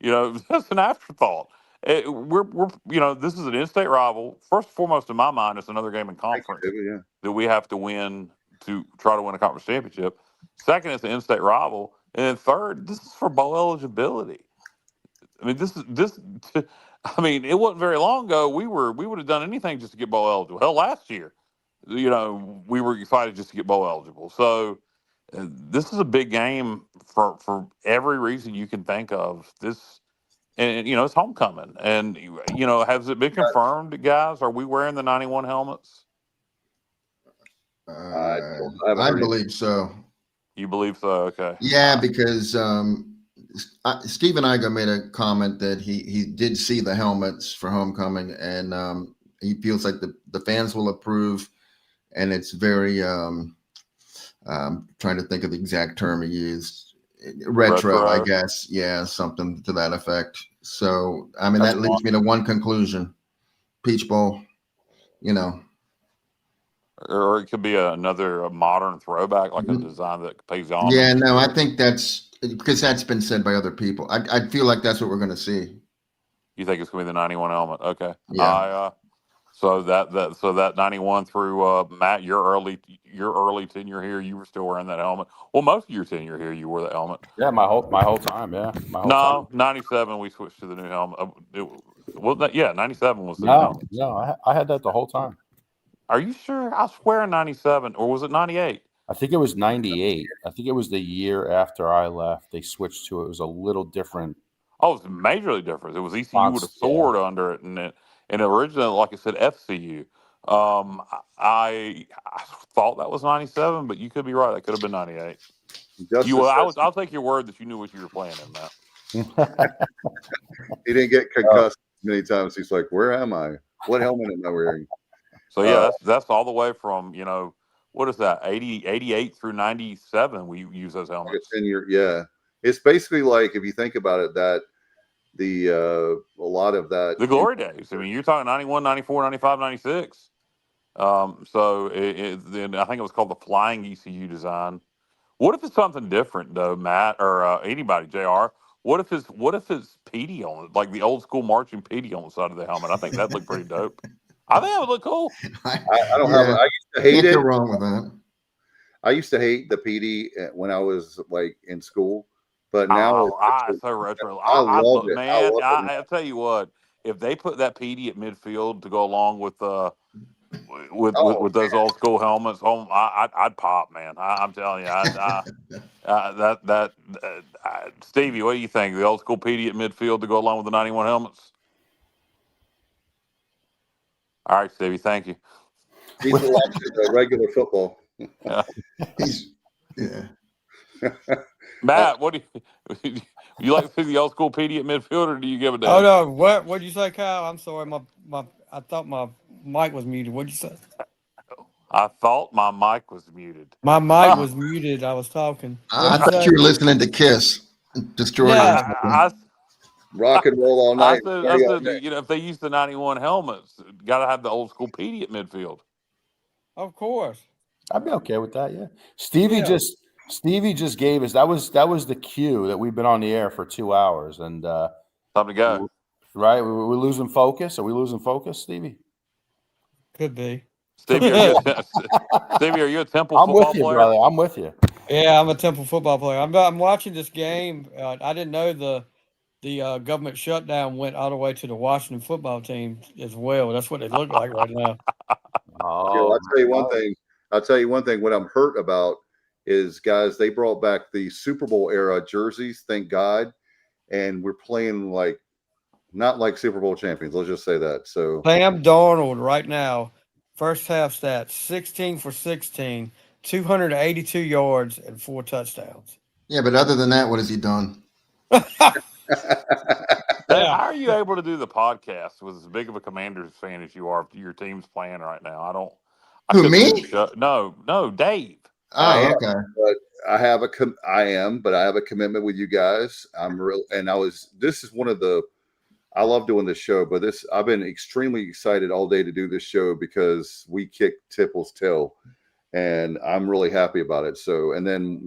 You know, that's an afterthought. We're this is an in-state rival. First and foremost, in my mind, it's another game in conference that we have to win to try to win a conference championship. Second, it's an in-state rival, and then third, this is for bowl eligibility. I mean, I mean, it wasn't very long ago. We would have done anything just to get bowl eligible. Hell, last year, we were excited just to get bowl eligible. So this is a big game for every reason you can think of. This, and it's homecoming, and has it been confirmed, guys? Are we wearing the 91 helmets? I believe so. You believe so? Okay. Yeah, because Steve Igo made a comment that he did see the helmets for homecoming, and he feels like the fans will approve, and it's very trying to think of the exact term he used. Retro, I guess. Yeah, something to that effect. So, I mean, that leads me to one conclusion: Peach Bowl. Or it could be another modern throwback, like a design that pays on. Yeah, no, I think that's because that's been said by other people. I feel like that's what we're going to see. You think it's going to be the 91 helmet? Okay. Yeah. So that 91 through Matt, your early tenure here, you were still wearing that helmet. Well, most of your tenure here, you wore that helmet. Yeah, my whole time. Yeah, time. 97 we switched to the new helmet. 97 was the new helmet. No, I had that the whole time. Are you sure? I swear 97, or was it 98? I think it was 98. I think it was the year after I left. They switched to it. It was a little different. Oh, it was majorly different. It was ECU with a sword under it, and originally, like I said, FCU. I thought that was 97, but you could be right. That could have been 98. I'll take your word that you knew what you were playing in that. He didn't get concussed many times. He's like, "Where am I? What helmet am I wearing?" So yeah, that's all the way from what is that 88 through 97. We use those helmets. 10-year, yeah. It's basically like, if you think about it, that a lot of that the glory days. I mean, you're talking 91, 94, 95, 96. So then I think it was called the Flying ECU design. What if it's something different though, Matt, or anybody, JR? What if it's PD on it, like the old school marching PD on the side of the helmet? I think that'd look pretty dope. I think that would look cool. I don't have it. I used to hate it. Wrong with that. I used to hate the PD when I was like in school, but now it's so retro. I love it, man. I tell you what, if they put that PD at midfield to go along with those old school helmets, I'd pop, man. I'm telling you, Stevie, what do you think? The old school PD at midfield to go along with the 91 helmets? All right, Stevie, thank you. He's watching regular football. Yeah. Matt, what do you like to see the old school PD at midfield, or do you give it down? Oh no, what did you say, Kyle? I'm sorry, I thought my mic was muted. What'd you say? I thought my mic was muted. My mic was muted. I was talking. I thought you were listening to Kiss. Destroy rock and roll all night. I said, if they use the 91 helmets, got to have the old school PD at midfield. Of course, I'd be okay with that. Yeah, Stevie just gave us that was the cue that we've been on the air for 2 hours, and time to go. Right, we're losing focus. Are we losing focus, Stevie? Could be. Stevie, are you a Temple football player? Brother. I'm with you. Yeah, I'm a Temple football player. I'm watching this game. I didn't know the government shutdown went all the way to the Washington football team as well. That's what they look like right now. I'll tell you one thing. What I'm hurt about is, guys, they brought back the Super Bowl era jerseys, thank God, and we're playing not like Super Bowl champions. Let's just say that. So Sam Darnold right now, first half stats: 16 for 16, 282 yards, and 4 touchdowns. Yeah, but other than that, what has he done? Dave, how are you able to do the podcast with as big of a Commanders fan as you are? Your team's playing right now. I Who, couldn't do me? the show. No, Dave. I Oh, am, okay. but I have a commitment with you guys. This is one of the, I love doing this show, but I've been extremely excited all day to do this show because we kicked Tipple's tail and I'm really happy about it. So, and then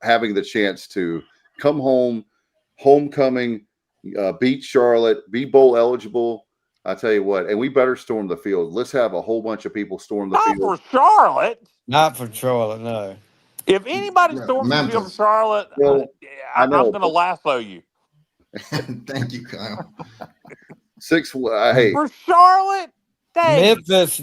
having the chance to come home, homecoming, beat Charlotte, be bowl eligible. I tell you what, and we better storm the field. Let's have a whole bunch of people storm the Not field. for Charlotte. Not for Charlotte, no. If anybody Yeah, storms the field for Memphis. Charlotte, Well, I I'm know, going to lasso you. Thank you, Kyle. Hey, For Charlotte, Dave.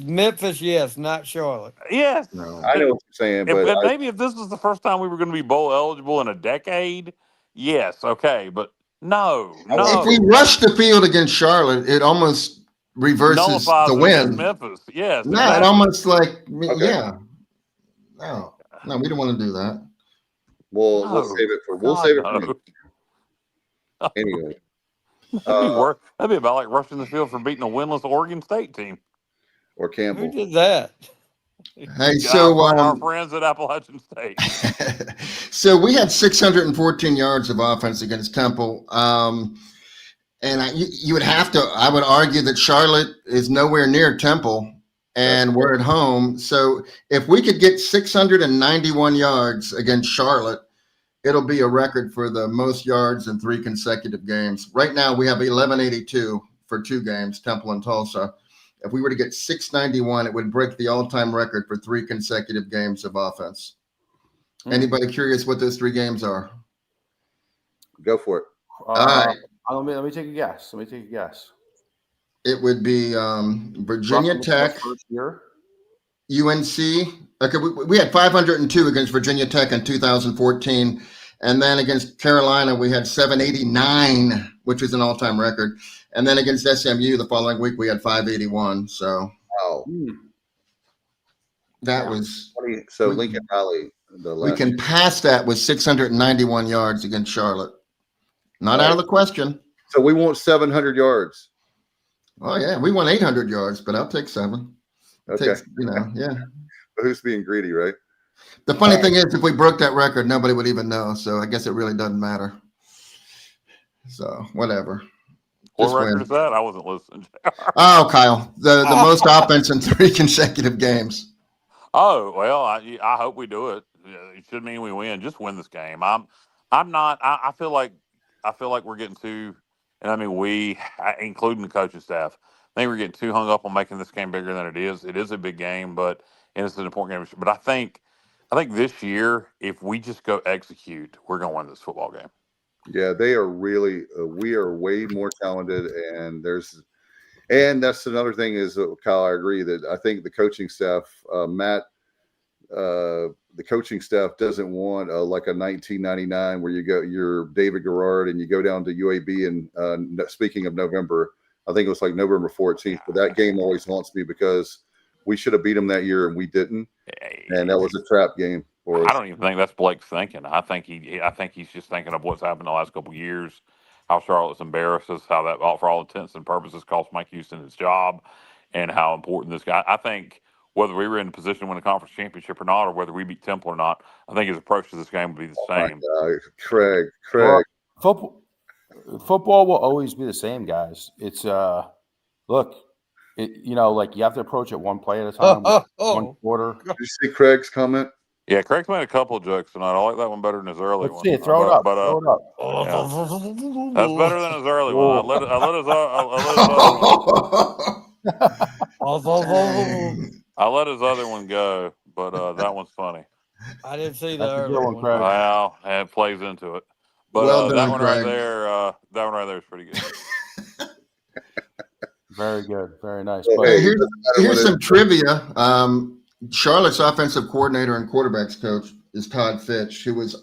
Memphis, yes, not Charlotte. Yes. No. I know what you're saying, but Maybe if this was the first time we were going to be bowl eligible in a decade, yes, okay, but no. If we rush the field against Charlotte, it almost reverses Nullifies the it against win. Memphis. Yes. No, exactly. it almost like, Okay. yeah. No, we don't want to do that. we'll No. save it for No. you. Anyway. That'd be about like rushing the field for beating a winless Oregon State team. Or Who Campbell. did that? Hey, so our friends at Appalachian State. so we had 614 yards of offense against Temple. And you would have to, I would argue that Charlotte is nowhere near Temple and we're at home. So if we could get 691 yards against Charlotte, it'll be a record for the most yards in 3 consecutive games. Right now we have 1182 for 2 games, Temple and Tulsa. If we were to get 691, it would break the all-time record for 3 consecutive games of offense. Anybody curious what those 3 games are? Go for it. All right. Let me take a guess. It would be Virginia Tech, First year. UNC. Okay, we had 502 against Virginia Tech in 2014. And then against Carolina, we had 789, which is an all-time record. And then against SMU the following week, we had 581. So Wow. that was. So Lincoln Valley. We can pass that with 691 yards against Charlotte. Not out of the question. So we want 700 yards. Oh, yeah. We want 800 yards, but I'll take 7. Okay. Yeah. But who's being greedy, right? The funny thing is, if we broke that record, nobody would even know. So I guess it really doesn't matter. So whatever. What record is that? I wasn't listening. Oh, Kyle, the most offense in 3 consecutive games. Oh, well, I hope we do it. It should mean we win. Just win this game. I'm not. I feel like we're getting too, and I mean including the coaching staff. I think we're getting too hung up on making this game bigger than it is. It is a big game, and it's an important game. But I think this year, if we just go execute, we're going to win this football game. Yeah, they are really. We are way more talented, and that's another thing is, Kyle, I agree that I think the coaching staff, Matt, the coaching staff doesn't want like a 1999 where you're David Garrard and you go down to UAB. And speaking of November, I think it was like November 14th. But that game always haunts me because we should have beat them that year and we didn't, and that was a trap game. I don't even think that's Blake's thinking. I think he's just thinking of what's happened the last couple of years, how Charlotte's embarrassed us, how that, for all intents and purposes, cost Mike Houston his job, and how important this guy. I think whether we were in a position to win a conference championship or not, or whether we beat Temple or not, I think his approach to this game would be the same. Craig. Well, football will always be the same, guys. It's look, like you have to approach it one play at a time, one quarter. Did you see Craig's comment? Yeah, Craig's made a couple of jokes tonight. I like that one better than his early one. Let's see it. Throw it up. Yeah. That's better than his early one. I let his other one go, but that one's funny. I didn't see the early one. Well, it plays into it. But well done, that one Craig. right there is pretty good. Very good. Very nice. Well, hey, here's some trivia. Charlotte's offensive coordinator and quarterbacks coach is Todd Fitch, who was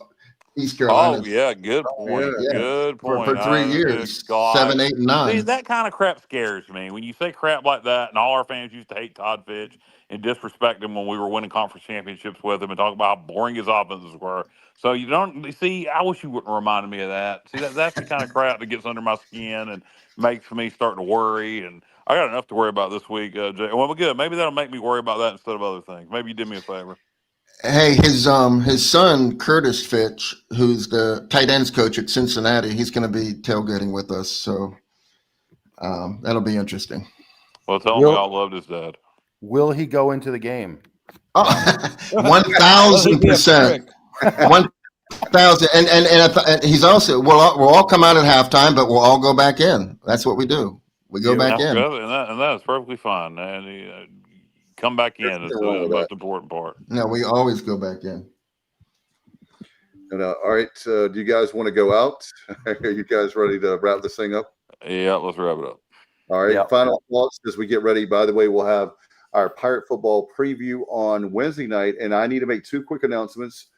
East Carolina. Oh yeah, good point. yeah. Good point. For 3 Good years, God. 7, 8, and See, 9. that kind of crap scares me. When you say crap like that, and all our fans used to hate Todd Fitch and disrespect him when we were winning conference championships with him and talk about how boring his offenses were. So you don't see. I wish you wouldn't remind me of that. See, that's the kind of crap that gets under my skin and makes me start to worry. And I got enough to worry about this week. Jay. Well, good. Maybe that'll make me worry about that instead of other things. Maybe you did me a favor. Hey, his son Curtis Fitch, who's the tight ends coach at Cincinnati, he's going to be tailgating with us, so that'll be interesting. Well, tell him we all loved his dad. Will he go into the game? Oh, 1,000%. 1,000, and he's also we'll all come out at halftime, but we'll all go back in. That's what we do. We go back in, and that is perfectly fine. And come back in is the most important part. No, we always go back in. And, all right, do you guys want to go out? Are you guys ready to wrap this thing up? Yeah, let's wrap it up. All right, final thoughts as we get ready. By the way, we'll have our Pirate football preview on Wednesday night, and I need to make 2 quick announcements.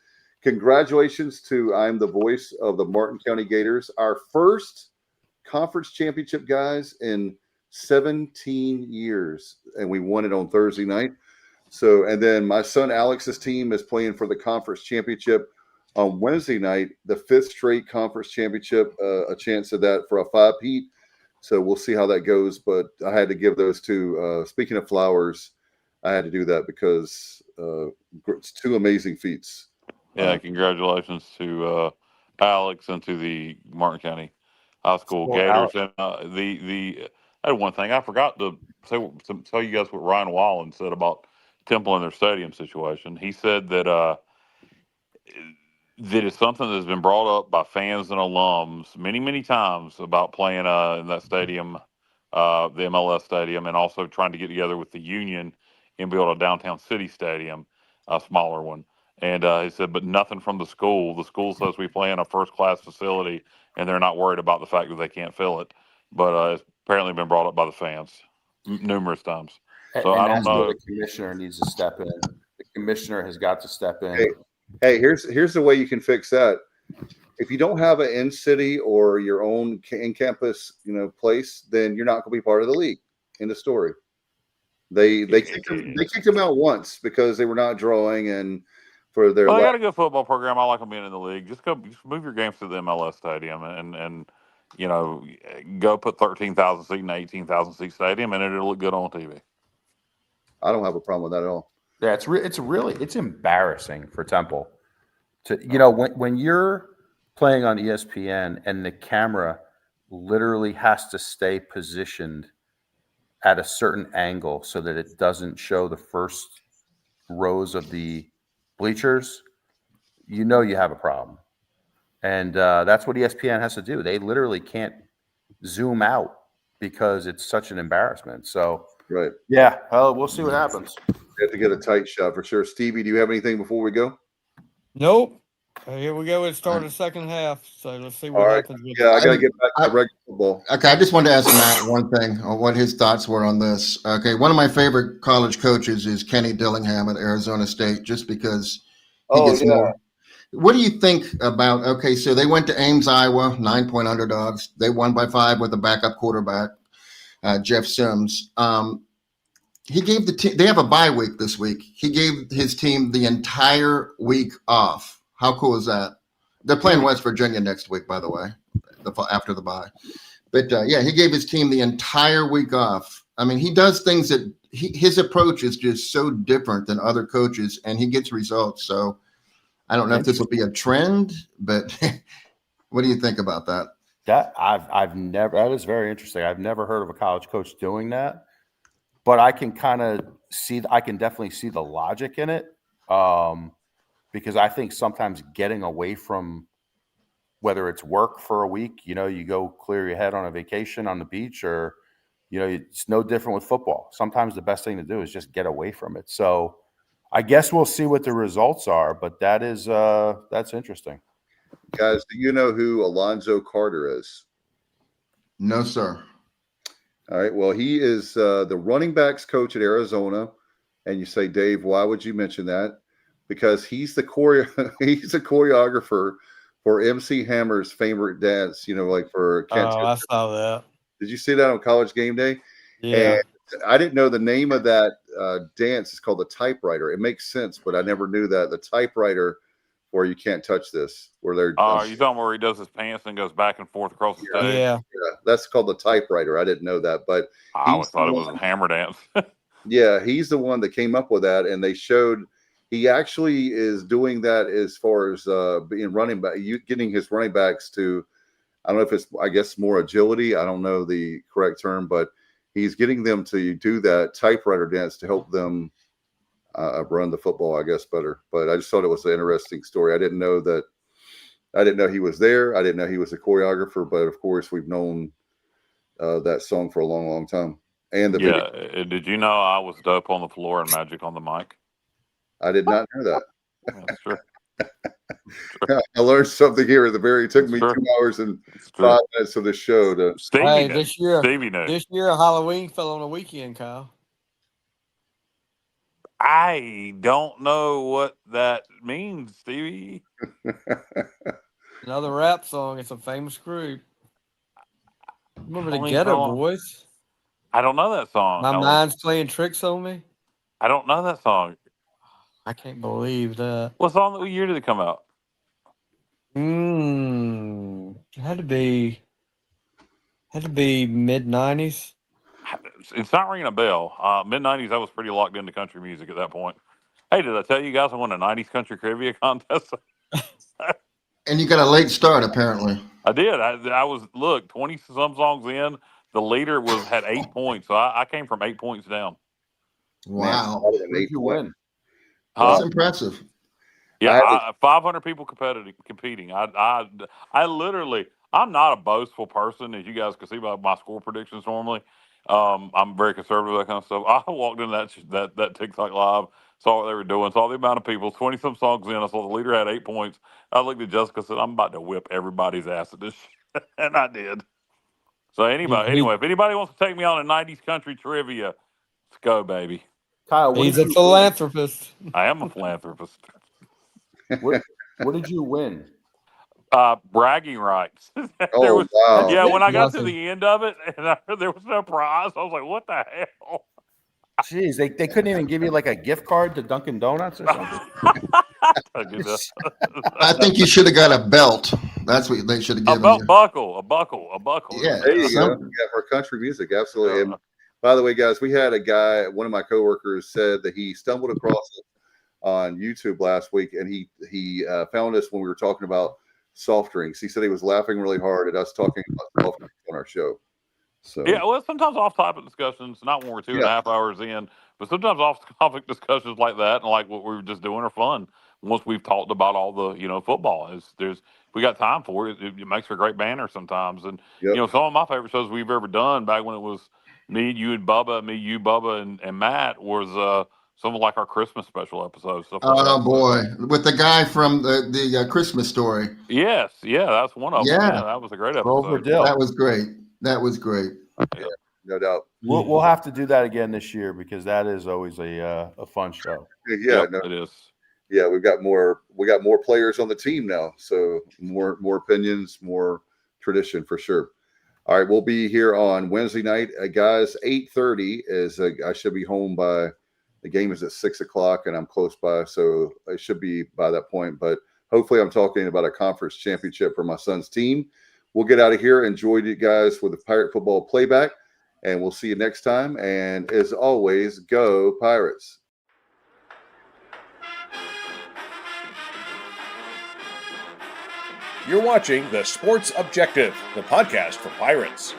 Congratulations to I'm the voice of the Martin County Gators, our first conference championship, guys, in 17 years, and we won it on Thursday night. So, and then my son Alex's team is playing for the conference championship on Wednesday night, the 5th straight conference championship, a chance of that for a 5-peat. So we'll see how that goes. But I had to give those 2. Speaking of flowers, I had to do that because it's 2 amazing feats. Yeah, congratulations to Alex and to the Martin County High School Gators. And I had one thing I forgot to tell you guys what Ryan Wallen said about Temple and their stadium situation. He said that it's something that's been brought up by fans and alums many, many times about playing in that stadium, the MLS stadium, and also trying to get together with the union and build a downtown city stadium, a smaller one. And he said, but nothing from the school. The school says we play in a first-class facility, and they're not worried about the fact that they can't fill it. But it's apparently been brought up by the fans numerous times. So I don't know. The commissioner needs to step in. The commissioner has got to step in. Hey, here's the way you can fix that. If you don't have an in-city or your own in-campus, place, then you're not going to be part of the league. End of story. They kicked them out once because they were not drawing and. Well, they got a good football program. I like them being in the league. Just move your games to the MLS stadium and go put 13,000 seat and 18,000 seat stadium, and it'll look good on TV. I don't have a problem with that at all. Yeah, it's embarrassing for Temple to when you're playing on ESPN and the camera literally has to stay positioned at a certain angle so that it doesn't show the first rows of the bleachers, you have a problem. And that's what ESPN has to do. They literally can't zoom out because it's such an embarrassment. So, right. Yeah, we'll see what happens. You have to get a tight shot for sure. Stevie, do you have anything before we go? Nope. Here we go. It started the second half. So let's see what happens. Yeah, I got to get back to regular football. Okay, I just wanted to ask Matt one thing on what his thoughts were on this. Okay, one of my favorite college coaches is Kenny Dillingham at Arizona State, just because he gets more. What do you think about? Okay, so they went to Ames, Iowa, 9-point underdogs. They won by 5 with a backup quarterback, Jeff Sims. He gave the team. They have a bye week this week. He gave his team the entire week off. How cool is that? They're playing West Virginia next week, by the way, after the bye. But he gave his team the entire week off. I mean, he does things that his approach is just so different than other coaches, and he gets results. So I don't know if this will be a trend, but what do you think about that? That is very interesting. I've never heard of a college coach doing that, but I can definitely see the logic in it. Because I think sometimes getting away from whether it's work for a week, you go clear your head on a vacation on the beach, or, it's no different with football. Sometimes the best thing to do is just get away from it. So I guess we'll see what the results are, but that's interesting. Guys, do you know who Alonzo Carter is? No, sir. All right. Well, he is the running backs coach at Arizona. And you say, Dave, why would you mention that? Because he's the choreographer for MC Hammer's favorite dance. Like for Can't Oh, I saw that. Did you see that on College Game Day? Yeah. And I didn't know the name of that dance is called the typewriter. It makes sense, but I never knew that the typewriter, where you can't touch this, where they're. You talking where he does his pants and goes back and forth across the stage? Yeah. That's called the typewriter. I didn't know that, but I always thought it was a hammer dance. yeah, he's the one that came up with that, and they showed he actually is doing that as far as being running back, getting his running backs to. I don't know if it's, I guess, more agility. I don't know the correct term, but he's getting them to do that typewriter dance to help them run the football, I guess, better. But I just thought it was an interesting story. I didn't know he was there. I didn't know he was a choreographer, but of course we've known that song for a long, long time. And the video. Did you know I was dope on the floor and Magic on the mic? I did not know that. That's true. I learned something here at the very. It took me 2 hours and 5 minutes of the show to. Hey, this year Halloween fell on a weekend, Kyle. I don't know what that means, Stevie. Another rap song. It's a famous group. Remember the Ghetto Boys? I don't know that song. My mind's playing tricks on me. I don't know that song. I can't believe that. What song? What year did it come out? It had to be mid-90s. It's not ringing a bell. Mid-90s, I was pretty locked into country music at that point. Hey, did I tell you guys I won a 90s country trivia contest? And you got a late start, apparently. I did. I was, 20-some songs in. The leader had 8 points, so I came from 8 points down. Wow. Where did you win? That's impressive. Yeah, 500 people competing. I literally, I'm not a boastful person, as you guys can see by my score predictions normally. I'm very conservative with that kind of stuff. I walked in that TikTok live, saw what they were doing, saw the amount of people, 20-some songs in. I saw the leader had 8 points. I looked at Jessica and said, I'm about to whip everybody's ass at this shit. And I did. So anyway, if anybody wants to take me on a 90s country trivia, let's go, baby. Kyle, he's a philanthropist. I am a philanthropist. What did you win? Bragging rights. Wow. Yeah, when I got to the end of it and there was no prize, I was like, what the hell? Jeez, they couldn't even give you like a gift card to Dunkin' Donuts or something. I think you should have got a belt. That's what they should have given you. A buckle. Yeah, there you go. Yeah, for country music, absolutely. And by the way, guys, we had a guy. One of my coworkers said that he stumbled across it on YouTube last week, and he found us when we were talking about soft drinks. He said he was laughing really hard at us talking about soft drinks on our show. So yeah, well, sometimes off-topic discussions, not when we're 2.5 hours in, but sometimes off-topic discussions like that, and like what we were just doing, are fun. Once we've talked about all the football, we got time for it. It makes for a great banner sometimes, and some of my favorite shows we've ever done back when it was me, you, and Bubba, and Matt was some of like our Christmas special episodes. Stuff like that. Boy, with the guy from the Christmas Story. Yes, that's one of them. Yeah, that was a great episode. That was great. Yeah, no doubt. We'll have to do that again this year because that is always a fun show. Yeah, it is. Yeah, we got more players on the team now, so more opinions, more tradition for sure. All right, we'll be here on Wednesday night, guys. 8:30 is I should be home by. The game is at 6:00, and I'm close by, so I should be by that point. But hopefully, I'm talking about a conference championship for my son's team. We'll get out of here. Enjoyed you guys with the Pirate Football Playback, and we'll see you next time. And as always, go Pirates. You're watching The Sports Objective, the podcast for Pirates.